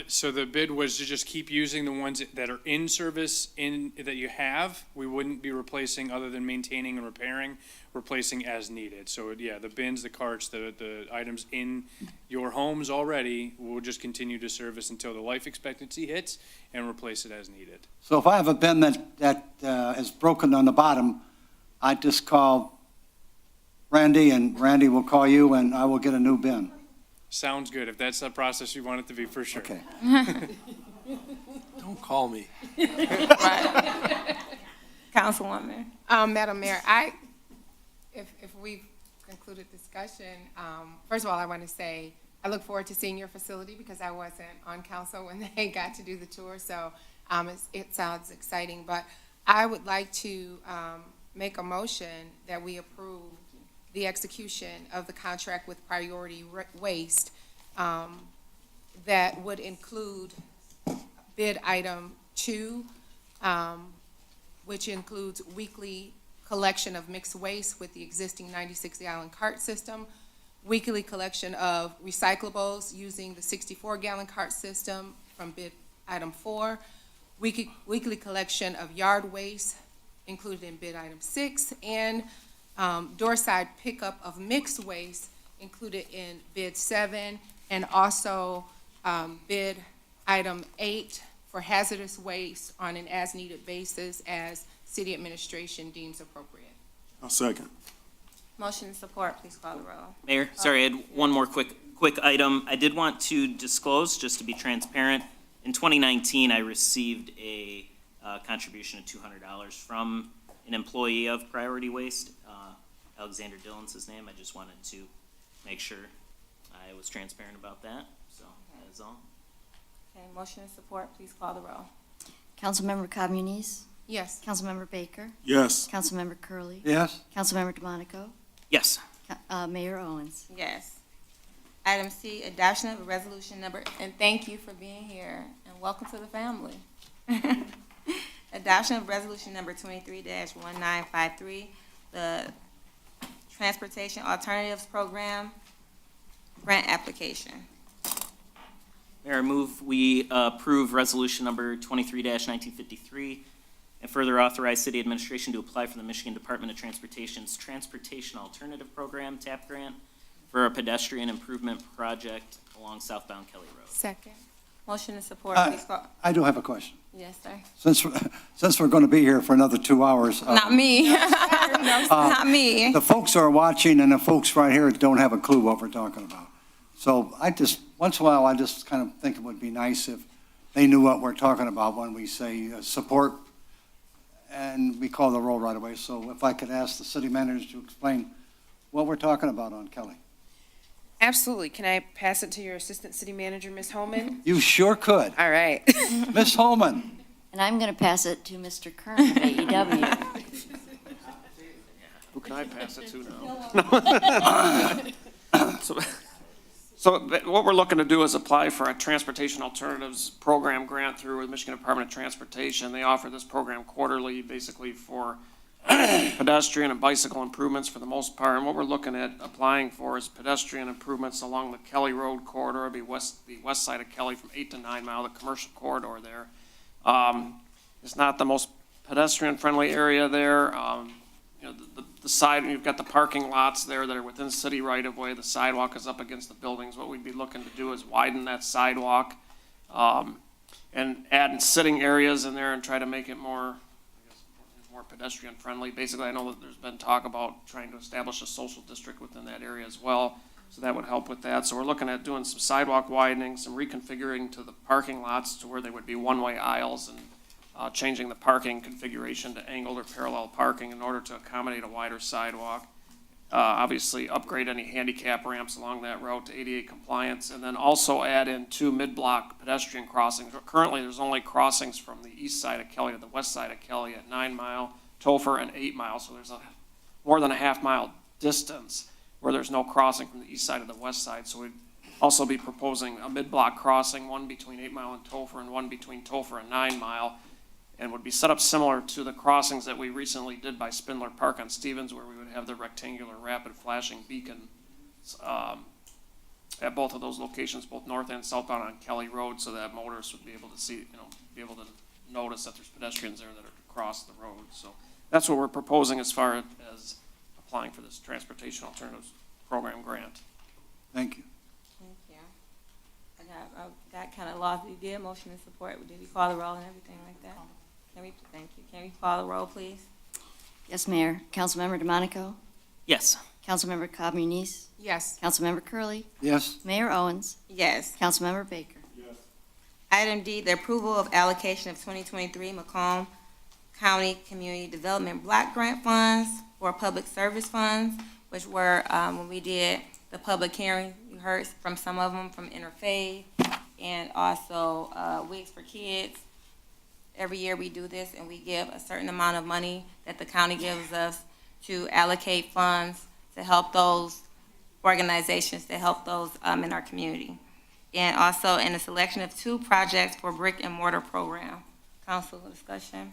So the bid was to just keep using the ones that are in service that you have. We wouldn't be replacing other than maintaining and repairing, replacing as needed. So yeah, the bins, the carts, the items in your homes already will just continue to service until the life expectancy hits and replace it as needed. So if I have a bin that is broken on the bottom, I just call Randy, and Randy will call you, and I will get a new bin. Sounds good. If that's the process you want it to be, for sure. Okay. Don't call me. Councilwoman. Madam Mayor, if we've concluded discussion, first of all, I want to say I look forward to seeing your facility because I wasn't on council when they got to do the tour, so it sounds exciting. But I would like to make a motion that we approve the execution of the contract with Priority Waste that would include bid item 2, which includes weekly collection of mixed waste with the existing 96-gallon cart system, weekly collection of recyclables using the 64-gallon cart system from bid item 4, weekly collection of yard waste included in bid item 6, and doorside pickup of mixed waste included in bid 7, and also bid item 8 for hazardous waste on an as-needed basis as city administration deems appropriate. I'll second. Motion and support, please call the roll. Mayor, sorry, I had one more quick item. I did want to disclose, just to be transparent, in 2019, I received a contribution of $200 from an employee of Priority Waste. Alexander Dillon's his name. I just wanted to make sure I was transparent about that, so that is all. Okay, motion and support, please call the roll. Councilmember Communis? Yes. Councilmember Baker? Yes. Councilmember Curley. Yes? Councilmember DeMonico? Yes. Mayor Owens? Yes. Item C, adoption of a resolution number, and thank you for being here, and welcome to the family. Adoption of resolution number 23-1953, the Transportation Alternatives Program grant application. Mayor, I move we approve resolution number 23-1953 and further authorize city administration to apply for the Michigan Department of Transportation's Transportation Alternative Program TAP grant for a pedestrian improvement project along southbound Kelly Road. Second. Motion and support, please call. I do have a question. Yes, sir. Since we're going to be here for another 2 hours. Not me. No, not me. The folks who are watching and the folks right here don't have a clue what we're talking about. So once in a while, I just kind of think it would be nice if they knew what we're talking about when we say support, and we call the roll right away. So if I could ask the city manager to explain what we're talking about on Kelly. Absolutely. Can I pass it to your Assistant City Manager, Ms. Holman? You sure could. All right. Ms. Holman. And I'm going to pass it to Mr. Kern of AEW. Who can I pass it to now? So what we're looking to do is apply for a Transportation Alternatives Program grant through the Michigan Department of Transportation. They offer this program quarterly, basically for pedestrian and bicycle improvements for the most part. And what we're looking at applying for is pedestrian improvements along the Kelly Road corridor, the west side of Kelly from 8 to 9 Mile, the commercial corridor there. It's not the most pedestrian-friendly area there. The side, you've got the parking lots there that are within city right-of-way. The sidewalk is up against the buildings. What we'd be looking to do is widen that sidewalk and add sitting areas in there and try to make it more pedestrian-friendly. Basically, I know that there's been talk about trying to establish a social district within that area as well, so that would help with that. So we're looking at doing some sidewalk widening, some reconfiguring to the parking lots to where they would be one-way aisles, and changing the parking configuration to angled or parallel parking in order to accommodate a wider sidewalk. obviously upgrade any handicap ramps along that route to ADA compliance, and then also add in 2 mid-block pedestrian crossings. Currently, there's only crossings from the east side of Kelly to the west side of Kelly at 9 Mile, Topher, and 8 Mile, so there's more than a half-mile distance where there's no crossing from the east side to the west side. So we'd also be proposing a mid-block crossing, one between 8 Mile and Topher, and one between Topher and 9 Mile, and would be set up similar to the crossings that we recently did by Spindler Park on Stevens, where we would have the rectangular rapid flashing beacon at both of those locations, both north and southbound on Kelly Road, so that motorists would be able to see, be able to notice that there's pedestrians there that are across the road. So that's what we're proposing as far as applying for this Transportation Alternatives Program grant. Thank you. Thank you. I got kind of lost. You did motion and support. Did we call the roll and everything like that? Thank you. Can we call the roll, please? Yes, Mayor. Councilmember DeMonico? Yes. Councilmember Cobb Muniz? Yes. Councilmember Curley, Yes. Mayor Owens? Yes. Councilmember Baker? Item D, the approval of allocation of 2023 Macomb County Community Development Block Grant Funds for public service funds, which were, when we did the public hearing, you heard from some of them from Interfaith and also Wigs for Kids. Every year we do this and we give a certain amount of money that the county gives us to allocate funds to help those organizations, to help those in our community. And also in the selection of 2 projects for brick and mortar program. Council discussion.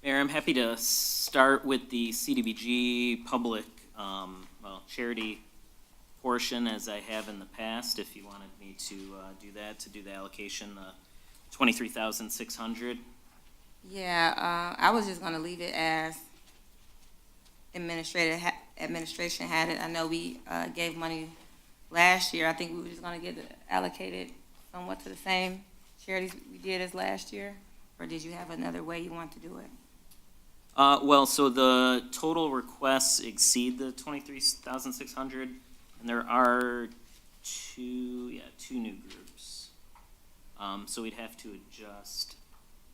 Mayor, I'm happy to start with the CDBG public, charity portion as I have in the past, if you wanted me to do that, to do the allocation, 23,600. Yeah, I was just gonna leave it as administration had it. I know we gave money last year. I think we were just gonna get it allocated somewhat to the same charities we did as last year, or did you have another way you want to do it? So the total requests exceed the 23,600, and there are two new groups. So we'd have to adjust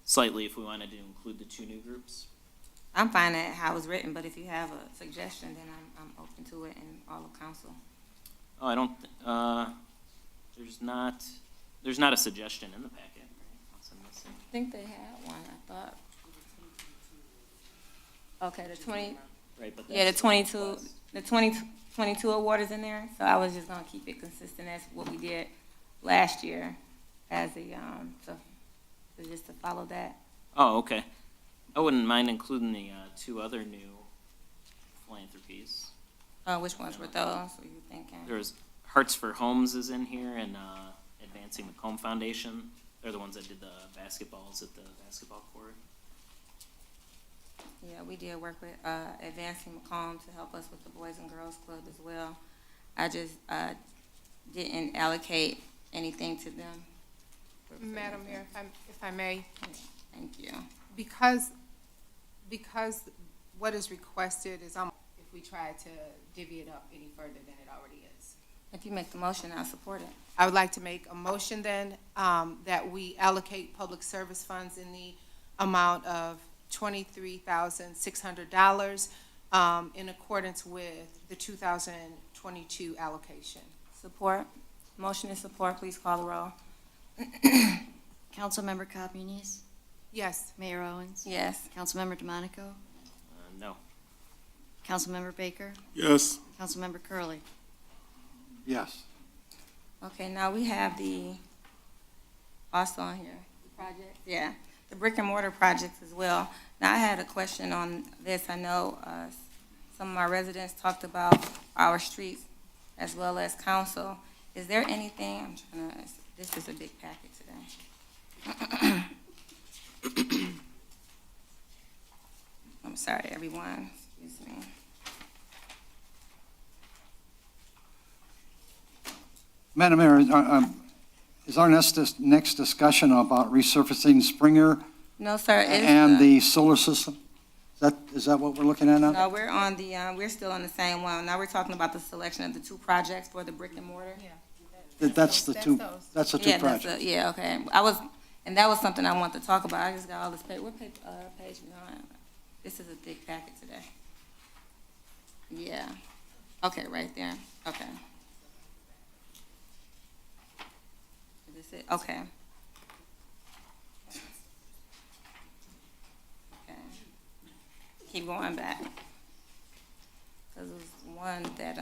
slightly if we wanted to include the 2 new groups. I'm fine at how it was written, but if you have a suggestion, then I'm open to it in all of council. Oh, I don't, there's not a suggestion in the packet, right? Unless I'm missing. I think they had one, I thought. Okay, the 20, Right, but yeah, the that's 22 award is in there, so I was just gonna keep it consistent as what we did last year as a, just to follow that. Oh, okay. I wouldn't mind including the 2 other new philanthropies. Which ones were those, were you thinking? There's Hearts for Homes is in here, and Advancing Macomb Foundation. They're the ones that did the basketballs at the basketball court. Yeah, we did work with Advancing Macomb to help us with the Boys and Girls Club as well. I just didn't allocate anything to them. Madam Mayor, if I may, Thank you. because what is requested is if we try to divvy it up any further than it already is. If you make the motion, I'll support it. I would like to make a motion then, that we allocate public service funds in the amount of $23,600, in accordance with the 2022 allocation. Support. Motion is support. Please call the roll. Councilmember Cobb Muniz? Yes. Mayor Owens? Yes. Councilmember DeMonico? No. Councilmember Baker? Yes. Councilmember Curley. Yes. Okay, now we have also on here, the project, yeah, the brick and mortar projects as well. Now, I had a question on this. I know some of my residents talked about our streets as well as council. Is there anything, this is a big packet today. I'm sorry, everyone, excuse me. Madam Mayor, is our next discussion about resurfacing Springer No, sir. It's, and the solar system? Is that what we're looking at now? No, we're on the, we're still on the same one. Now we're talking about the selection of the 2 projects for the brick and mortar. That's the 2 projects. Yeah, okay. And that was something I wanted to talk about. I just got all this paper. What page we on? This is a thick packet today. Yeah. Okay, right there. Okay. Is this it? Okay. Okay. Keep going back. Because there's one that,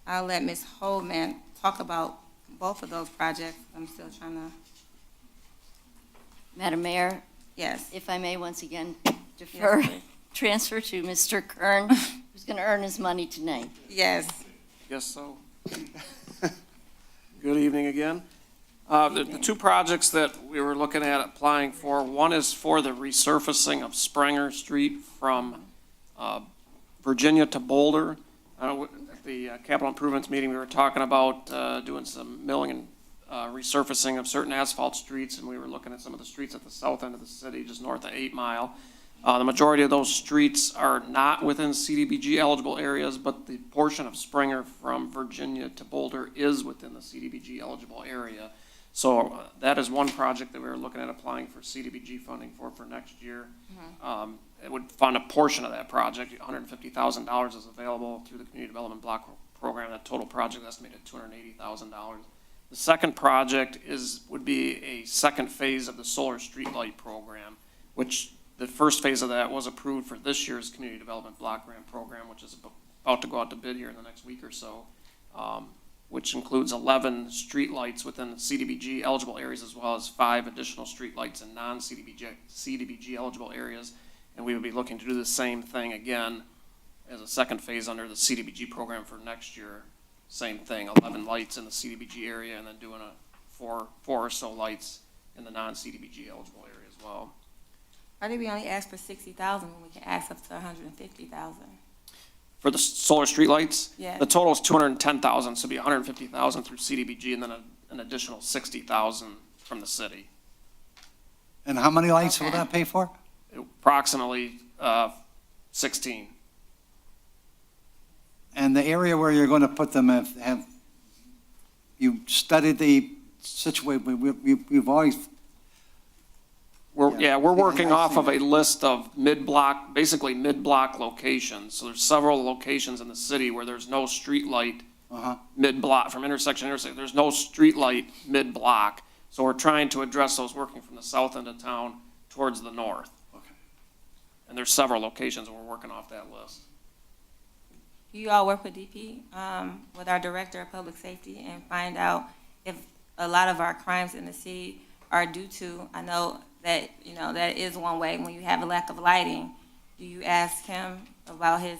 I'll let Ms. Holman talk about both of those projects. I'm still trying to, Madam Mayor, yes. if I may once again defer, Yes, please. transfer to Mr. Kern, who's going to earn his money tonight. Yes. Guess so. Good evening again. The two projects that we were looking at applying for, one is for the resurfacing of Springer Street from Virginia to Boulder. At the capital improvements meeting, we were talking about doing some milling and resurfacing of certain asphalt streets, and we were looking at some of the streets at the south end of the city, just north of 8 Mile. The majority of those streets are not within CDBG eligible areas, but the portion of Springer from Virginia to Boulder is within the CDBG eligible area. So that is one project that we were looking at applying for CDBG funding for next year. It would fund a portion of that project. $150,000 is available through the Community Development Block Program. That total project estimated at $280,000. The second project would be a second phase of the solar streetlight program, which the first phase of that was approved for this year's Community Development Block Grant Program, which is about to go out to bid here in the next week or so, which includes 11 streetlights within the CDBG eligible areas, as well as 5 additional streetlights in non-CDBG eligible areas. And we would be looking to do the same thing again as a second phase under the CDBG program for next year. Same thing, 11 lights in the CDBG area, and then doing four or so lights in the non-CDBG eligible area as well. Why did we only ask for 60,000 when we can ask up to 150,000? For the solar streetlights? Yeah. The total is 210,000, so it'd be 150,000 through CDBG, and then an additional 60,000 from the city. And how many lights will that pay for? Approximately 16. And the area where you're going to put them, have you studied the situation? We've always. We're working off of a list of basically mid-block locations. So there's several locations in the city where there's no street light mid-block, from intersection to intersection. There's no street light mid-block. So we're trying to address those working from the south end of town towards the north. Okay. And there's several locations, and we're working off that list. You all work with DP, with our Director of Public Safety, and find out if a lot of our crimes in the city are due to, I know that, that is one way when you have a lack of lighting. Do you ask him about his,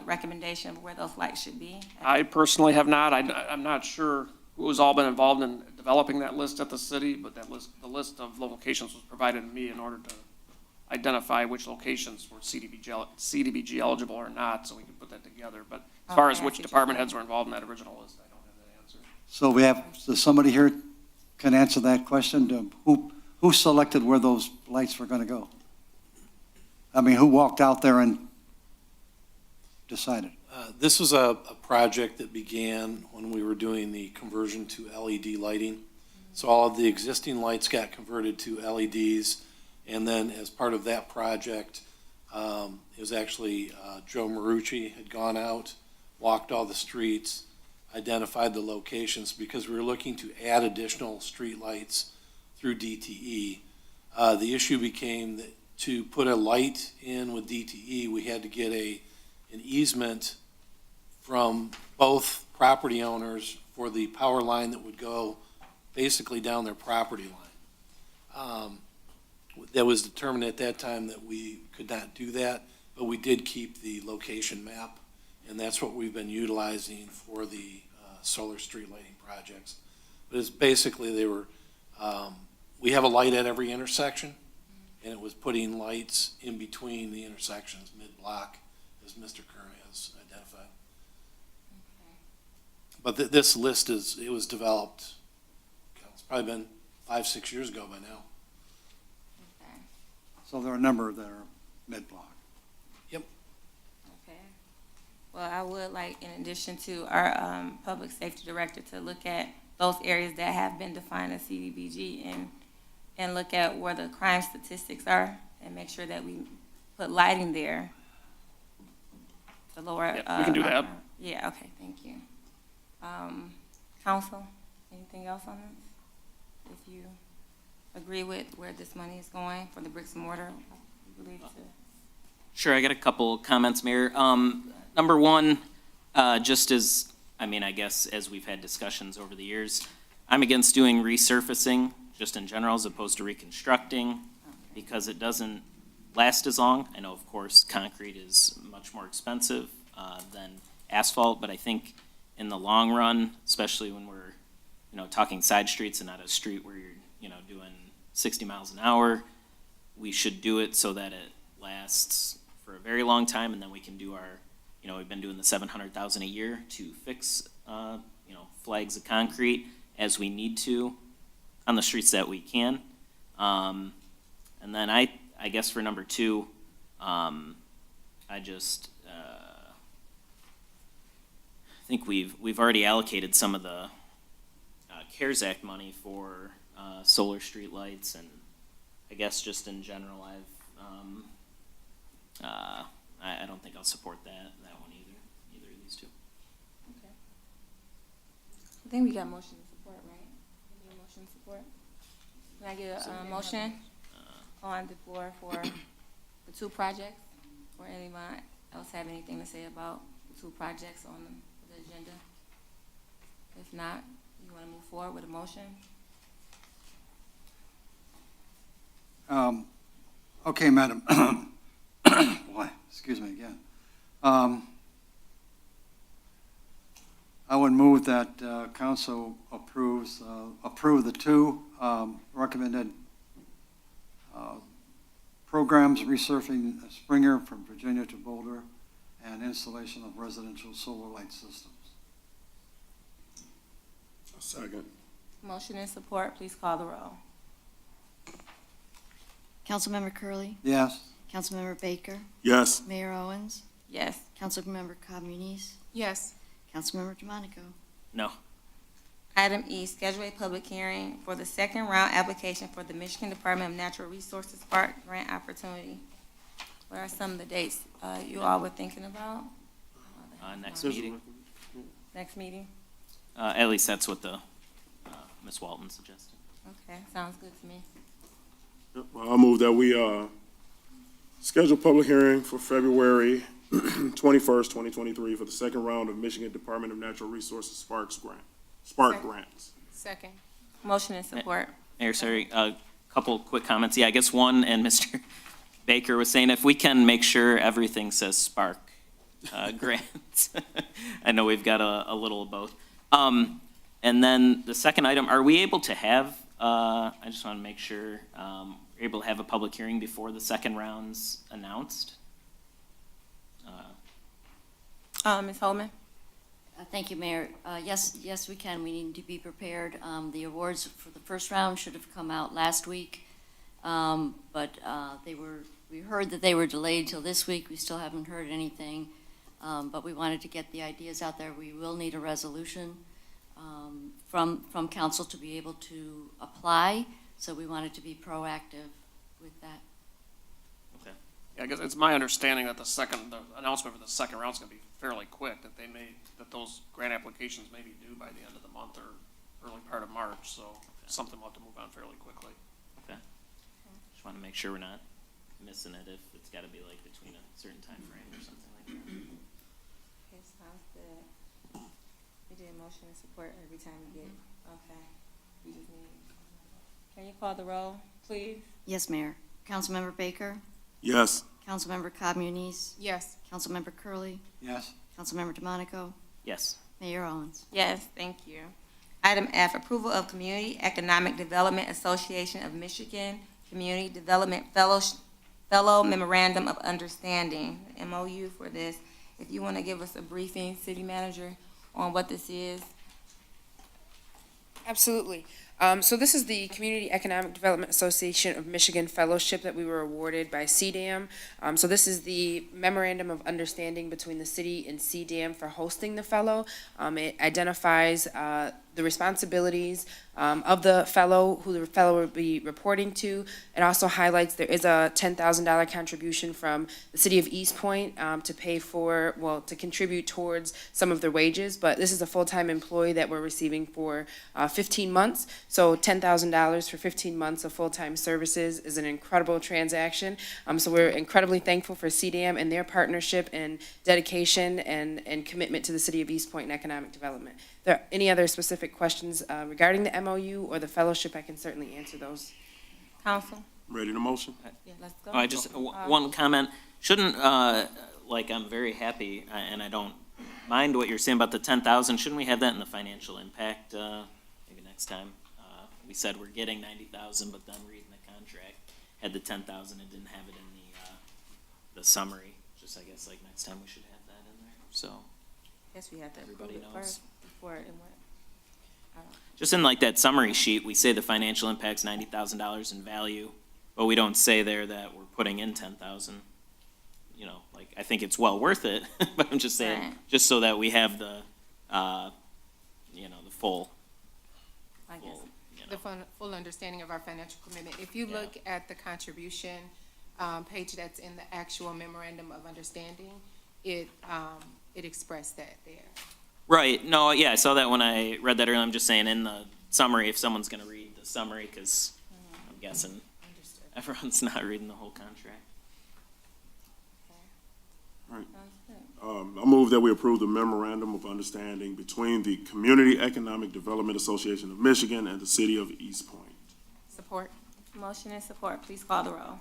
recommendation of where those lights should be? I personally have not. I'm not sure who's all been involved in developing that list at the city, but the list of locations was provided to me in order to identify which locations were CDBG eligible or not, so we can put that together. But as far as which department heads were involved in that original list, I don't have that answer. So somebody here can answer that question. Who selected where those lights were going to go? I mean, who walked out there and decided? This was a project that began when we were doing the conversion to LED lighting. So all of the existing lights got converted to LEDs. And then as part of that project, it was actually Joe Marucci had gone out, walked all the streets, identified the locations, because we were looking to add additional streetlights through DTE. The issue became that to put a light in with DTE, we had to get an easement from both property owners for the power line that would go basically down their property line. That was determined at that time that we could not do that, but we did keep the location map, and that's what we've been utilizing for the solar street lighting projects. But it's basically we have a light at every intersection, and it was putting lights in between the intersections, mid-block, as Mr. Kern has identified. But this list it was developed, it's probably been 5-6 years ago by now. So there are a number that are mid-block. Okay. Well, I would like, in addition to our Public Safety Director, to look at those areas that have been defined as CDBG and look at where the crime statistics are and make sure that we put lighting there. the lower. Yeah, we can do that. Yeah, okay, thank you. Council, anything else on this? If you agree with where this money is going for the bricks and mortar, you believe to? Sure, I got a couple comments, Mayor. Number one, just as, I guess as we've had discussions over the years, I'm against doing resurfacing, just in general, as opposed to reconstructing, because it doesn't last as long. I know, of course, concrete is much more expensive than asphalt, but I think in the long run, especially when we're, talking side streets and not a street where you're, doing 60 miles an hour, we should do it so that it lasts for a very long time, and then we can do our, we've been doing the 700,000 a year to fix, flags of concrete as we need to on the streets that we can. And then I guess for number two, I just think we've already allocated some of the CARES Act money for solar street lights, and I guess just in general, I don't think I'll support that one either of these two. Okay. I think we got motion to support, right? We need a motion to support? Can I get a motion on the floor for the two projects? Or anyone else have anything to say about the two projects on the agenda? If not, you want to move forward with a motion? Okay, Madam. Boy, excuse me again. I would move that council approve the two recommended programs, resurfacing Springer from Virginia to Boulder, and installation of residential solar light systems. A second. Motion and support, please call the roll. Councilmember Curley, Yes. Councilmember Baker, Yes. Mayor Owens, Yes. Councilmember Cobb Muniz, Yes. Councilmember DeMonico. No. Item E, schedule a public hearing for the second round application for the Michigan Department of Natural Resources Park Grant Opportunity. What are some of the dates you all were thinking about? Next meeting. Next meeting? At least that's what the Ms. Walton suggested. Okay, sounds good to me. Well, I move that we schedule public hearing for February 21st, 2023 for the second round of Michigan Department of Natural Resources Spark grants. Second. Motion and support. Mayor, sorry, a couple quick comments. Yeah, I guess one, and Mr. Baker was saying, if we can make sure everything says Spark grants. I know we've got a little of both. And then the second item, are we able to have, I just want to make sure, we're able to have a public hearing before the second round's announced? Ms. Holman? Thank you, Mayor. Yes, we can. We need to be prepared. The awards for the first round should have come out last week, but we heard that they were delayed till this week. We still haven't heard anything, but we wanted to get the ideas out there. We will need a resolution from council to be able to apply, so we wanted to be proactive with that. Okay. Yeah, I guess it's my understanding that the announcement for the second round is going to be fairly quick, that those grant applications may be due by the end of the month or early part of March, so something we'll have to move on fairly quickly. Okay. Just want to make sure we're not missing it if it's got to be like between a certain time frame or something like that. Okay, sounds good. We did motion and support every time we get, okay. We just need, can you call the roll, please? Yes, Mayor. Councilmember Baker, Yes. Councilmember Cobb Muniz, Yes. Councilmember Curley, Yes. Councilmember DeMonico, Yes. Mayor Owens. Yes, thank you. Item F, approval of Community Economic Development Association of Michigan Community Development Fellow Memorandum of Understanding, MOU for this. If you want to give us a briefing, City Manager, on what this is. Absolutely. So this is the Community Economic Development Association of Michigan Fellowship that we were awarded by CDAM. So this is the memorandum of understanding between the city and CDAM for hosting the fellow. It identifies the responsibilities of the fellow, who the fellow will be reporting to. It also highlights there is a $10,000 contribution from the city of Eastpointe to pay for, well, to contribute towards some of their wages. But this is a full-time employee that we're receiving for 15 months. So $10,000 for 15 months of full-time services is an incredible transaction. So we're incredibly thankful for CDAM and their partnership and dedication and commitment to the city of Eastpointe and economic development. If there are any other specific questions regarding the MOU or the fellowship, I can certainly answer those. Council? Ready to motion? Yeah, let's go. I just, one comment, shouldn't, like, I'm very happy, and I don't mind what you're saying about the 10,000, shouldn't we have that in the financial impact, maybe next time? We said we're getting 90,000, but then reading the contract, had the 10,000, and didn't have it in the summary, just I guess like next time we should have that in there, so. Guess we have to Everybody approve it knows. first before it went. Just in like that summary sheet, we say the financial impact's $90,000 in value, but we don't say there that we're putting in 10,000. You know, like, I think it's well worth it, but I'm just saying, Right. just so that we have the, you know, the full. I guess. The full understanding of our financial commitment. If you look at the contribution page that's in the actual memorandum of understanding, it expressed that there. Right, no, yeah, I saw that when I read that earlier. I'm just saying in the summary, if someone's gonna read the summary, because I'm guessing everyone's not reading the whole contract. I move that we approve the memorandum of understanding between the Community Economic Development Association of Michigan and the city of Eastpointe. Support. Motion and support, please call the roll.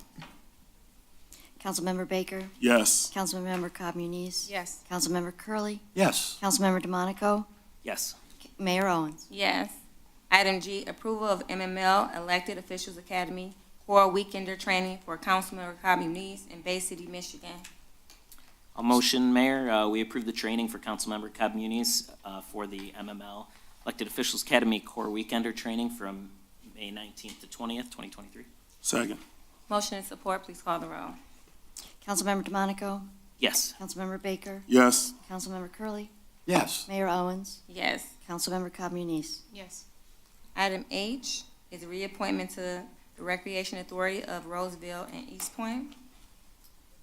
Councilmember Baker? Yes. Councilmember Cobb Muniz? Yes. Councilmember Curley. Yes. Councilmember DeMonico? Yes. Mayor Owens? Yes. Item G, approval of MML Elected Officials Academy Core Weekender Training for Councilmember Cobb Muniz in Bay City, Michigan. I'll motion, Mayor, we approve the training for Councilmember Cobb Muniz for the MML Elected Officials Academy Core Weekender Training from May 19th to 20th, 2023. Second. Motion and support, please call the roll. Councilmember DeMonico? Yes. Councilmember Baker? Yes. Councilmember Curley. Yes. Mayor Owens? Yes. Councilmember Cobb Muniz? Yes. Item H is a reappointment to the Recreation Authority of Roseville and Eastpointe.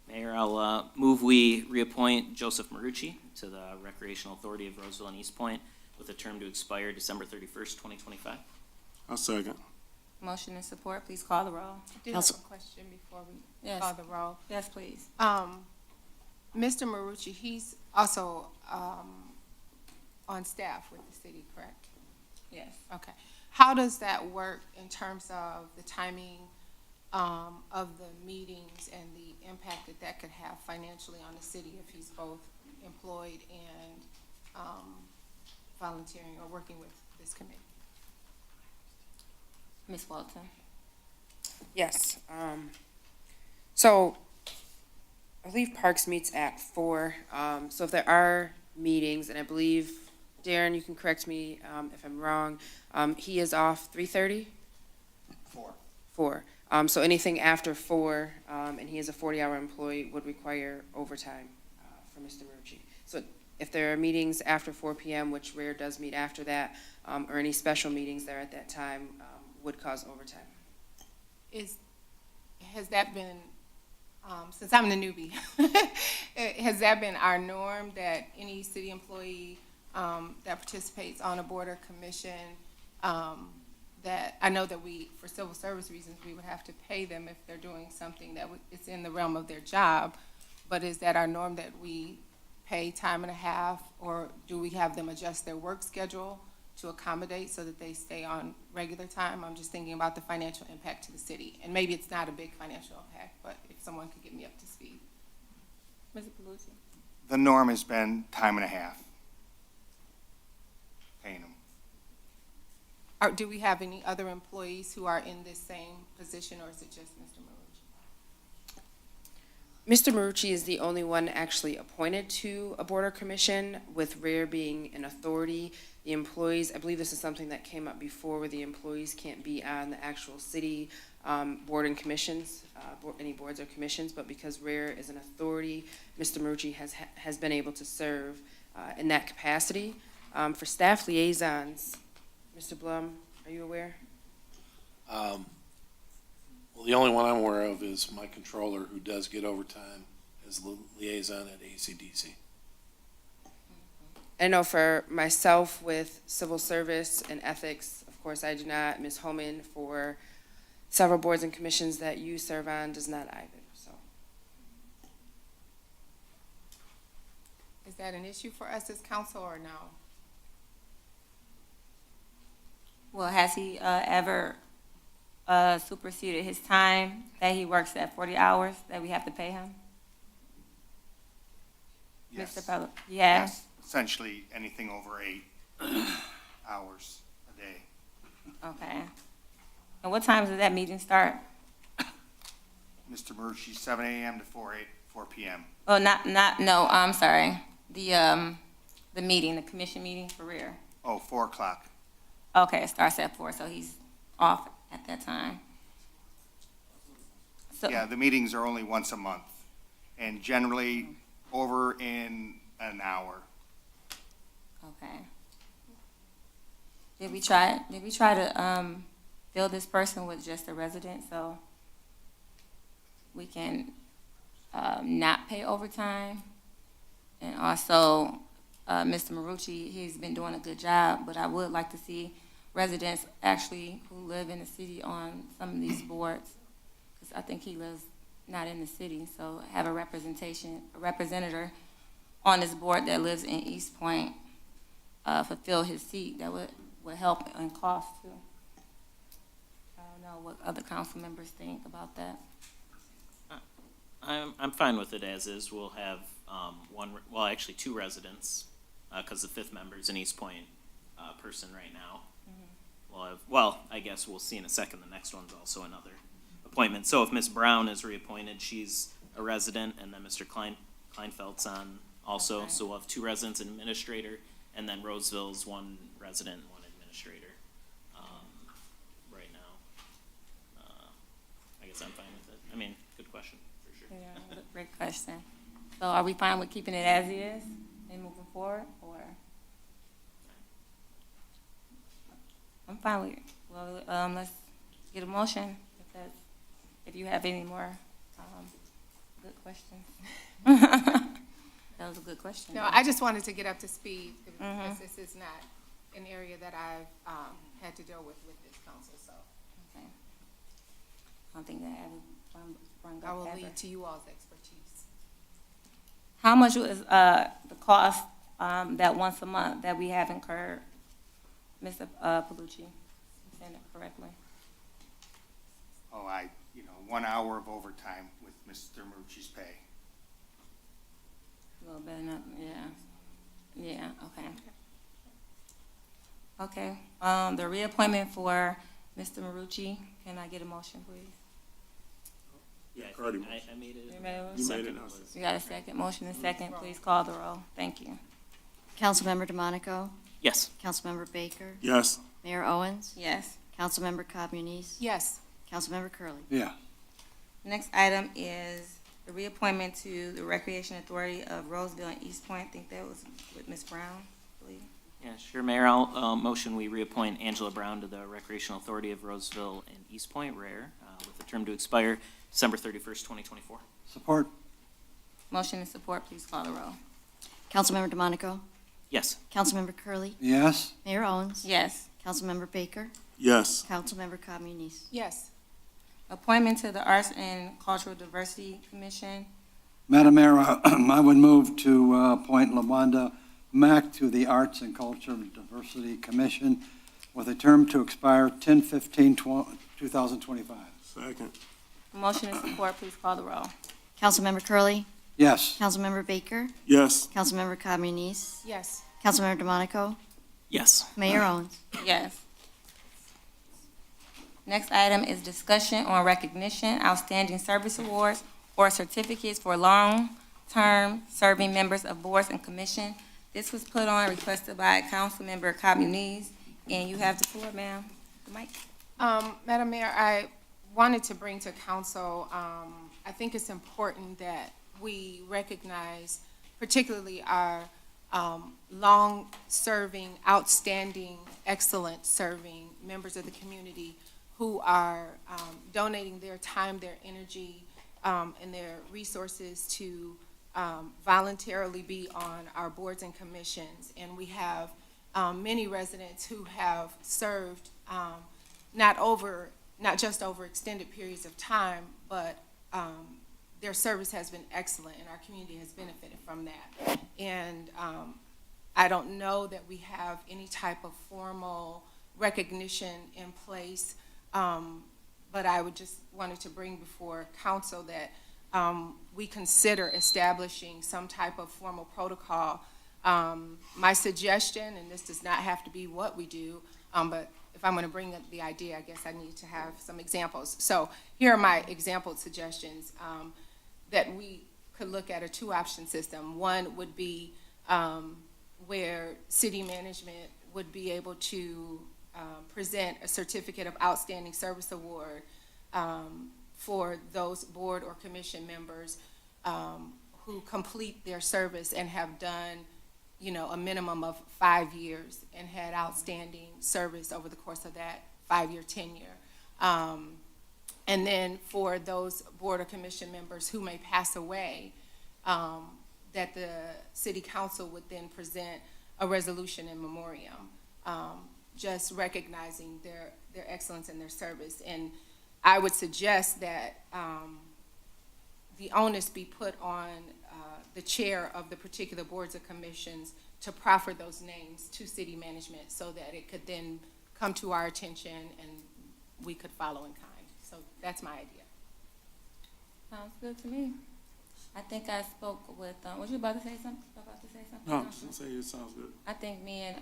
Mayor, I'll move we reappoint Joseph Marucci to the Recreational Authority of Roseville and Eastpointe with a term to expire December 31st, 2025. I'll second. Motion and support, please call the roll. I do have Council- a question before we Yes. call the roll. Yes, please. Mr. Marucci, he's also on staff with the city, correct? Yes. Okay. How does that work in terms of the timing of the meetings and the impact that that could have financially on the city if he's both employed and volunteering or working with this committee? Ms. Walton? Yes. So I believe Parks meets at 4. So if there are meetings, and I believe, Darren, you can correct me if I'm wrong, he is off 3:30? 4. So anything after 4, and he is a 40-hour employee, would require overtime for Mr. Marucci. So if there are meetings after 4 p.m., which RARE does meet after that, or any special meetings there at that time, would cause overtime. Has that been, since I'm the newbie, has that been our norm that any city employee that participates on a board or commission, that I know that we, for civil service reasons, we would have to pay them if they're doing something that it's in the realm of their job, but is that our norm that we pay time and a half, or do we have them adjust their work schedule to accommodate so that they stay on regular time? I'm just thinking about the financial impact to the city, and maybe it's not a big financial impact, but if someone could get me up to speed. Mr. Palucci? The norm has been time and a half. Paying them. Do we have any other employees who are in this same position, or is it just Mr. Marucci? Mr. Marucci is the only one actually appointed to a board or commission, with RARE being an authority. the employees, I believe this is something that came up before where the employees can't be on the actual city board and commissions, any boards or commissions, but because RARE is an authority, Mr. Marucci has been able to serve in that capacity. For staff liaisons, Mr. Blum, are you aware? Well, the only one I'm aware of is my controller, who does get overtime as liaison at ACDC. I know for myself with civil service and ethics, of course, I do not. Ms. Holman, for several boards and commissions that you serve on, does not either, so. Is that an issue for us as council or no? Well, has he ever superseded his time that he works at 40 hours that we have to pay him? Yes. Mr. Pellet? Yeah. Yes, essentially anything over 8 hours a day. Okay. And what time does that meeting start? Mr. Marucci, 7 a.m. to 4 p.m. Oh, no, I'm sorry. The meeting, the commission meeting for RARE. Oh, 4 o'clock. Okay, it starts at 4, so he's off at that time. So, Yeah, the meetings are only once a month, and generally over in an hour. okay. Did we try to, fill this person with just a resident, so we can, not pay overtime? And also, Mr. Marucci, he's been doing a good job, but I would like to see residents actually who live in the city on some of these boards, because I think he lives not in the city, so have a representative on this board that lives in Eastpointe, fulfill his seat, that would help in cost too. I don't know what other council members think about that. I'm fine with it as is. We'll have actually 2 residents, because the 5th member's an Eastpointe person right now. Well, I guess we'll see in a second. The next one's also another appointment. So if Ms. Brown is reappointed, she's a resident, and then Mr. Kleinfeld's on also. Okay. So we'll have 2 residents and administrator, and then Roseville's 1 resident and 1 administrator right now. I guess I'm fine with it. I mean, good question, for sure. Yeah, great question. So are we fine with keeping it as is and moving forward, or? I'm fine with it. Well, let's get a motion if you have any more, good questions. That was a good question. No, I just wanted to get up to speed because this is not an area that I've had to deal with this council, so Okay. I don't think that ever sprung up I will ever. leave to you all's expertise. How much was the cost that once a month that we have incurred, Mr. Palucci? I'm saying it correctly. Oh, 1 hour of overtime with Mr. Marucci's pay. A little better, not, yeah, okay. Okay, the reappointment for Mr. Marucci, can I get a motion, please? Yeah, Cardi. I made it. You made it? You made it. You got a second, motion and second, please call the roll, thank you. Councilmember DeMonico, Yes. Councilmember Baker, Yes. Mayor Owens, Yes. Councilmember Cobb Muniz, Yes, Councilmember Curley. Yeah. Next item is the reappointment to the Recreation Authority of Roseville and Eastpointe, I think that was with Ms. Brown, I believe. Yeah, sure, Mayor. I'll motion we reappoint Angela Brown to the Recreational Authority of Roseville and Eastpointe, RARE, with a term to expire December 31st, 2024. Support? Motion and support, please call the roll. Councilmember DeMonico, Yes. Councilmember Curley, Yes. Mayor Owens, Yes. Councilmember Baker, Yes. Councilmember Cobb Muniz. yes, Appointment to the Arts and Cultural Diversity Commission. Madam Mayor, I would move to appoint LaWanda Mack to the Arts and Culture Diversity Commission with a term to expire 10/15/2025. Second. Motion and support, please call the roll. Councilmember Curley, Yes. Councilmember Baker, Yes. Councilmember Cobb Muniz, yes, Councilmember DeMonico, Yes. Mayor Owens. Yes. Next item is discussion on recognition, outstanding service awards or certificates for long-term serving members of boards and commission This was put on, requested by Councilmember Communiz, and you have the floor, ma'am. The mic. Madam Mayor, I wanted to bring to council, I think it's important that we recognize particularly our long-serving, outstanding, excellent-serving members of the community who are donating their time, their energy, and their resources to voluntarily be on our boards and commissions. And we have many residents who have served not just over extended periods of time, but their service has been excellent, and our community has benefited from that. And I don't know that we have any type of formal recognition in place, but I would just wanted to bring before council that we consider establishing some type of formal protocol. My suggestion, and this does not have to be what we do, but if I'm going to bring up the idea, I guess I need to have some examples. So here are my example suggestions that we could look at a two-option system. One would be where city management would be able to present a certificate of outstanding service award for those board or commission members who complete their service and have done, you know, a minimum of 5 years and had outstanding service over the course of that 5-year tenure. And then for those board or commission members who may pass away, that the city council would then present a resolution in memoriam, just recognizing their excellence in their service. And I would suggest that the onus be put on the chair of the particular boards or commissions to proffer those names to city management so that it could then come to our attention and we could follow in kind. So that's my idea. Sounds good to me. I think I spoke with, was you about to say something? No, I was gonna say it sounds good. I think me and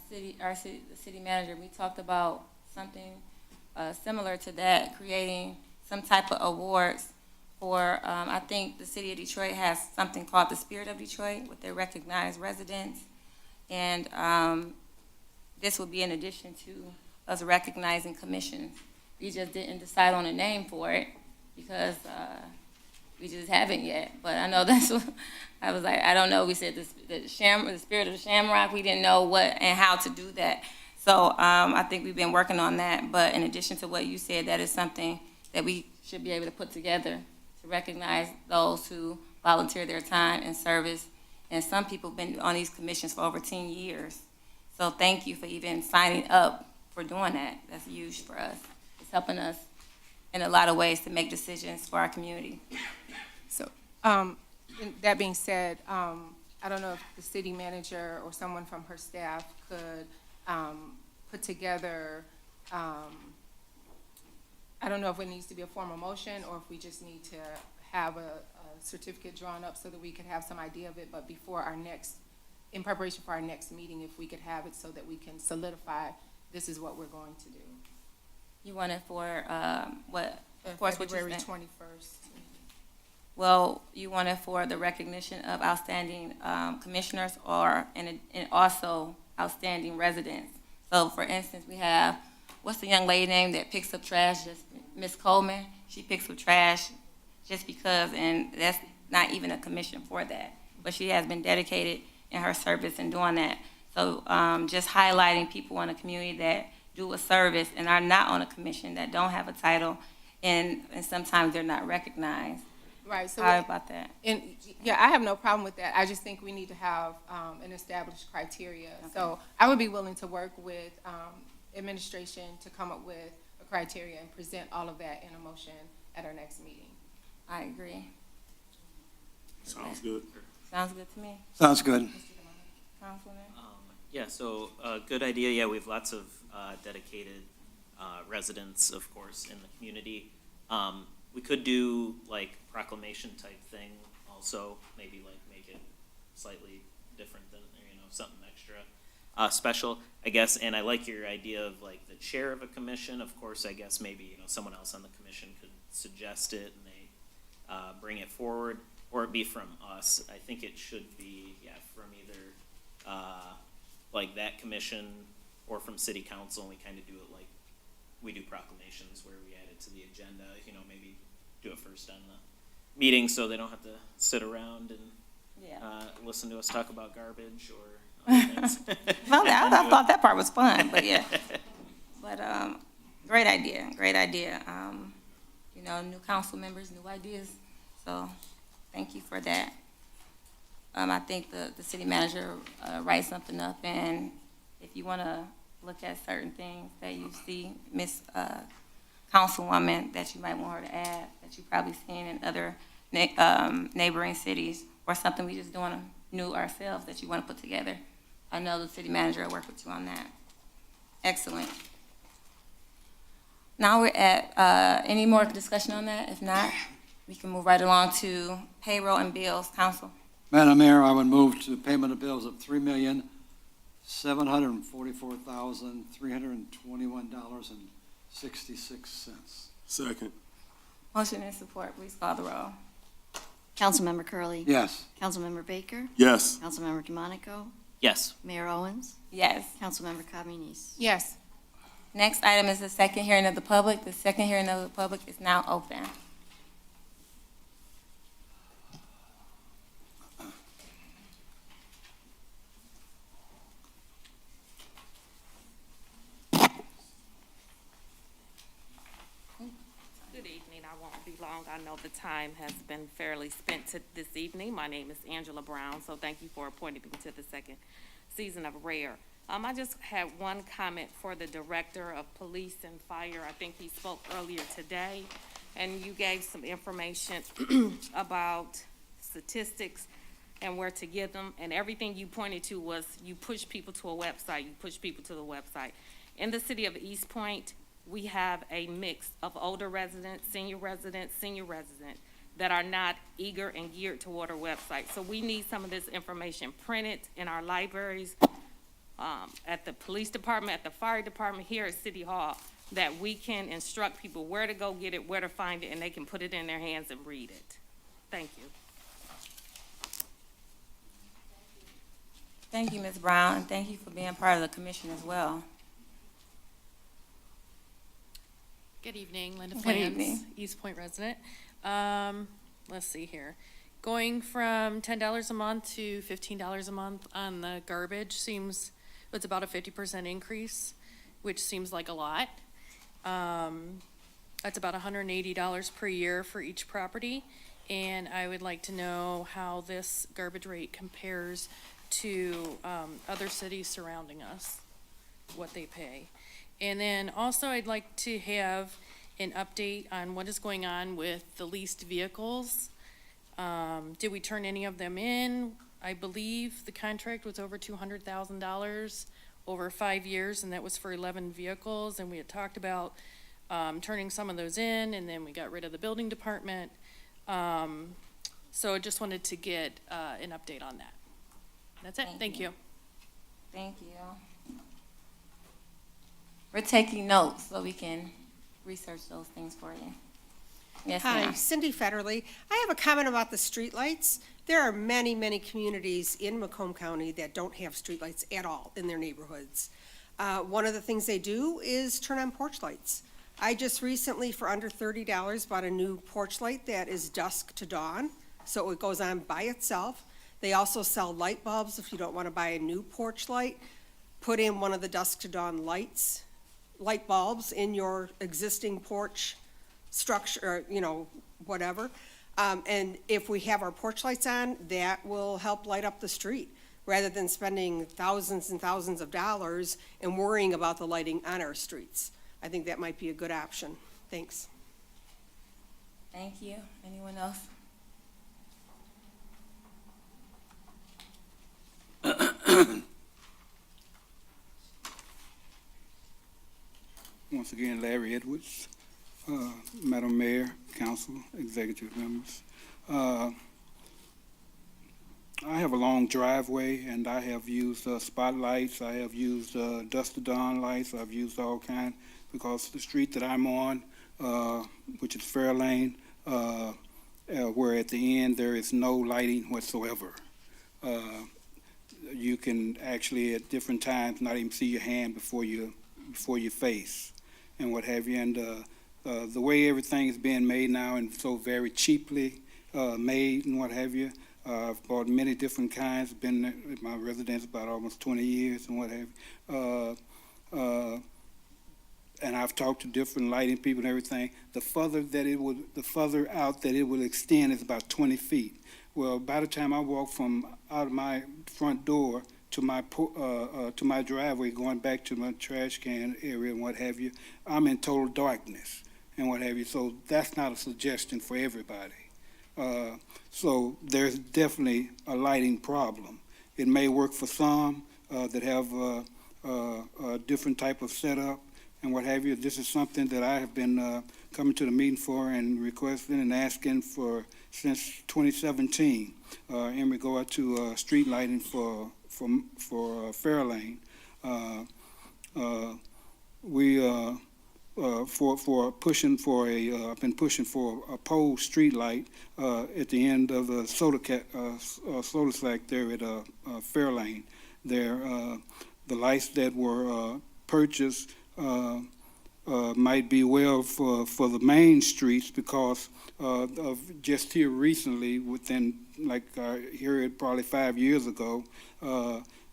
the city manager, we talked about something similar to that, creating some type of awards for, I think the city of Detroit has something called the Spirit of Detroit with their recognized residents. And this would be in addition to us recognizing commissions. We just didn't decide on a name for it because we just haven't yet. But I know that's what, I was like, I don't know. We said the Spirit of the Shamrock. We didn't know what and how to do that. So I think we've been working on that. But in addition to what you said, that is something that we should be able to put together to recognize those who volunteer their time and service. And some people have been on these commissions for over 10 years. So thank you for even signing up for doing that. That's huge for us. It's helping us in a lot of ways to make decisions for our community. So that being said, I don't know if the city manager or someone from her staff could put together, I don't know if it needs to be a formal motion or if we just need to have a certificate drawn up so that we could have some idea of it, but before our next, in preparation for our next meeting, if we could have it so that we can solidify this is what we're going to do. You want it for what? Of course, what you February said. 21st. Well, you want it for the recognition of outstanding commissioners or and also outstanding residents. So, for instance, we have, what's the young lady name that picks up trash? Just Miss Coleman. She picks up trash just because, and that's not even a commission for that. But she has been dedicated in her service in doing that. So, just highlighting people in the community that do a service and are not on a commission, that don't have a title, and sometimes they're not recognized. Right. So how about that? And yeah, I have no problem with that. I just think we need to have an established criteria. Okay. So I would be willing to work with administration to come up with a criteria and present all of that in a motion at our next meeting. I agree. Sounds good. Sounds good to me. Sounds good. Councilman? Yeah, so good idea. Yeah, we have lots of dedicated residents, of course, in the community. We could do like proclamation type thing also, maybe like make it slightly different than, you know, something extra special, I guess. And I like your idea of like the chair of a commission. Of course, I guess maybe, you know, someone else on the commission could suggest it and they bring it forward, or it be from us. I think it should be, yeah, from either like that commission or from city council, and we kind of do it like we do proclamations where we add it to the agenda, maybe do it first on the meeting so they don't have to sit around and listen to us talk about garbage or other things. Well, I thought that part was fun, but yeah. But great idea, great idea. New council members, new ideas. So thank you for that. I think the city manager writes something up, and if you want to look at certain things that you see, Miss Councilwoman, that you might want her to add, that you've probably seen in other neighboring cities, or something we just doing new ourselves that you want to put together, I know the city manager will work with you on that. Excellent. Now we're at, any more discussion on that? If not, we can move right along to payroll and bills. Council. Madam Mayor, I would move to payment of bills of $3,744,321.66. Second. Motion and support. Please call the roll. Councilmember Curley. Yes. Councilmember Baker. Yes. Councilmember DeMonico. Yes. Mayor Owens. Yes. Councilmember Communis. Yes. Next item is the second hearing of the public. The second hearing of the public is now open. Good evening. I won't be long. I know the time has been fairly spent this evening. My name is Angela Brown, so thank you for appointing me to the second season of RARE. I just had one comment for the Director of Police and Fire. I think he spoke earlier today, and you gave some information about statistics and where to get them, and everything you pointed to was you push people to a website, you push people to the website. In the city of Eastpointe, we have a mix of older residents, senior residents, that are not eager and geared toward our website. So we need some of this information printed in our libraries, at the police department, at the fire department, here at City Hall, that we can instruct people where to go get it, where to find it, and they can put it in their hands and read it. Thank you. Thank you, Ms. Brown, and thank you for being part of the commission as well. Good evening, Linda Good Flans, evening. Eastpointe resident. Let's see here. Going from $10 a month to $15 a month on the garbage it's about a 50% increase, which seems like a lot. That's about $180 per year for each property. And I would like to know how this garbage rate compares to other cities surrounding us, what they pay. And then also I'd like to have an update on what is going on with the leased vehicles. Did we turn any of them in? I believe the contract was over $200,000 over 5 years, and that was for 11 vehicles. And we had talked about turning some of those in, and then we got rid of the building department. So I just wanted to get an update on that. That's it. Thank you. Thank you. We're taking notes so we can research those things for you. Yes, Hi, ma'am. Cindy Federley. I have a comment about the streetlights. There are many, many communities in Macomb County that don't have streetlights at all in their neighborhoods. One of the things they do is turn on porch lights. I just recently, for under $30, bought a new porch light that is dusk to dawn, so it goes on by itself. They also sell light bulbs if you don't want to buy a new porch light. Put in one of the dusk to dawn light bulbs in your existing porch structure, or, whatever. And if we have our porch lights on, that will help light up the street, rather than spending thousands and thousands of dollars and worrying about the lighting on our streets. I think that might be a good option. Thanks. Thank you. Anyone else? Once again, Larry Edwards, Madam Mayor, Council, Executive members. I have a long driveway, and I have used spotlights. I have used dusk to dawn lights. I've used all kinds, because the street that I'm on, which is Fair Lane, where at the end there is no lighting whatsoever. you can actually at different times not even see your hand before your face and what have you. And the way everything is being made now and so very cheaply made and what have you. I've bought many different kinds, been at my residence about almost 20 years and what have you. And I've talked to different lighting people and everything. The further out that it will extend is about 20 feet. Well, by the time I walk from out of my front door to my driveway, going back to my trash can area and what have you, I'm in total darkness and what have you. So that's not a suggestion for everybody. So there's definitely a lighting problem. It may work for some that have a different type of setup and what have you. This is something that I have been coming to the meeting for and requesting and asking for since 2017 in regard to street lighting for Fairlane. I've been pushing for a pole street light at the end of the soda sack there at Fairlane. The lights that were purchased might be well for the main streets because of just here recently, within here probably 5 years ago,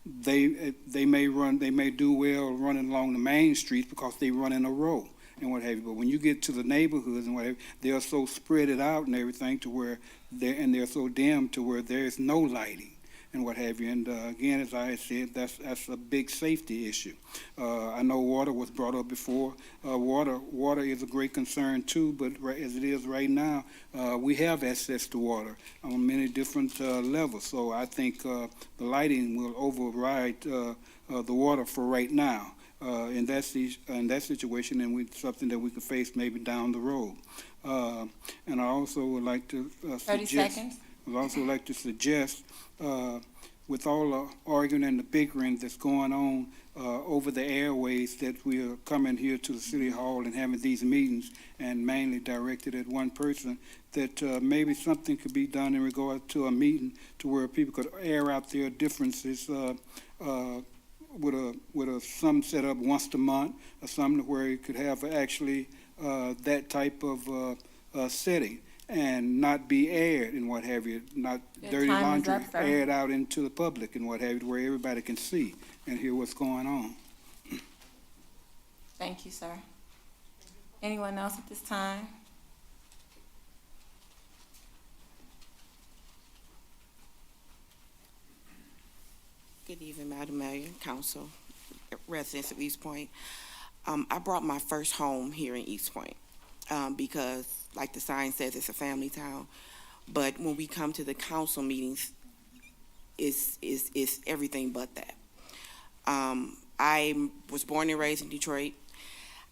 they may do well running along the main streets because they run in a row and what have you. But when you get to the neighborhoods and whatever, they are so spread it out and everything to where they're so dim to where there is no lighting and what have you. And again, as I said, that's a big safety issue. I know water was brought up before. Water is a great concern too, but as it is right now, we have access to water on many different levels. So I think the lighting will override the water for right now. In that situation, and something that we could face maybe down the road. And I also would like to 30 seconds. I'd also like to suggest, with all the arguing and the bickering that's going on over the airways, that we are coming here to the City Hall and having these meetings, and mainly directed at one person, that maybe something could be done in regard to a meeting to where people could air out their differences with some set up once a month or something where you could have actually that type of setting and not be aired and what have you, not Your dirty time is laundry up, sir. aired out into the public and what have you, where everybody can see and hear what's going on. Thank you, sir. Anyone else at this time? Good evening, Madam Mayor, Council, residents of Eastpointe. I brought my first home here in Eastpointe because, like the sign says, it's a family town. But when we come to the council meetings, it's everything but that. I was born and raised in Detroit.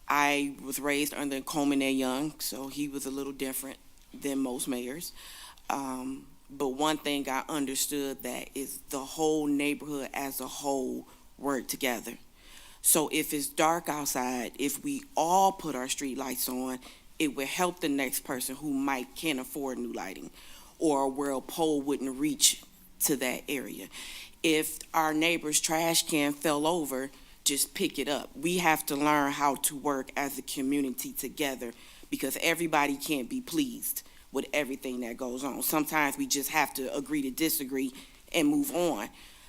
I was raised under Coleman A. Young, so he was a little different than most mayors. But one thing I understood that is the whole neighborhood as a whole work together. So if it's dark outside, if we all put our street lights on, it will help the next person who can't afford new lighting or where a pole wouldn't reach to that area. If our neighbor's trash can fell over, just pick it up. We have to learn how to work as a community together because everybody can't be pleased with everything that goes on. Sometimes we just have to agree to disagree and move on.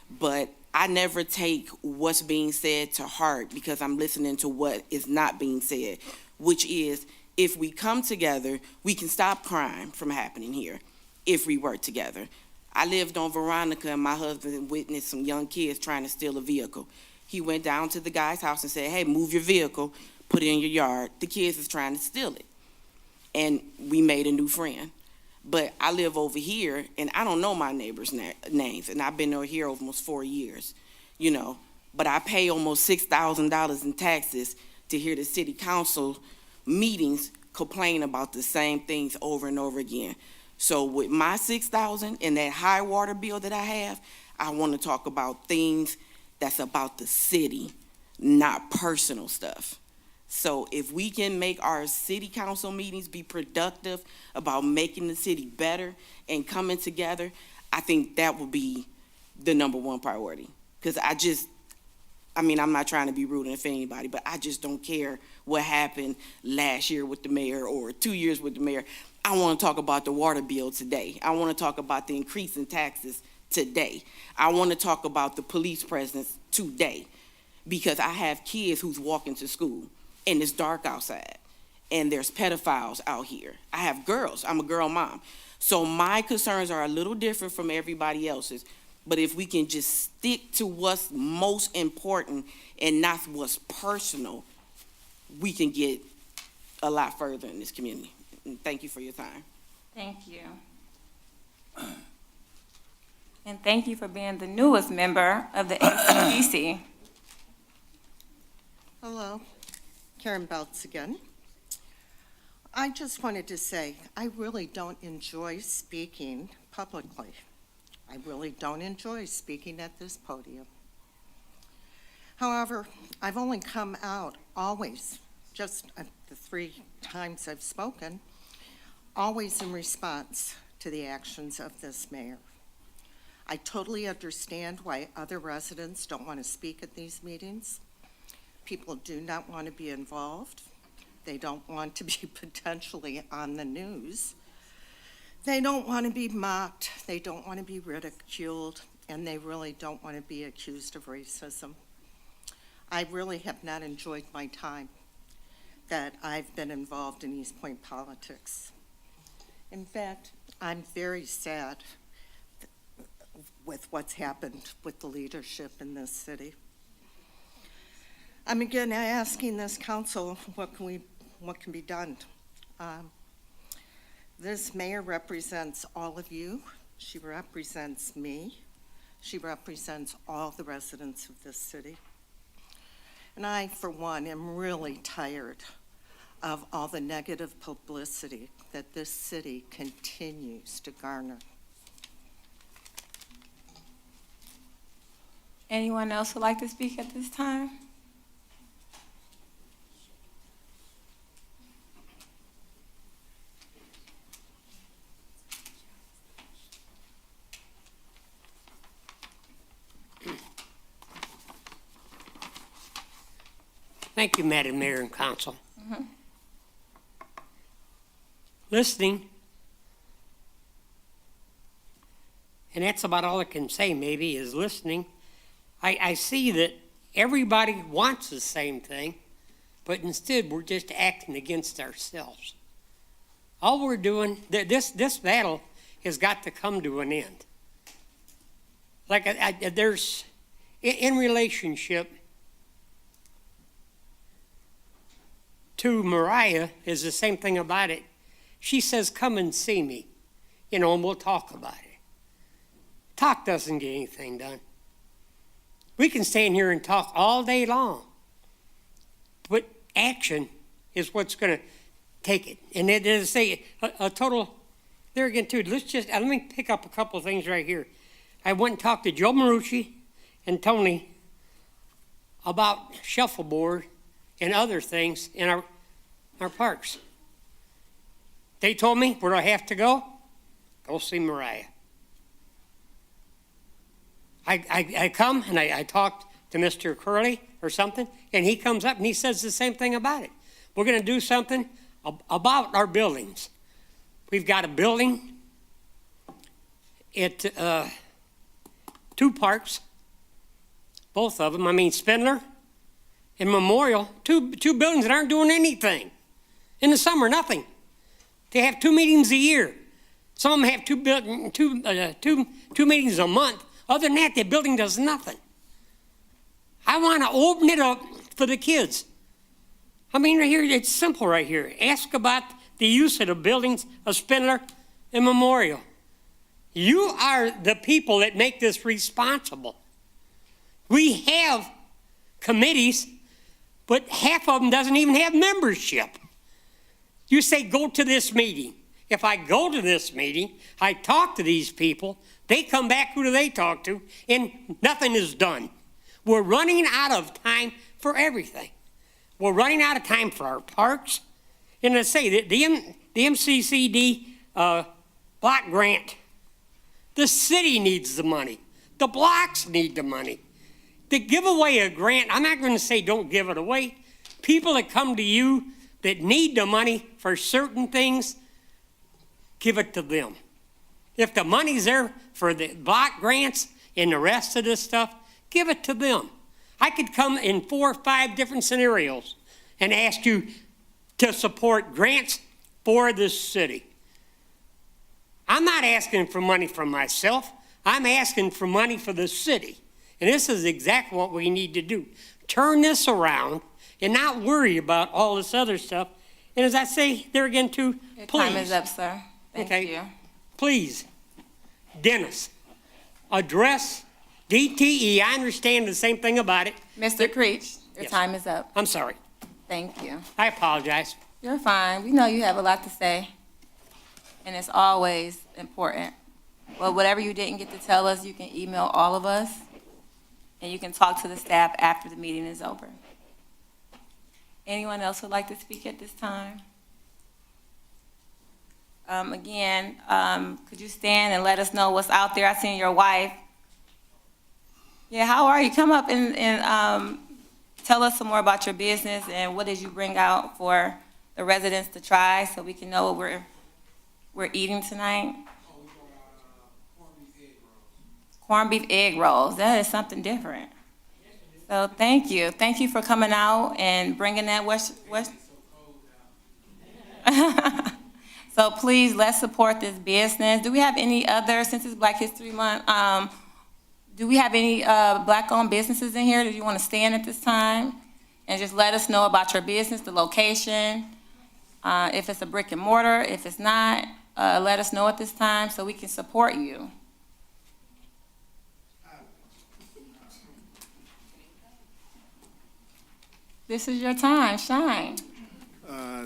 But I never take what's being said to heart because I'm listening to what is not being said, which is if we come together, we can stop crime from happening here if we work together. I lived on Veronica and my husband witnessed some young kids trying to steal a vehicle. He went down to the guy's house and said, hey, move your vehicle, put it in your yard. The kids is trying to steal it. And we made a new friend. But I live over here, and I don't know my neighbors' names, and I've been over here almost 4 years, But I pay almost $6,000 in taxes to hear the city council meetings complain about the same things over and over again. So with my $6,000 and that high water bill that I have, I want to talk about things that's about the city, not personal stuff. So if we can make our city council meetings be productive about making the city better and coming together, I think that will be the number one priority. Because I'm not trying to be rude and offend anybody, but I just don't care what happened last year with the mayor or 2 years with the mayor. I want to talk about the water bill today. I want to talk about the increase in taxes today. I want to talk about the police presence today, because I have kids who's walking to school and it's dark outside and there's pedophiles out here. I have girls. I'm a girl mom. So my concerns are a little different from everybody else's. But if we can just stick to what's most important and not what's personal, we can get a lot further in this community. And thank you for your time. Thank you. And thank you for being the newest member of the ACDC. Hello, Karen Belts again. I just wanted to say, I really don't enjoy speaking publicly. I really don't enjoy speaking at this podium. However, I've only come out always, just the 3 times I've spoken, always in response to the actions of this mayor. I totally understand why other residents don't want to speak at these meetings. People do not want to be involved. They don't want to be potentially on the news. They don't want to be mocked, they don't want to be ridiculed, and they really don't want to be accused of racism. I really have not enjoyed my time that I've been involved in Eastpointe politics. In fact, I'm very sad with what's happened with the leadership in this city. I'm again asking this council, what can be done? This mayor represents all of you. She represents me. She represents all the residents of this city. And I, for one, am really tired of all the negative publicity that this city continues to garner. Anyone else would like to speak at this time? Thank you, Madam Mayor and Council. Listening, and that's about all I can say maybe, is listening. I see that everybody wants the same thing, but instead we're just acting against ourselves. All we're doing, this battle has got to come to an end. Like there's, in relationship to Mariah, is the same thing about it. She says, come and see me, and we'll talk about it. Talk doesn't get anything done. We can stand here and talk all day long, but action is what's going to take it. And it is a total, there again too, let me pick up a couple of things right here. I went and talked to Joe Marucci and Tony about shuffleboard and other things in our parks. They told me, where do I have to go? Go see Mariah. I come and I talked to Mr. Curley or something, and he comes up and he says the same thing about it. We're going to do something about our buildings. We've got a building at 2 parks, both of them. Spindler and Memorial, two buildings that aren't doing anything. In the summer, nothing. They have 2 meetings a year. Some of them have two meetings a month. Other than that, the building does nothing. I want to open it up for the kids. Right here, it's simple right here. Ask about the use of the buildings of Spindler and Memorial. You are the people that make this responsible. We have committees, but half of them doesn't even have membership. You say, go to this meeting. If I go to this meeting, I talk to these people, they come back, who do they talk to? And nothing is done. We're running out of time for everything. We're running out of time for our parks. And I say, the MCCD block grant, the city needs the money. The blocks need the money. To give away a grant, I'm not going to say don't give it away. People that come to you that need the money for certain things, give it to them. If the money's there for the block grants and the rest of this stuff, give it to them. I could come in 4 or 5 different scenarios and ask you to support grants for this city. I'm not asking for money for myself. I'm asking for money for the city. And this is exactly what we need to do. Turn this around and not worry about all this other stuff. And as I say there again too, Your please. time is up, sir. Thank you. Please, Dennis, address DTE. I understand the same thing about it. Mr. Creech, your Yes. time is up. I'm sorry. Thank you. I apologize. You're fine. We know you have a lot to say, and it's always important. Well, whatever you didn't get to tell us, you can email all of us, and you can talk to the staff after the meeting is over. Anyone else would like to speak at this time? Again, could you stand and let us know what's out there? I seen your wife. Yeah, how are you? Come up and tell us some more about your business and what did you bring out for the residents to try so we can know what we're eating tonight. Corned beef egg rolls. That is something different. So thank you. Thank you for coming out and bringing that West. So please, let's support this business. Do we have any other, since it's Black History Month, do we have any Black-owned businesses in here? Do you want to stand at this time and just let us know about your business, the location, if it's a brick and mortar, if it's not, let us know at this time so we can support you. This is your time, shine.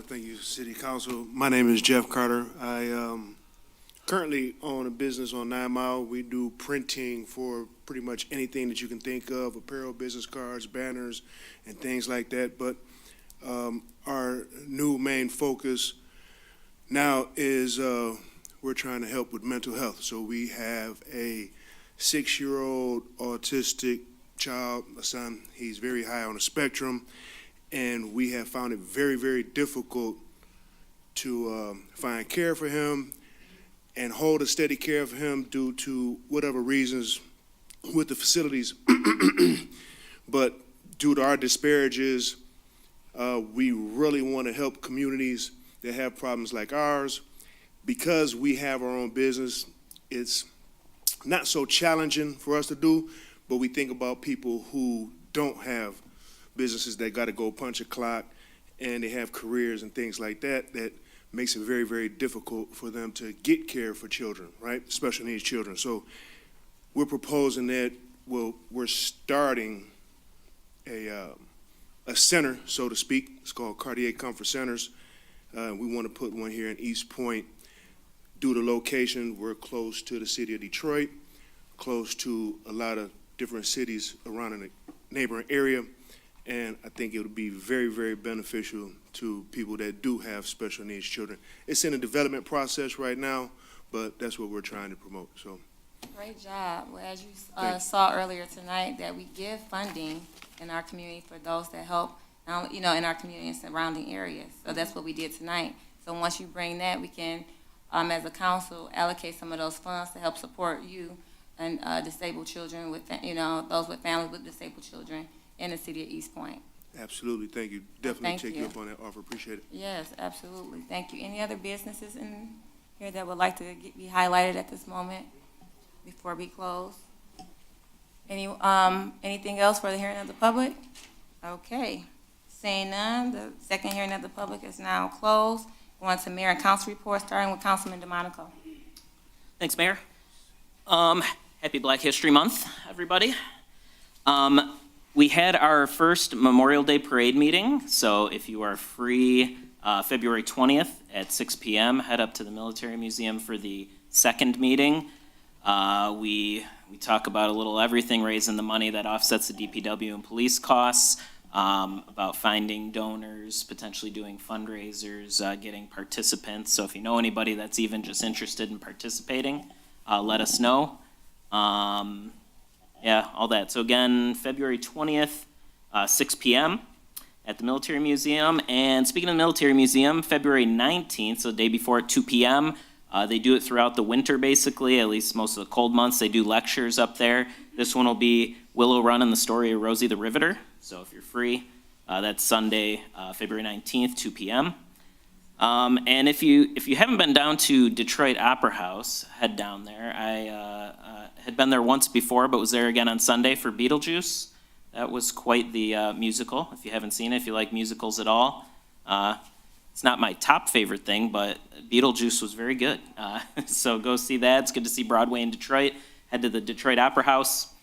Thank you, City Council. My name is Jeff Carter. I currently own a business on 9 Mile. We do printing for pretty much anything that you can think of, apparel, business cards, banners, and things like that. But our new main focus now is we're trying to help with mental health. So we have a 6-year-old autistic child, a son. He's very high on the spectrum. And we have found it very, very difficult to find care for him and hold a steady care for him due to whatever reasons with the facilities. But due to our disparages, we really want to help communities that have problems like ours. Because we have our own business, it's not so challenging for us to do, but we think about people who don't have businesses that got to go punch a clock and they have careers and things like that, that makes it very, very difficult for them to get care for children, right? Special needs children. So we're proposing that we're starting a center, so to speak. It's called Cardiac Comfort Centers. We want to put one here in Eastpointe. Due to location, we're close to the city of Detroit, close to a lot of different cities around in the neighboring area. And I think it would be very, very beneficial to people that do have special needs children. It's in a development process right now, but that's what we're trying to promote. So, Great job. Well, as you saw earlier tonight, that we give funding in our community for those that help, in our community and surrounding areas. So that's what we did tonight. So once you bring that, we can, as a council, allocate some of those funds to help support you and disabled children with, those with families with disabled children in the city of Eastpointe. absolutely, thank you. Definitely Thank take you. you up on that offer. Appreciate it. Yes, absolutely. Thank you. Any other businesses in here that would like to be highlighted at this moment before we close? Anything else for the hearing of the public? Okay. Seeing none, the second hearing of the public is now closed. Going to mayor and council report, starting with Councilman DeMonico. Thanks, Mayor. Happy Black History Month, everybody. We had our first Memorial Day Parade meeting, so if you are free February 20th at 6 p.m., head up to the Military Museum for the second meeting. We talk about a little everything, raising the money that offsets the DPW and police costs, about finding donors, potentially doing fundraisers, getting participants. So if you know anybody that's even just interested in participating, let us know. Yeah, all that. So again, February 20th, 6 p.m. at the Military Museum. And speaking of the Military Museum, February 19th, so the day before at 2 p.m., they do it throughout the winter, basically, at least most of the cold months. They do lectures up there. This one will be Willow Run and the Story of Rosie the Riveter. So if you're free, that's Sunday, February 19th, 2 p.m. And if you haven't been down to Detroit Opera House, head down there. I had been there once before, but was there again on Sunday for Beetlejuice. That was quite the musical. If you haven't seen it, if you like musicals at all, it's not my top favorite thing, but Beetlejuice was very good. So go see that. It's good to see Broadway in Detroit. Head to the Detroit Opera House.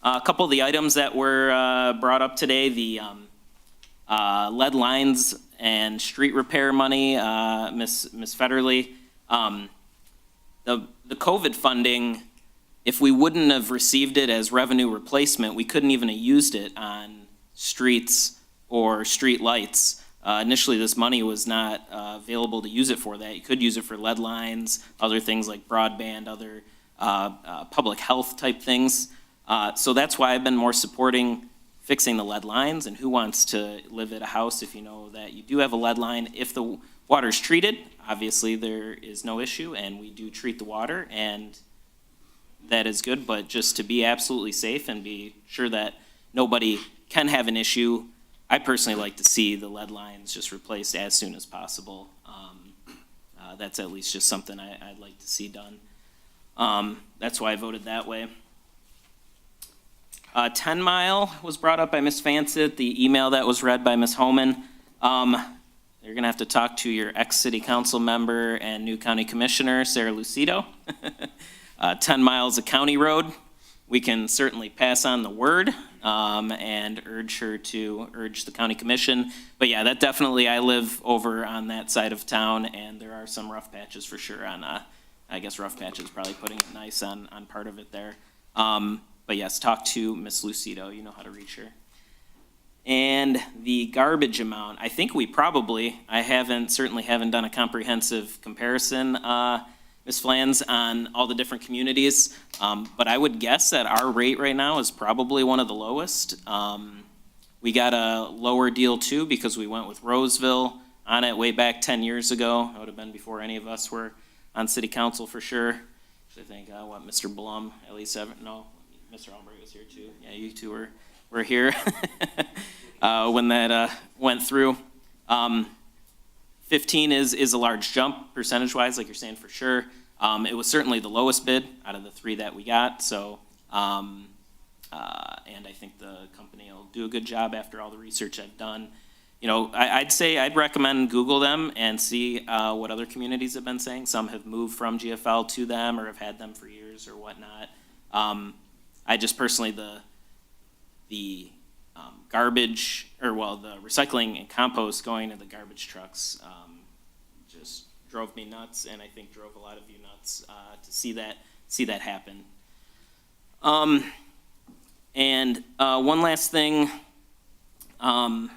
A couple of the items that were brought up today, the lead lines and street repair money, Miss Federley. The COVID funding, if we wouldn't have received it as revenue replacement, we couldn't even have used it on streets or street lights. Initially, this money was not available to use it for that. You could use it for lead lines, other things like broadband, other public health type things. So that's why I've been more supporting fixing the lead lines. And who wants to live at a house if you know that you do have a lead line? If the water's treated, obviously there is no issue, and we do treat the water, and that is good. But just to be absolutely safe and be sure that nobody can have an issue, I personally like to see the lead lines just replaced as soon as possible. That's at least just something I'd like to see done. That's why I voted that way. 10 Mile was brought up by Ms. Fansett, the email that was read by Ms. Homan. You're gonna have to talk to your ex-city council member and new county commissioner, Sarah Lucido. 10 Mile is a county road. We can certainly pass on the word and urge the county commission. But yeah, that definitely, I live over on that side of town, and there are some rough patches for sure on, I guess rough patches, probably putting it nice on part of it there. But yes, talk to Ms. Lucido, you know how to reach her. And the garbage amount, I think certainly haven't done a comprehensive comparison, Ms. Flans, on all the different communities, but I would guess that our rate right now is probably one of the lowest. We got a lower deal too because we went with Roseville on it way back 10 years ago. That would have been before any of us were on city council for sure. I think, Mr. Blum, at least Mr. Albright was here too. Yeah, you two were here when that went through. 15 is a large jump percentage-wise, like you're saying, for sure. It was certainly the lowest bid out of the three that we got, so, and I think the company will do a good job after all the research I've done. You know, I'd recommend Google them and see what other communities have been saying. Some have moved from GFL to them or have had them for years or whatnot. I just personally, the garbage, the recycling and compost going to the garbage trucks just drove me nuts, and I think drove a lot of you nuts to see that happen. And one last thing, Madam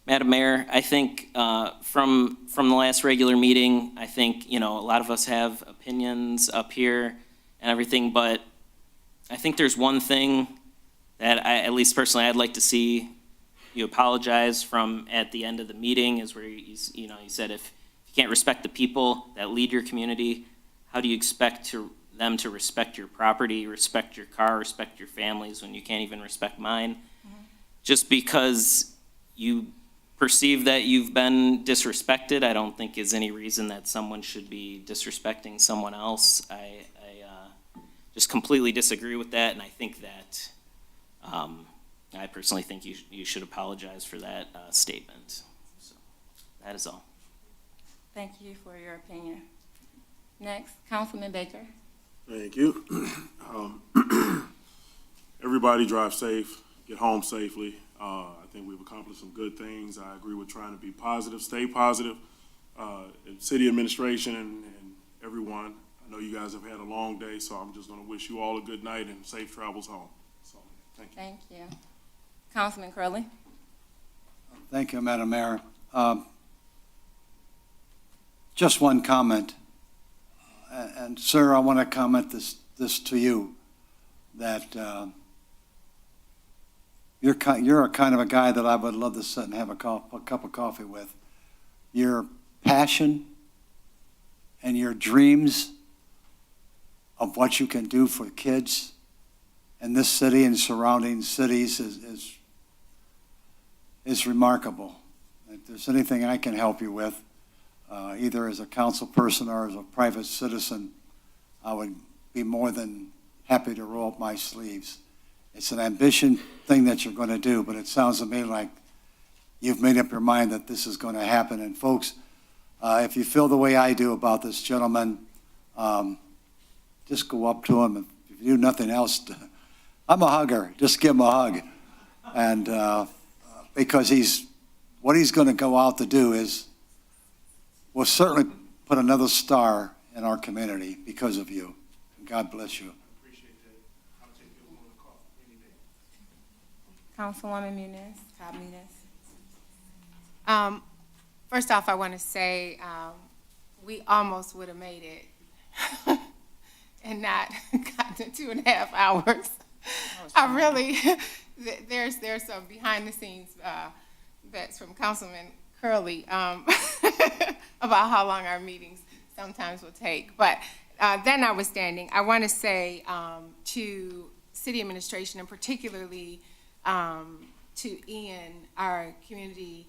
Mayor, I think from the last regular meeting, I think, a lot of us have opinions up here and everything, but I think there's one thing that at least personally, I'd like to see you apologize from at the end of the meeting, is where you said if you can't respect the people that lead your community, how do you expect them to respect your property, respect your car, respect your families when you can't even respect mine? Mm-hmm. Just because you perceive that you've been disrespected, I don't think is any reason that someone should be disrespecting someone else. I just completely disagree with that, and I think that I personally think you should apologize for that statement. So that is all. Thank you for your opinion. Next, Councilman Baker. Thank you. Everybody drive safe, get home safely. I think we've accomplished some good things. I agree with trying to be positive, stay positive. City administration and everyone, I know you guys have had a long day, so I'm just going to wish you all a good night and safe travels home. So, thank you. Thank you. Councilman Curley. Thank you, Madam Mayor. Just one comment. And sir, I want to comment this to you. that you're a kind of a guy that I would love to sit and have a cup of coffee with. Your passion and your dreams of what you can do for kids in this city and surrounding cities is remarkable. If there's anything I can help you with, either as a council person or as a private citizen, I would be more than happy to roll up my sleeves. It's an ambition thing that you're going to do, but it sounds to me like you've made up your mind that this is going to happen. And folks, if you feel the way I do about this gentleman, just go up to him. If you do nothing else, I'm a hugger. Just give him a hug. And because what he's going to go out to do will certainly put another star in our community because of you. God bless you. Councilwoman Muniz, Cobb Muniz. First off, I want to say we almost would have made it and not gotten 2.5 hours. I really, there's some behind the scenes bets from Councilman Curley about how long our meetings sometimes will take. But that notwithstanding, I want to say to city administration and particularly to Ian, our community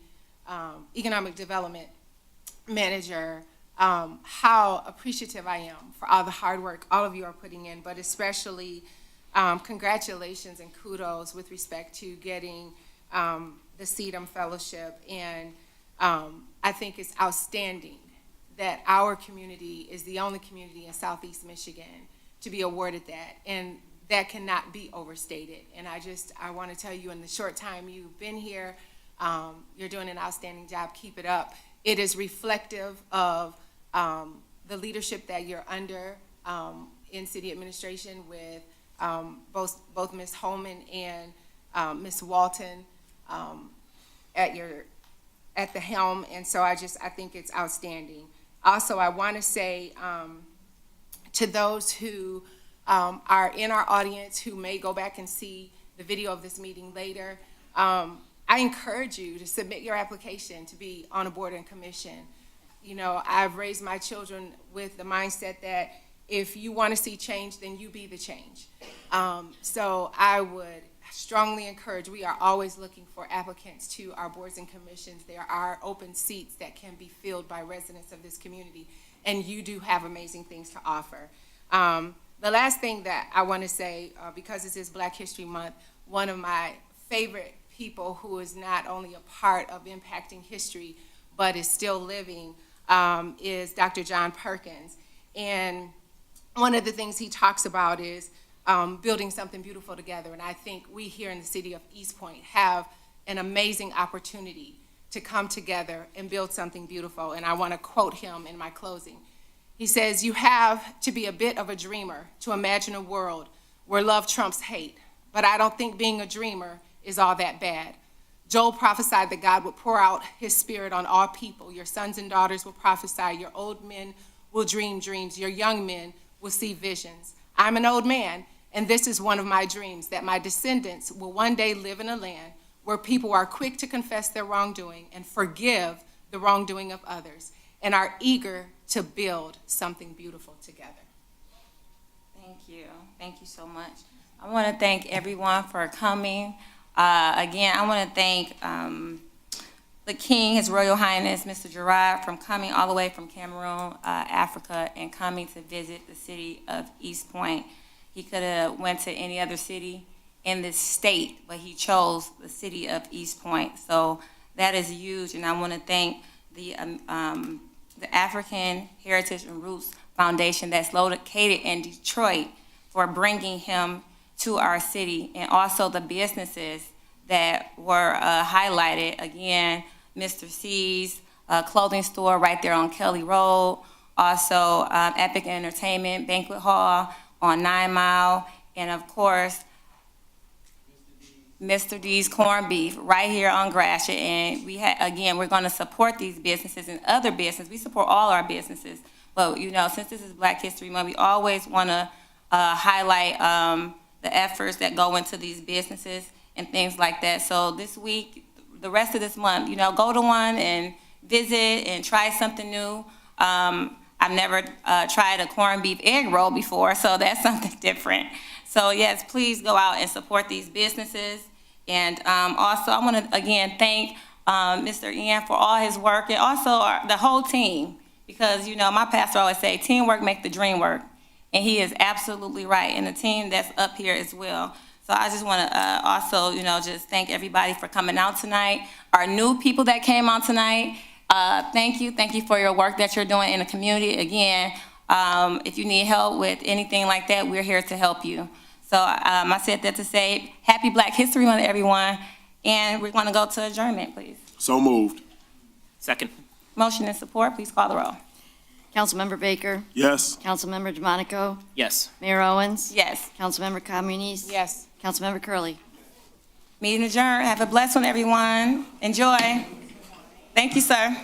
economic development manager, how appreciative I am for all the hard work all of you are putting in, but especially congratulations and kudos with respect to getting the CEDAM Fellowship. And I think it's outstanding that our community is the only community in Southeast Michigan to be awarded that. And that cannot be overstated. And I want to tell you, in the short time you've been here, you're doing an outstanding job. Keep it up. It is reflective of the leadership that you're under in city administration with both Ms. Holman and Ms. Walton at the helm. And so I think it's outstanding. Also, I want to say to those who are in our audience who may go back and see the video of this meeting later, I encourage you to submit your application to be on a board and commission. You know, I've raised my children with the mindset that if you want to see change, then you be the change. So I would strongly encourage, we are always looking for applicants to our boards and commissions. There are open seats that can be filled by residents of this community, and you do have amazing things to offer. The last thing that I want to say, because this is Black History Month, one of my favorite people who is not only a part of impacting history, but is still living, is Dr. John Perkins. And one of the things he talks about is building something beautiful together. And I think we here in the city of Eastpointe have an amazing opportunity to come together and build something beautiful. And I want to quote him in my closing. He says, "You have to be a bit of a dreamer to imagine a world where love trumps hate. But I don't think being a dreamer is all that bad. Joel prophesied that God would pour out his spirit on all people. Your sons and daughters will prophesy. Your old men will dream dreams. Your young men will see visions. I'm an old man, and this is one of my dreams, that my descendants will one day live in a land where people are quick to confess their wrongdoing and forgive the wrongdoing of others, and are eager to build something beautiful together." Thank you. Thank you so much. I want to thank everyone for coming. Again, I want to thank the King, His Royal Highness, Mr. Gerard, from coming all the way from Cameroon, Africa, and coming to visit the city of Eastpointe. He could have went to any other city in this state, but he chose the city of Eastpointe. So that is huge, and I want to thank the African Heritage and Roots Foundation that's located in Detroit for bringing him to our city, and also the businesses that were highlighted. Again, Mr. C's clothing store right there on Kelly Road, also Epic Entertainment Banquet Hall on 9 Mile, and of course, Mr. D's Corned Beef right here on Gratiot. And again, we're going to support these businesses and other businesses. We support all our businesses, but you know, since this is Black History Month, we always want to highlight the efforts that go into these businesses and things like that. So this week, the rest of this month, you know, go to one and visit and try something new. I've never tried a corned beef egg roll before, so that's something different. So yes, please go out and support these businesses. And also, I want to again thank Mr. Ian for all his work, and also the whole team, because you know my pastor always say, teamwork make the dream work, and he is absolutely right. And the team that's up here as well. So I just want to also, you know, just thank everybody for coming out tonight. Our new people that came out tonight, thank you for your work that you're doing in the community. Again, if you need help with anything like that, we're here to help you. So I said that to say Happy Black History Month, everyone, and we're going to go to adjournment, please. So moved. Second. Motion and support, please call the roll. Councilmember Baker? Yes. Councilmember DeMonico? Yes. Mayor Owens? Yes. Councilmember Communis? Yes. Councilmember Curley. Meeting adjourned. Have a blessed one, everyone. Enjoy. Thank you, sir.